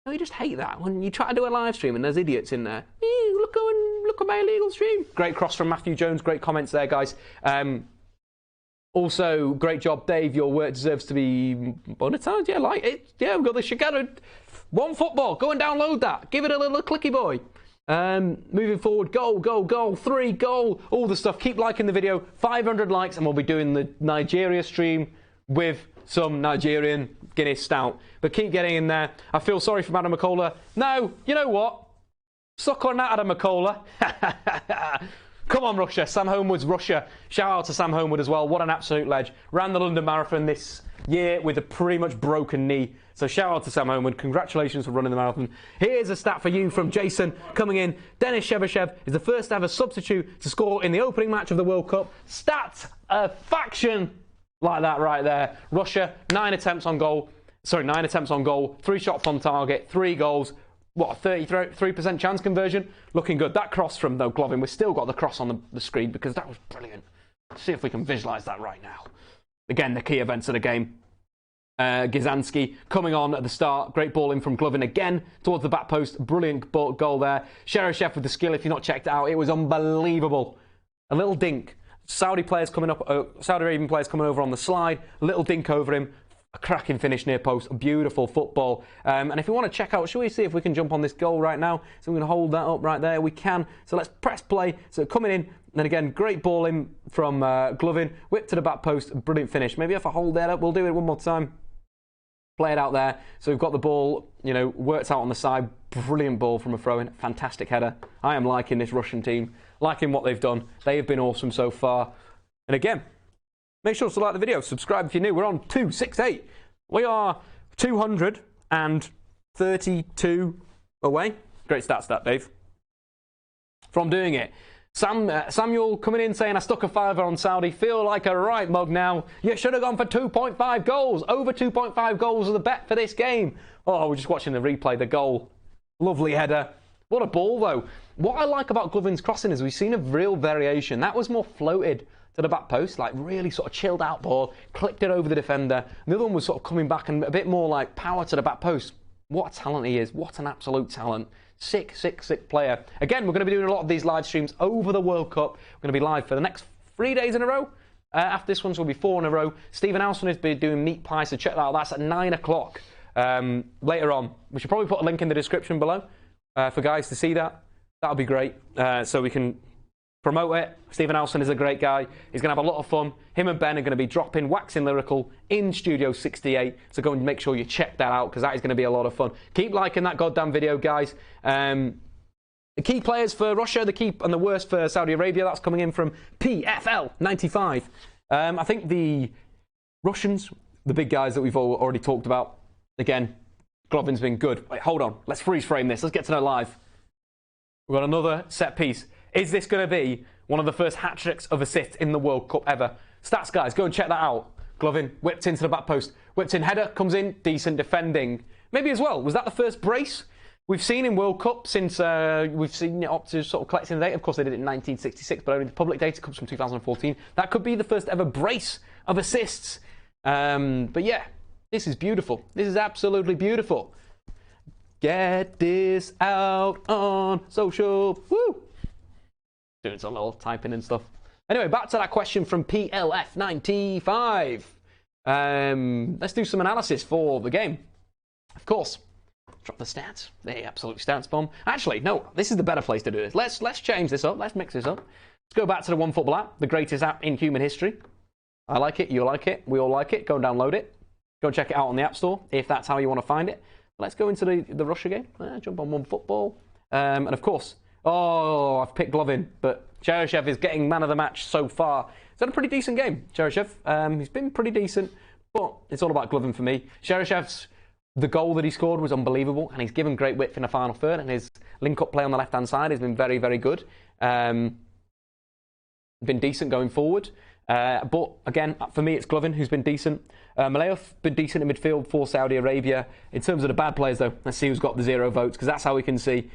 No, you just hate that when you try to do a live stream and there's idiots in there. Look at my illegal stream. Great cross from Matthew Jones. Great comments there, guys. Also, great job, Dave. Your work deserves to be monetized. Yeah, like it. Yeah, we've got the Chicago One Football. Go and download that. Give it a little clicky boy. Moving forward, goal, 3, goal, all the stuff. Keep liking the video. 500 likes, and we'll be doing the Nigeria stream with some Nigerian Guinness Stout. But keep getting in there. I feel sorry for Adam McCullough. No, you know what? Suck on that, Adam McCullough. Come on, Russia. Sam Homewood's Russia. Shout out to Sam Homewood as well. What an absolute ledge. Ran the London Marathon this year with a pretty much broken knee. So shout out to Sam Homewood. Congratulations for running the marathon. Here's a stat for you from Jason coming in. Denis Cherchesov is the first ever substitute to score in the opening match of the World Cup. Stats a faction like that right there. Russia, 9 attempts on goal. 3 shots on target, 3 goals. What, 33% chance conversion? Looking good. That cross from, though, Golovin, we've still got the cross on the screen because that was brilliant. Let's see if we can visualise that right now. Again, the key events of the game. Gizanski coming on at the start. Great ball in from Golovin again towards the back post. Brilliant goal there. Cherchesov with the skill, if you've not checked it out. It was unbelievable. A little dink. Saudi Arabian players coming over on the slide. A little dink over him. A cracking finish near post. A beautiful football. And if you want to check out, shall we see if we can jump on this goal right now? So we're going to hold that up right there. We can. So let's press play. So coming in. And then again, great ball in from Golovin. Whip to the back post. Brilliant finish. Maybe if I hold that up, we'll do it one more time. Play it out there. So we've got the ball, worked out on the side. Brilliant ball from a throw-in. Fantastic header. I am liking this Russian team. Liking what they've done. They have been awesome so far. And again, make sure to like the video. Subscribe if you're new. We're on 268. We are 232 away. Great stats, that, Dave. From doing it. Samuel coming in saying, I stuck a fiver on Saudi. Feel like a right mug now. You should have gone for 2.5 goals. Over 2.5 goals are the bet for this game. Oh, we're just watching the replay. The goal. Lovely header. What a ball, though. What I like about Glovin's crossing is we've seen a real variation. That was more floated to the back post, like really sort of chilled out ball, clipped it over the defender. The other one was sort of coming back and a bit more like power to the back post. What a talent he is. What an absolute talent. Sick player. Again, we're going to be doing a lot of these live streams over the World Cup. We're going to be live for the next 3 days in a row. After this one, so will be 4 in a row. Stephen Alson is doing meat pie, so check that out. That's at 9 o'clock later on. We should probably put a link in the description below for guys to see that. That'll be great, so we can promote it. Stephen Alson is a great guy. He's going to have a lot of fun. Him and Ben are going to be dropping Waxing Lyrical in Studio 68. So go and make sure you check that out because that is going to be a lot of fun. Keep liking that goddamn video, guys. The key players for Russia, the key and the worst for Saudi Arabia. That's coming in from PFL95. I think the Russians, the big guys that we've already talked about. Again, Glovin's been good. Wait, hold on. Let's freeze frame this. Let's get to know live. We've got another set piece. Is this going to be one of the first hat-tricks of assists in the World Cup ever? Stats, guys, go and check that out. Golovin whipped into the back post. Whipped in header, comes in, decent defending. Maybe as well, was that the first brace we've seen in World Cup since we've seen it up to sort of collecting the data? Of course, they did it in 1966, but only the public data comes from 2014. That could be the first ever brace of assists. But yeah, this is beautiful. This is absolutely beautiful. Get this out on social. Woo! Doing some little typing and stuff. Anyway, back to that question from PLF95. Let's do some analysis for the game. Of course, drop the stats. The absolute stats bomb. Actually, no, this is the better place to do this. Let's change this up. Let's mix this up. Let's go back to the One Football app, the greatest app in human history. I like it. You like it. We all like it. Go and download it. Go and check it out on the App Store if that's how you want to find it. Let's go into the Russia game. Jump on One Football. And of course, I've picked Golovin, but Cherchesov is getting man of the match so far. He's had a pretty decent game, Cherchesov. He's been pretty decent, but it's all about Golovin for me. Cherchesov's the goal that he scored was unbelievable, and he's given great width in the final third, and his link-up play on the left-hand side has been very, very good. Been decent going forward. But again, for me, it's Golovin who's been decent. Malayev been decent in midfield for Saudi Arabia. In terms of the bad players, though, let's see who's got the 0 votes, because that's how we can see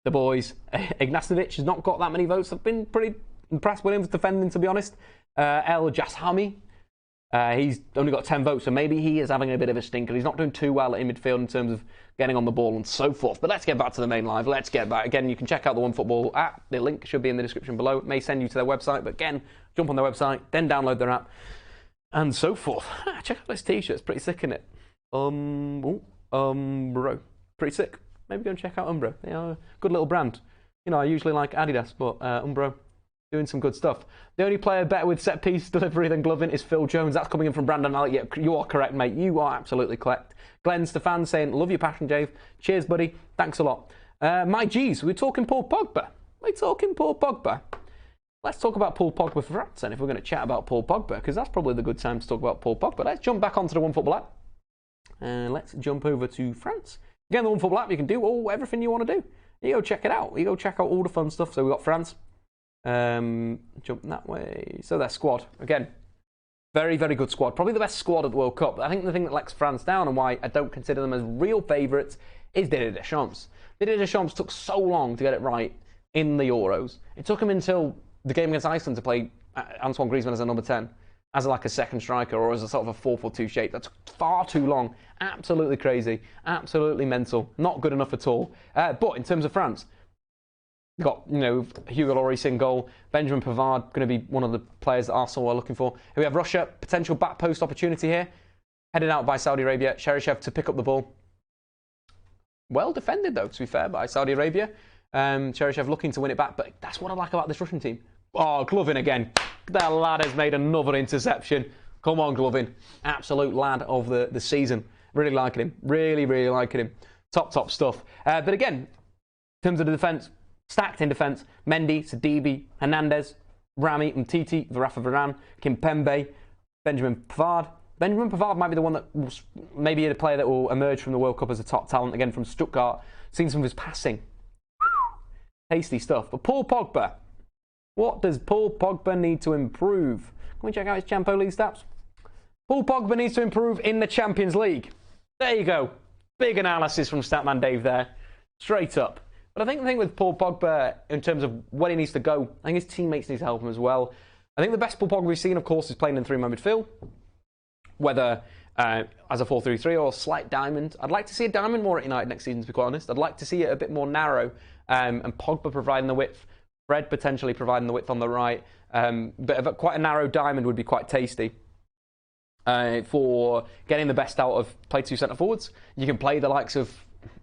the boys. Ignashevich has not got that many votes. I've been pretty impressed with him defending, to be honest. El Jashami, he's only got 10 votes, so maybe he is having a bit of a stinker. He's not doing too well in midfield in terms of getting on the ball and so forth. But let's get back to the main live. Let's get back. Again, you can check out the OneFootball app. The link should be in the description below. It may send you to their website, but again, jump on their website, then download their app, and so forth. Check out this t-shirt. It's pretty sick, isn't it? Umbro. Pretty sick. Maybe go and check out Umbro. They are a good little brand. You know, I usually like Adidas, but Umbro, doing some good stuff. The only player better with set-piece delivery than Golovin is Phil Jones. That's coming in from Brandon Alec. Yeah, you are correct, mate. You are absolutely correct. Glenn Stefan saying, love your passion, Dave. Cheers, buddy. Thanks a lot. My G's, we're talking Paul Pogba. Let's talk about Paul Pogba for France, and if we're going to chat about Paul Pogba, because that's probably the good time to talk about Paul Pogba. Let's jump back onto the OneFootball app, and let's jump over to France. Again, the OneFootball app, you can do everything you want to do. You go check it out. You go check out all the fun stuff. So we've got France. Jump that way. So their squad, again, very, very good squad. Probably the best squad at the World Cup. I think the thing that lets France down and why I don't consider them as real favourites is Didier Deschamps. Didier Deschamps took so long to get it right in the Euros. It took him until the game against Iceland to play Antoine Griezmann as a number 10, as like a second striker, or as a sort of a 4-4-2 shape. That took far too long. Absolutely crazy. Absolutely mental. Not good enough at all. But in terms of France, got, you know, Hugo Lloris in goal. Benjamin Pavard going to be one of the players that Arsenal are looking for. Here we have Russia, potential back post opportunity here. Headed out by Saudi Arabia. Cherchesov to pick up the ball. Well defended, though, to be fair, by Saudi Arabia. Cherchesov looking to win it back, but that's what I like about this Russian team. Oh, Golovin again. That lad has made another interception. Come on, Golovin. Absolute lad of the season. Really liking him. Really, really liking him. Top stuff. But again, in terms of the defence, stacked in defence. Mendy, Sidibe, Hernandez, Rami, Umtiti, Rafa Varane, Kimpembe, Benjamin Pavard. Benjamin Pavard might be the one that will, maybe a player that will emerge from the World Cup as a top talent again from Stuttgart. Seen some of his passing. Tasty stuff. But Paul Pogba. What does Paul Pogba need to improve? Can we check out his Champions League stats? Paul Pogba needs to improve in the Champions League. There you go. Big analysis from Statman Dave there. Straight up. But I think the thing with Paul Pogba, in terms of where he needs to go, I think his teammates need to help him as well. I think the best Paul Pogba we've seen, of course, is playing in three-man midfield. Whether as a 4-3-3 or a slight diamond. I'd like to see a diamond more at United next season, to be quite honest. I'd like to see it a bit more narrow. And Pogba providing the width. Fred potentially providing the width on the right. But quite a narrow diamond would be quite tasty. For getting the best out of play two centre forwards. You can play the likes of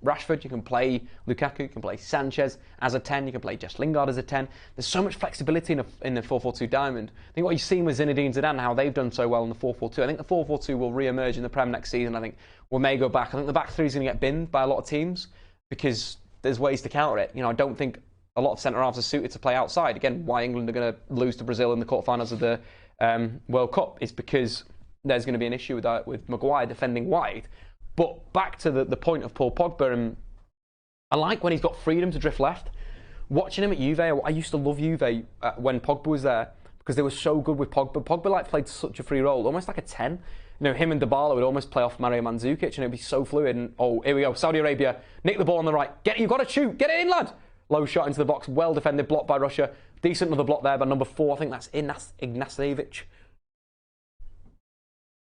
Rashford, you can play Lukaku, you can play Sanchez as a 10, you can play Jess Lingard as a 10. There's so much flexibility in the 4-4-2 diamond. I think what you've seen with Zinedine Zidane, how they've done so well in the 4-4-2. I think the 4-4-2 will re-emerge in the Prem next season. I think we may go back. I think the back three is going to get binned by a lot of teams because there's ways to counter it. You know, I don't think a lot of centre-halves are suited to play outside. Again, why England are going to lose to Brazil in the quarterfinals of the World Cup is because there's going to be an issue with Maguire defending wide. But back to the point of Paul Pogba, and I like when he's got freedom to drift left. Watching him at Juve, I used to love Juve when Pogba was there because they were so good with Pogba. Pogba played such a free role, almost like a 10. You know, him and Dybala would almost play off Mario Mandzukic, and it'd be so fluid. And oh, here we go, Saudi Arabia, nick the ball on the right. You've got to shoot, get it in, lad. Low shot into the box, well defended, blocked by Russia. Decent another block there by number 4. I think that's Ignashevich.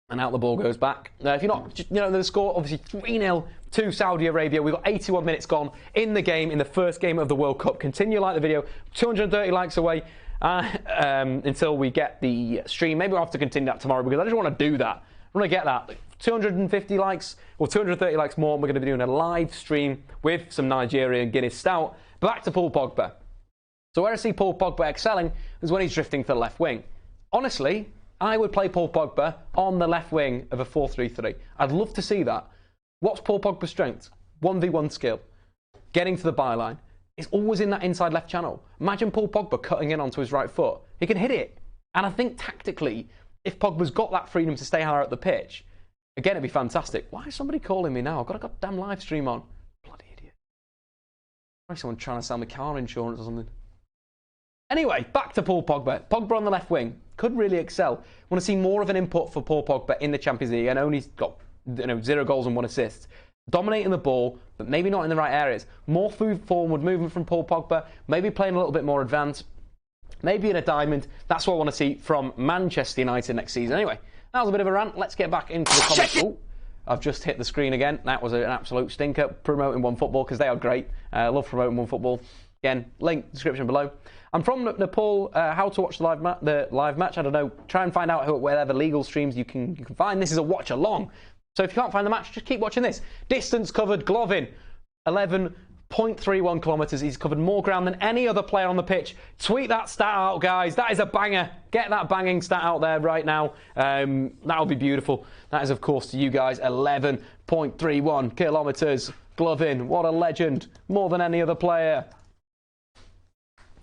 And out the ball goes back. If you're not, the score, obviously 3-0 to Saudi Arabia. We've got 81 minutes gone in the game, in the first game of the World Cup. Continue to like the video. 230 likes away until we get the stream. Maybe we'll have to continue that tomorrow because I just want to do that. I want to get that. 250 likes or 230 likes more. And we're going to be doing a live stream with some Nigerian Guinness Stout. Back to Paul Pogba. So where I see Paul Pogba excelling is when he's drifting to the left wing. Honestly, I would play Paul Pogba on the left wing of a 4-3-3. I'd love to see that. What's Paul Pogba's strength? 1v1 skill. Getting to the byline. It's always in that inside left channel. Imagine Paul Pogba cutting in onto his right foot. He can hit it. And I think tactically, if Pogba's got that freedom to stay higher up the pitch, Again, it'd be fantastic. Why is somebody calling me now? I've got a goddamn live stream on. Bloody idiot. Probably someone trying to sell me car insurance or something. Anyway, back to Paul Pogba. Pogba on the left wing could really excel. Want to see more of an input for Paul Pogba in the Champions League, and only got 0 goals and 1 assist. Dominating the ball, but maybe not in the right areas. More forward movement from Paul Pogba. Maybe playing a little bit more advanced. Maybe in a diamond. That's what I want to see from Manchester United next season. Anyway, that was a bit of a rant. Let's get back into the comments. Oh, I've just hit the screen again. That was an absolute stinker. Promoting OneFootball, because they are great. I love promoting OneFootball. Again, link description below. I'm from Nepal. How to watch the live match? I don't know. Try and find out whatever legal streams you can find. This is a watch along. So if you can't find the match, just keep watching this. Distance covered, Golovin, 11.31 kilometres. He's covered more ground than any other player on the pitch. Tweet that stat out, guys. That is a banger. Get that banging stat out there right now. That'll be beautiful. That is, of course, to you guys, 11.31 kilometres. Golovin, what a legend. More than any other player.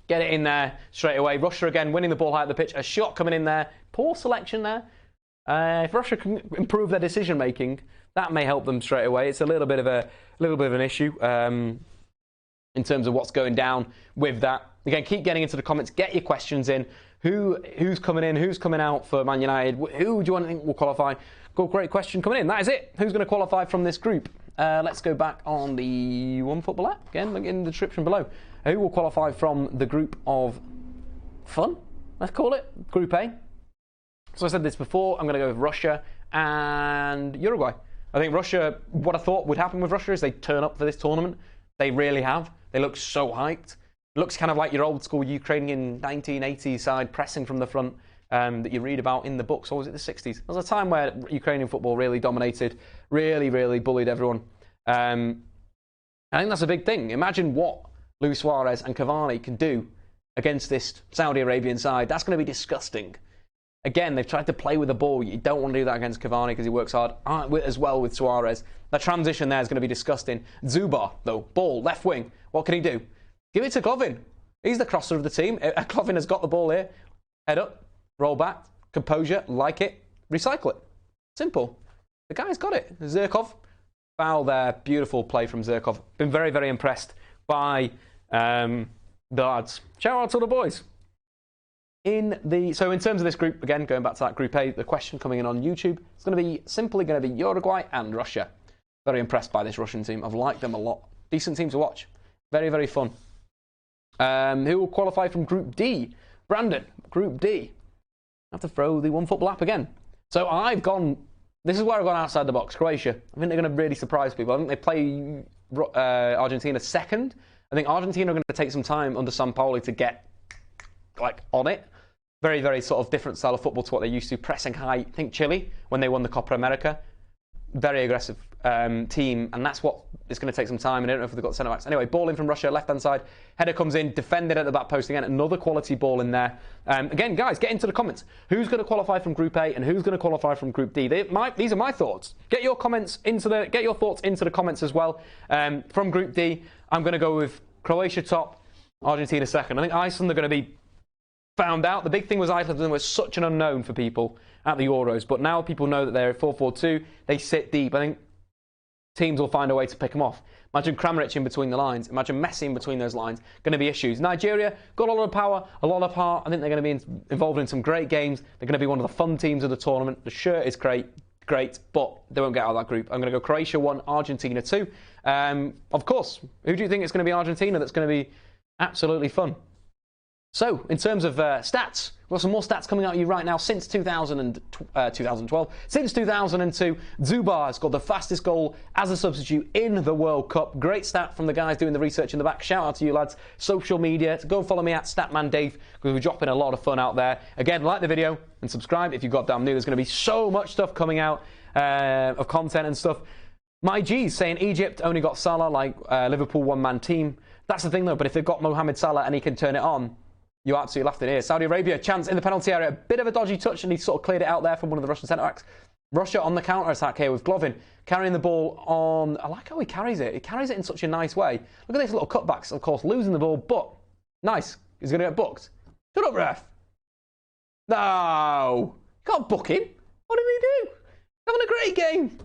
Get it in there straight away. Russia again winning the ball high at the pitch. A shot coming in there. Poor selection there. If Russia can improve their decision making, that may help them straight away. It's a little bit of an issue in terms of what's going down with that. Again, keep getting into the comments. Get your questions in. Who's coming in? Who's coming out for Man United? Who do you want to think will qualify? Great question coming in. That is it. Who's going to qualify from this group? Let's go back on the OneFootball app again. Link in the description below. Who will qualify from the group of fun? Let's call it Group A. So I said this before, I'm going to go with Russia and Uruguay. I think Russia, what I thought would happen with Russia is they turn up for this tournament. They really have. They look so hyped. It looks kind of like your old school Ukrainian 1980s side pressing from the front that you read about in the books. Or was it the 60s? There was a time where Ukrainian football really dominated, really bullied everyone. I think that's a big thing. Imagine what Luis Suarez and Cavani can do against this Saudi Arabian side. That's going to be disgusting. Again, they've tried to play with the ball. You don't want to do that against Cavani because he works hard as well with Suarez. The transition there is going to be disgusting. Zubar, though, ball, left wing. What can he do? Give it to Golovin. He's the crosser of the team. Golovin has got the ball here. Head up, roll back, composure, like it, recycle it. Simple. The guy's got it. Zherkov, foul there. Beautiful play from Zherkov. Been very impressed by the lads. Shout out to the boys. So in terms of this group, again, going back to that Group A, the question coming in on YouTube, it's simply going to be Uruguay and Russia. Very impressed by this Russian team. I've liked them a lot. Decent team to watch. Very fun. Who will qualify from Group D? Brandon, Group D. I have to throw the OneFootball app again. So this is where I've gone outside the box. Croatia. I think they're going to really surprise people. I think they play Argentina second. I think Argentina are going to take some time under Sampaoli to get on it. Very sort of different style of football to what they're used to, pressing high. I think Chile, when they won the Copa America, very aggressive team, and that's what it's going to take some time. And I don't know if they've got centre backs. Anyway, ball in from Russia, left-hand side. Header comes in, defended at the back post again. Another quality ball in there. Again, guys, get into the comments. Who's going to qualify from Group A and who's going to qualify from Group D? These are my thoughts. Get your thoughts into the comments as well. From Group D, I'm going to go with Croatia top, Argentina second. I think Iceland are going to be found out. The big thing was Iceland was such an unknown for people at the Euros, but now people know that they're 4-4-2. They sit deep. I think teams will find a way to pick them off. Imagine Kramaric in between the lines. Imagine Messi in between those lines. Going to be issues. Nigeria got a lot of power, a lot of heart. I think they're going to be involved in some great games. They're going to be one of the fun teams of the tournament. The shirt is great, but they won't get out of that group. I'm going to go Croatia 1, Argentina 2. Of course, who do you think is going to be Argentina that's going to be absolutely fun? So, in terms of stats, we've got some more stats coming out at you right now. Since 2012, since 2002, Zubar has got the fastest goal as a substitute in the World Cup. Great stat from the guys doing the research in the back. Shout out to you lads. Social media, go and follow me at Statman Dave because we're dropping a lot of fun out there. Again, like the video and subscribe if you've got damn new. There's going to be so much stuff coming out of content and stuff. My G's saying Egypt only got Salah like Liverpool one-man team. That's the thing though, but if they've got Mohamed Salah and he can turn it on, you absolutely laughed in here. Saudi Arabia, chance in the penalty area. A bit of a dodgy touch, and he sort of cleared it out there from one of the Russian centre-backs. Russia on the counter-attack here with Golovin carrying the ball on. I like how he carries it. He carries it in such a nice way. Look at these little cutbacks, of course, losing the ball, but nice. He's going to get booked. Shut up, ref. No. You can't book him. What did he do? Having a great game.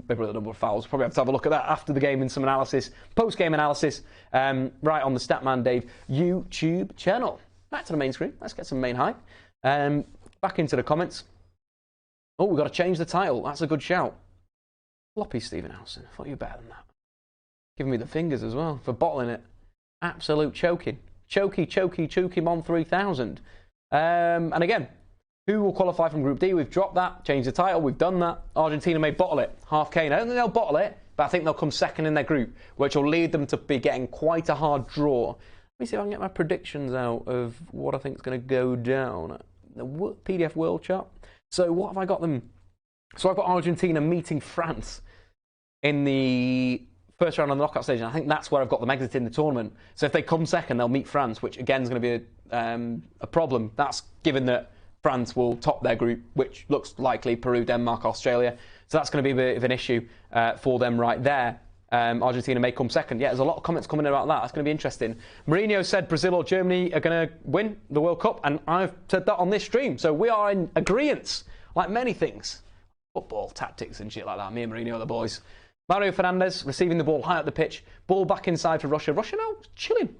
Maybe with a number of fouls. Probably have to have a look at that after the game in some analysis, post-game analysis, right on the Statman Dave YouTube channel. Back to the main screen. Let's get some main hype. Back into the comments. Oh, we've got to change the title. That's a good shout. Floppy Stephen Howson. I thought you were better than that. Giving me the fingers as well for bottling it. Absolute choking. Choky him on 3000. And again, who will qualify from Group D? We've dropped that, changed the title, we've done that. Argentina may bottle it, half K. I don't think they'll bottle it, but I think they'll come second in their group, which will lead them to be getting quite a hard draw. Let me see if I can get my predictions out of what I think is going to go down. The PDF World Cup. So what have I got them? So I've got Argentina meeting France in the first round on the knockout stage, and I think that's where I've got them exiting the tournament. So if they come second, they'll meet France, which again is going to be a problem. That's given that France will top their group, which looks likely Peru, Denmark, Australia. So that's going to be a bit of an issue for them right there. Argentina may come second. Yeah, there's a lot of comments coming in about that. That's going to be interesting. Mourinho said Brazil or Germany are going to win the World Cup, and I've said that on this stream. So we are in agreement, like many things. Football, tactics and shit like that. Me and Mourinho are the boys. Mario Fernandez receiving the ball high up the pitch. Ball back inside for Russia. Russia now chilling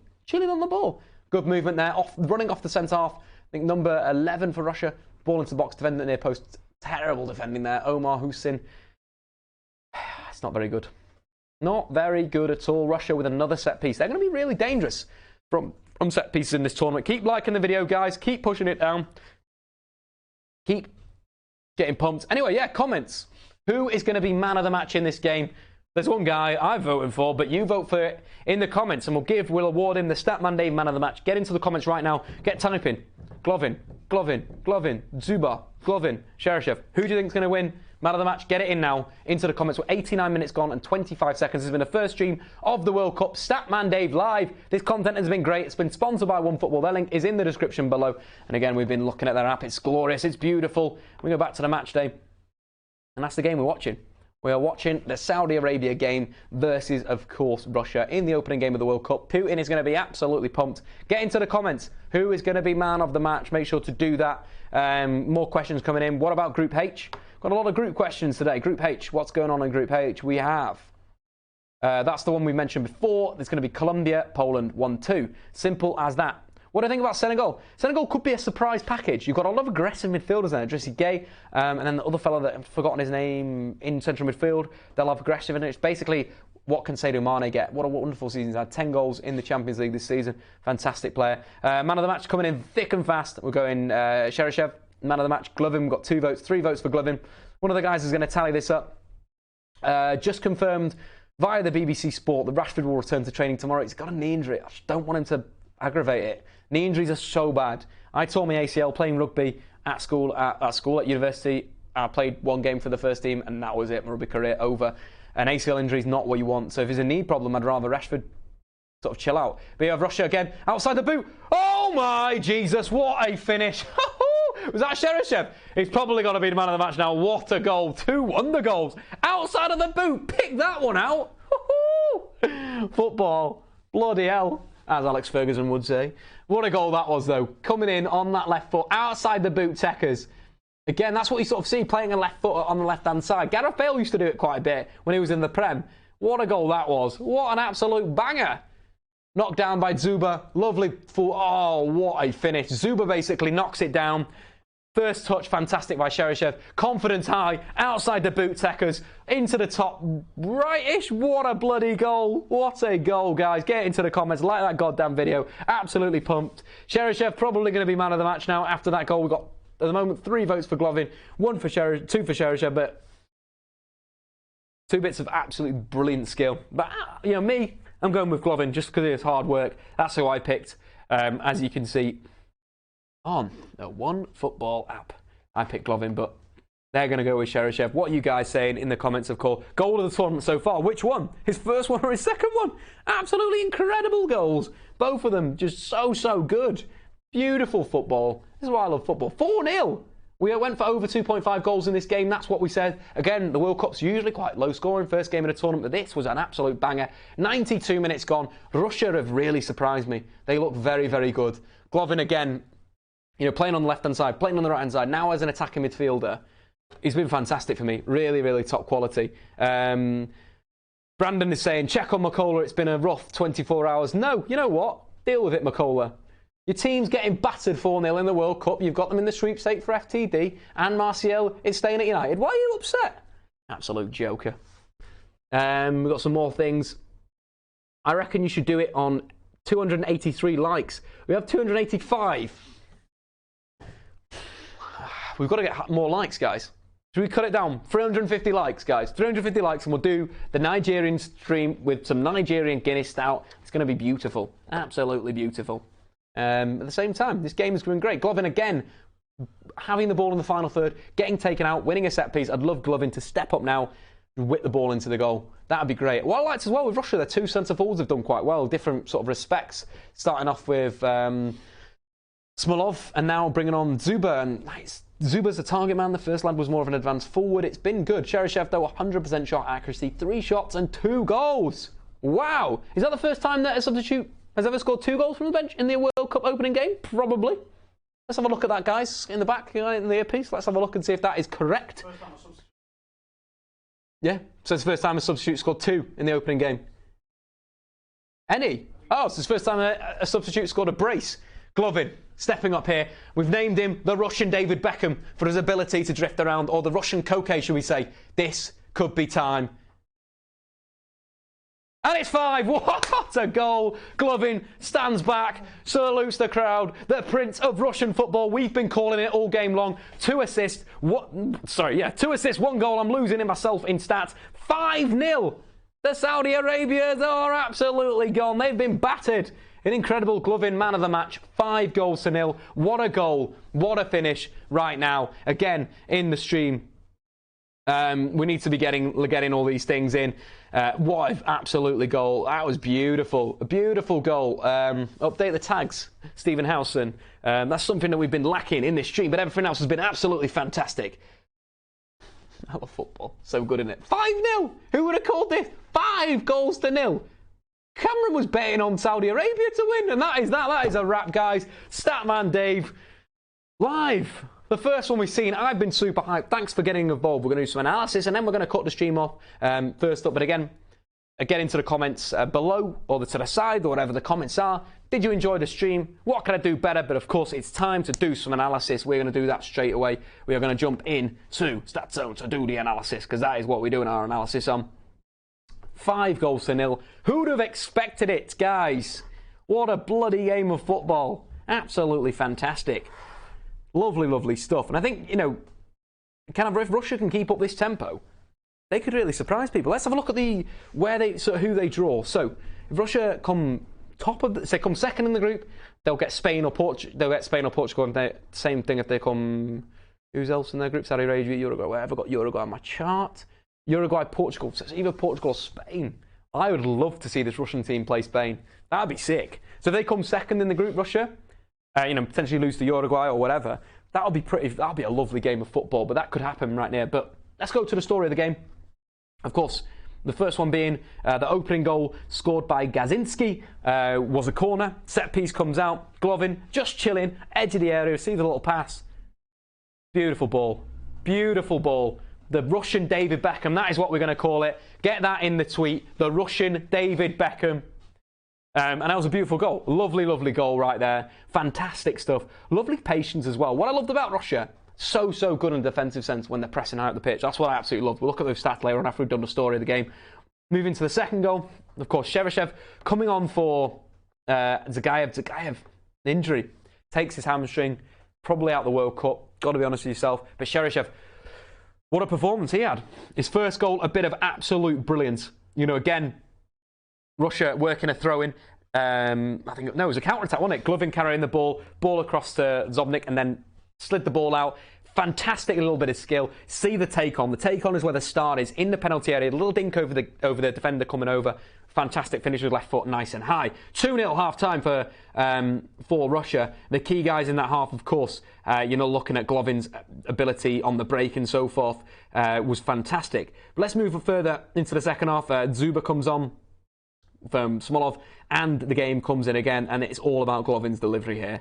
on the ball. Good movement there, running off the centre half. I think number 11 for Russia. Ball into the box, defending the near post. Terrible defending there. Omar Hussein. It's not very good. Not very good at all. Russia with another set piece. They're going to be really dangerous from set pieces in this tournament. Keep liking the video, guys. Keep pushing it down. Keep getting pumped. Anyway, yeah, comments. Who is going to be man of the match in this game? There's one guy I'm voting for, but you vote for it in the comments, and we'll award him the Statman Dave man of the match. Get into the comments right now. Get typing. Golovin, Zuba, Golovin, Cherchesov. Who do you think is going to win man of the match? Get it in now. Into the comments. We're 89 minutes gone and 25 seconds. This has been the first stream of the World Cup. Statman Dave live. This content has been great. It's been sponsored by OneFootball. Their link is in the description below. And again, we've been looking at their app. It's glorious. It's beautiful. We go back to the match day. And that's the game we're watching. We are watching the Saudi Arabia game versus, of course, Russia in the opening game of the World Cup. Putin is going to be absolutely pumped. Get into the comments. Who is going to be man of the match? Make sure to do that. More questions coming in. What about Group H? Got a lot of group questions today. Group H. What's going on in Group H? We have... that's the one we mentioned before. There's going to be Colombia, Poland, 1-2. Simple as that. What do I think about Senegal? Senegal could be a surprise package. You've got a lot of aggressive midfielders there. Jesse Gay, and then the other fellow that I've forgotten his name in central midfield. They'll have aggressive, and it's basically what can Sadio Mane get? What a wonderful season. He's had 10 goals in the Champions League this season. Fantastic player. Man of the match coming in thick and fast. We're going Cherchesov, man of the match. Golovin, we've got 2 votes, 3 votes for Golovin. One of the guys is going to tally this up. Just confirmed via the BBC Sport that Rashford will return to training tomorrow. He's got a knee injury. I just don't want him to aggravate it. Knee injuries are so bad. I tore my ACL playing rugby at university. I played 1 game for the first team, and that was it. My rugby career over. An ACL injury is not what you want. So if there's a knee problem, I'd rather Rashford sort of chill out. But you have Russia again outside the boot. Oh my Jesus! What a finish! Was that Cherchesov? He's probably going to be the man of the match now. What a goal! 2 wonder goals outside of the boot. Pick that one out. Football, bloody hell, as Alex Ferguson would say. What a goal that was, though. Coming in on that left foot, outside the boot, Techers. Again, that's what you sort of see, playing a left foot on the left-hand side. Gareth Bale used to do it quite a bit when he was in the Prem. What a goal that was. What an absolute banger. Knocked down by Zuba. Lovely full. Oh, what a finish. Zuba basically knocks it down. First touch, fantastic by Cherchesov. Confidence high, outside the boot, Techers. Into the top, right-ish. What a bloody goal. What a goal, guys. Get into the comments, like that goddamn video. Absolutely pumped. Cherchesov probably going to be man of the match now. After that goal, we've got, at the moment, 3 votes for Golovin, 2 for Cherchesov, but 2 bits of absolutely brilliant skill. But, you know, me, I'm going with Golovin just because of his hard work. That's who I picked, as you can see on the OneFootball app. I picked Golovin, but they're going to go with Cherchesov. What are you guys saying in the comments, of course? Goal of the tournament so far. Which one? His first one or his second one? Absolutely incredible goals. Both of them just so good. Beautiful football. This is why I love football. 4-0. We went for over 2.5 goals in this game. That's what we said. Again, the World Cup's usually quite low scoring. First game of the tournament, but this was an absolute banger. 92 minutes gone. Russia have really surprised me. They look very good. Golovin again, you know, playing on the left-hand side, playing on the right-hand side, now as an attacking midfielder. He's been fantastic for me. Really, really top quality. Brandon is saying, check on McCullough. It's been a rough 24 hours. No, you know what? Deal with it, McCullough. Your team's getting battered 4-0 in the World Cup. You've got them in the sweepstake for FTD. And Martial is staying at United. Why are you upset? Absolute joker. We've got some more things. I reckon you should do it on 283 likes. We have 285. We've got to get more likes, guys. Should we cut it down? 350 likes, guys. 350 likes, and we'll do the Nigerian stream with some Nigerian Guinness Stout. It's going to be beautiful. Absolutely beautiful. At the same time, this game is going great. Golovin, again, having the ball in the final third, getting taken out, winning a set piece. I'd love Golovin to step up now and whip the ball into the goal. That would be great. What I liked as well with Russia, their two centre-forwards have done quite well. Different sort of respects. Starting off with Smolov and now bringing on Dzyuba. And Zuba's a target man. The first lad was more of an advanced forward. It's been good. Cherchesov, though, 100% shot accuracy. 3 shots and 2 goals. Wow. Is that the first time that a substitute has ever scored 2 goals from the bench in the World Cup opening game? Probably. Let's have a look at that, guys, in the back, in the earpiece. Let's have a look and see if that is correct. Yeah, so it's the first time a substitute scored 2 in the opening game. Any? Oh, so it's the first time a substitute scored a brace. Golovin, stepping up here. We've named him the Russian David Beckham for his ability to drift around, or the Russian Koke, should we say. This could be time. And it's 5. What a goal. Golovin stands back, salutes the crowd. The Prince of Russian football. We've been calling it all game long. 2 assists. 2 assists, 1 goal. I'm losing it myself in stats. 5-0. The Saudi Arabians are absolutely gone. They've been battered. An incredible Golovin, man of the match. 5 goals to 0. What a goal. What a finish right now. Again, in the stream. We need to be getting all these things in. What an absolutely goal. That was beautiful. A beautiful goal. Update the tags, Stephen Howson. That's something that we've been lacking in this stream, but everything else has been absolutely fantastic. I love football. So good, isn't it? 5-0. Who would have called this? 5 goals to 0. Cameron was betting on Saudi Arabia to win, and that is a wrap, guys. Statman Dave, live. The first one we've seen, I've been super hyped. Thanks for getting involved. We're going to do some analysis, and then we're going to cut the stream off first up. But again, get into the comments below, or to the side, or whatever the comments are. Did you enjoy the stream? What can I do better? But of course, it's time to do some analysis. We're going to do that straight away. We are going to jump in to Stat Zone to do the analysis, because that is what we're doing our analysis on. 5 goals to 0. Who'd have expected it, guys? What a bloody game of football. Absolutely fantastic. Lovely, lovely stuff. And I think, you know, if Russia can keep up this tempo, they could really surprise people. Let's have a look at who they draw. So, if Russia come come second in the group, they'll get Spain or Portugal. And same thing if they come. Who's else in their group? Saudi Arabia, Uruguay. Where have I got Uruguay on my chart? Uruguay, Portugal. So it's either Portugal or Spain. I would love to see this Russian team play Spain. That'd be sick. So if they come second in the group, Russia, potentially lose to Uruguay or whatever, that'll be a lovely game of football. But that could happen right now. But let's go to the story of the game. Of course, the first one being the opening goal scored by Gazinski was a corner. Set piece comes out. Golovin just chilling, edge of the area. See the little pass. Beautiful ball. Beautiful ball. The Russian David Beckham. That is what we're going to call it. Get that in the tweet. The Russian David Beckham. And that was a beautiful goal. Lovely, lovely goal right there. Fantastic stuff. Lovely patience as well. What I loved about Russia, so good in defensive sense when they're pressing out the pitch. That's what I absolutely loved. We'll look at those stats later on after we've done the story of the game. Moving to the second goal, of course, Cherchesov coming on for Dzagoev. Dzagoev, injury. Takes his hamstring. Probably out the World Cup. Got to be honest with yourself. But Cherchesov, what a performance he had. His first goal, a bit of absolute brilliance. Again, Russia working a throw-in. It was a counter-attack, wasn't it? Golovin carrying the ball across to Zobnik, and then slid the ball out. Fantastic little bit of skill. See the take-on. The take-on is where the start is, in the penalty area. A little dink over the defender coming over. Fantastic finish with left foot, nice and high. 2-0 half-time for Russia. The key guys in that half, of course, looking at Golovin's ability on the break and so forth, was fantastic. But let's move further into the second half. Dzyuba comes on from Smolov, and the game comes in again, and it's all about Golovin's delivery here.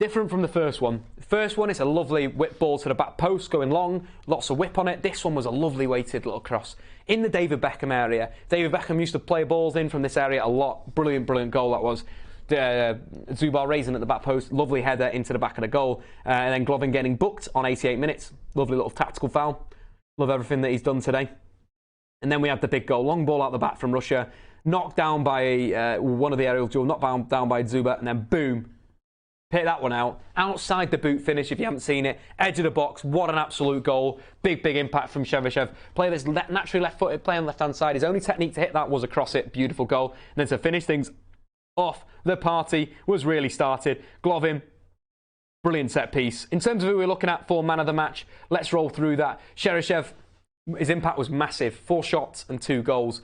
Different from the first one. The first one is a lovely whip ball to the back post, going long, lots of whip on it. This one was a lovely weighted little cross in the David Beckham area. David Beckham used to play balls in from this area a lot. Brilliant, brilliant goal that was. Zubar raising at the back post, lovely header into the back of the goal, and then Golovin getting booked on 88 minutes. Lovely little tactical foul. Love everything that he's done today. And then we had the big goal, long ball out the back from Russia, knocked down by one of the aerial duel, knocked down by Zuba, and then boom, hit that one out. Outside the boot finish, if you haven't seen it, edge of the box. What an absolute goal! Big, big impact from Cherchesov. Player that's naturally left-footed, playing on the left-hand side. His only technique to hit that was across it. Beautiful goal. And then to finish things off, the party was really started. Golovin, brilliant set piece. In terms of who we're looking at for man of the match, let's roll through that. Cherchesov, his impact was massive. 4 shots and 2 goals.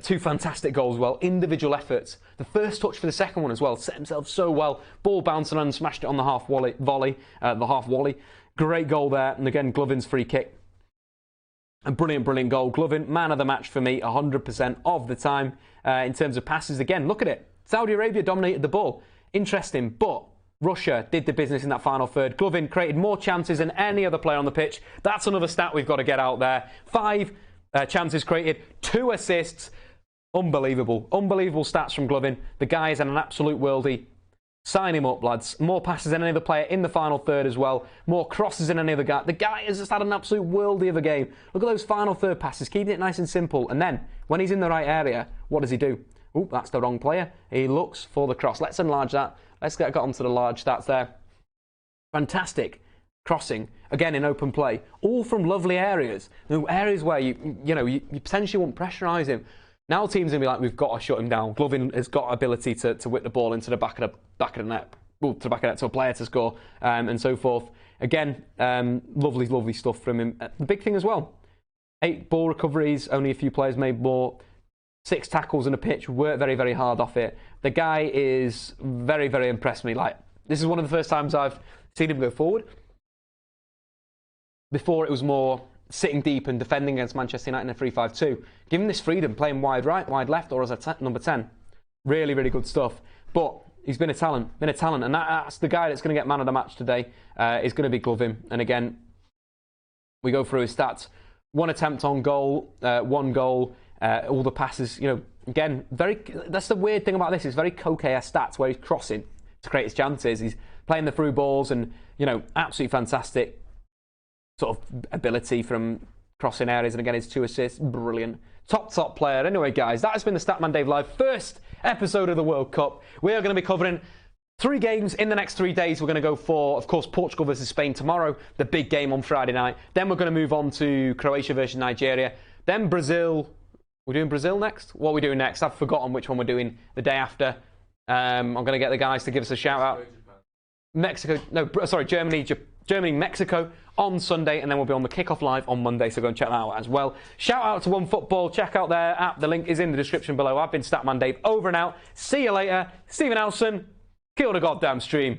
2 fantastic goals as well. Individual efforts. The first touch for the second one as well. Set himself so well. Ball bouncing and smashed it on the half volley. Great goal there. And again, Glovin's free kick. A brilliant, brilliant goal. Golovin, man of the match for me, 100% of the time. In terms of passes, again, look at it. Saudi Arabia dominated the ball. Interesting, but Russia did the business in that final third. Golovin created more chances than any other player on the pitch. That's another stat we've got to get out there. 5 chances created, 2 assists. Unbelievable. Unbelievable stats from Golovin. The guy is an absolute worldie. Sign him up, lads. More passes than any other player in the final third as well. More crosses than any other guy. The guy has just had an absolute worldie of a game. Look at those final third passes, keeping it nice and simple. And then, when he's in the right area, what does he do? Oh, that's the wrong player. He looks for the cross. Let's enlarge that. Let's get onto the large stats there. Fantastic crossing, again in open play, all from lovely areas. Areas where you potentially won't pressurise him. Now teams are going to be like, we've got to shut him down. Golovin has got ability to whip the ball into the back of the net, to the back of the net to a player to score, and so forth. Again, lovely, lovely stuff from him. The big thing as well, 8 ball recoveries, only a few players made more. 6 tackles in a pitch, worked very, very hard off it. The guy is very, very impressed me. Like, this is one of the first times I've seen him go forward. Before it was more sitting deep and defending against Manchester United in a 3-5-2. Give him this freedom, playing wide right, wide left, or as a number 10. Really, really good stuff. But he's been a talent, and that's the guy that's going to get man of the match today. Is going to be Golovin. And again, we go through his stats. 1 attempt on goal, 1 goal. All the passes, again, that's the weird thing about this. It's very Koke-esque stats where he's crossing to create his chances. He's playing the through balls and, absolutely fantastic sort of ability from crossing areas. And again, his 2 assists, brilliant. Top player. Anyway, guys, that has been the Statman Dave Live first episode of the World Cup. We are going to be covering 3 games in the next 3 days. We're going to go for, of course, Portugal versus Spain tomorrow, the big game on Friday night. Then we're going to move on to Croatia versus Nigeria. Then Brazil. We're doing Brazil next? What are we doing next? I've forgotten which one we're doing the day after. I'm going to get the guys to give us a shout out. Germany, Mexico on Sunday, and then we'll be on the Kickoff Live on Monday, so go and check that out as well. Shout out to OneFootball. Check out their app. The link is in the description below. I've been Statman Dave. Over and out. See you later. Stephen Elson. Kill the goddamn stream.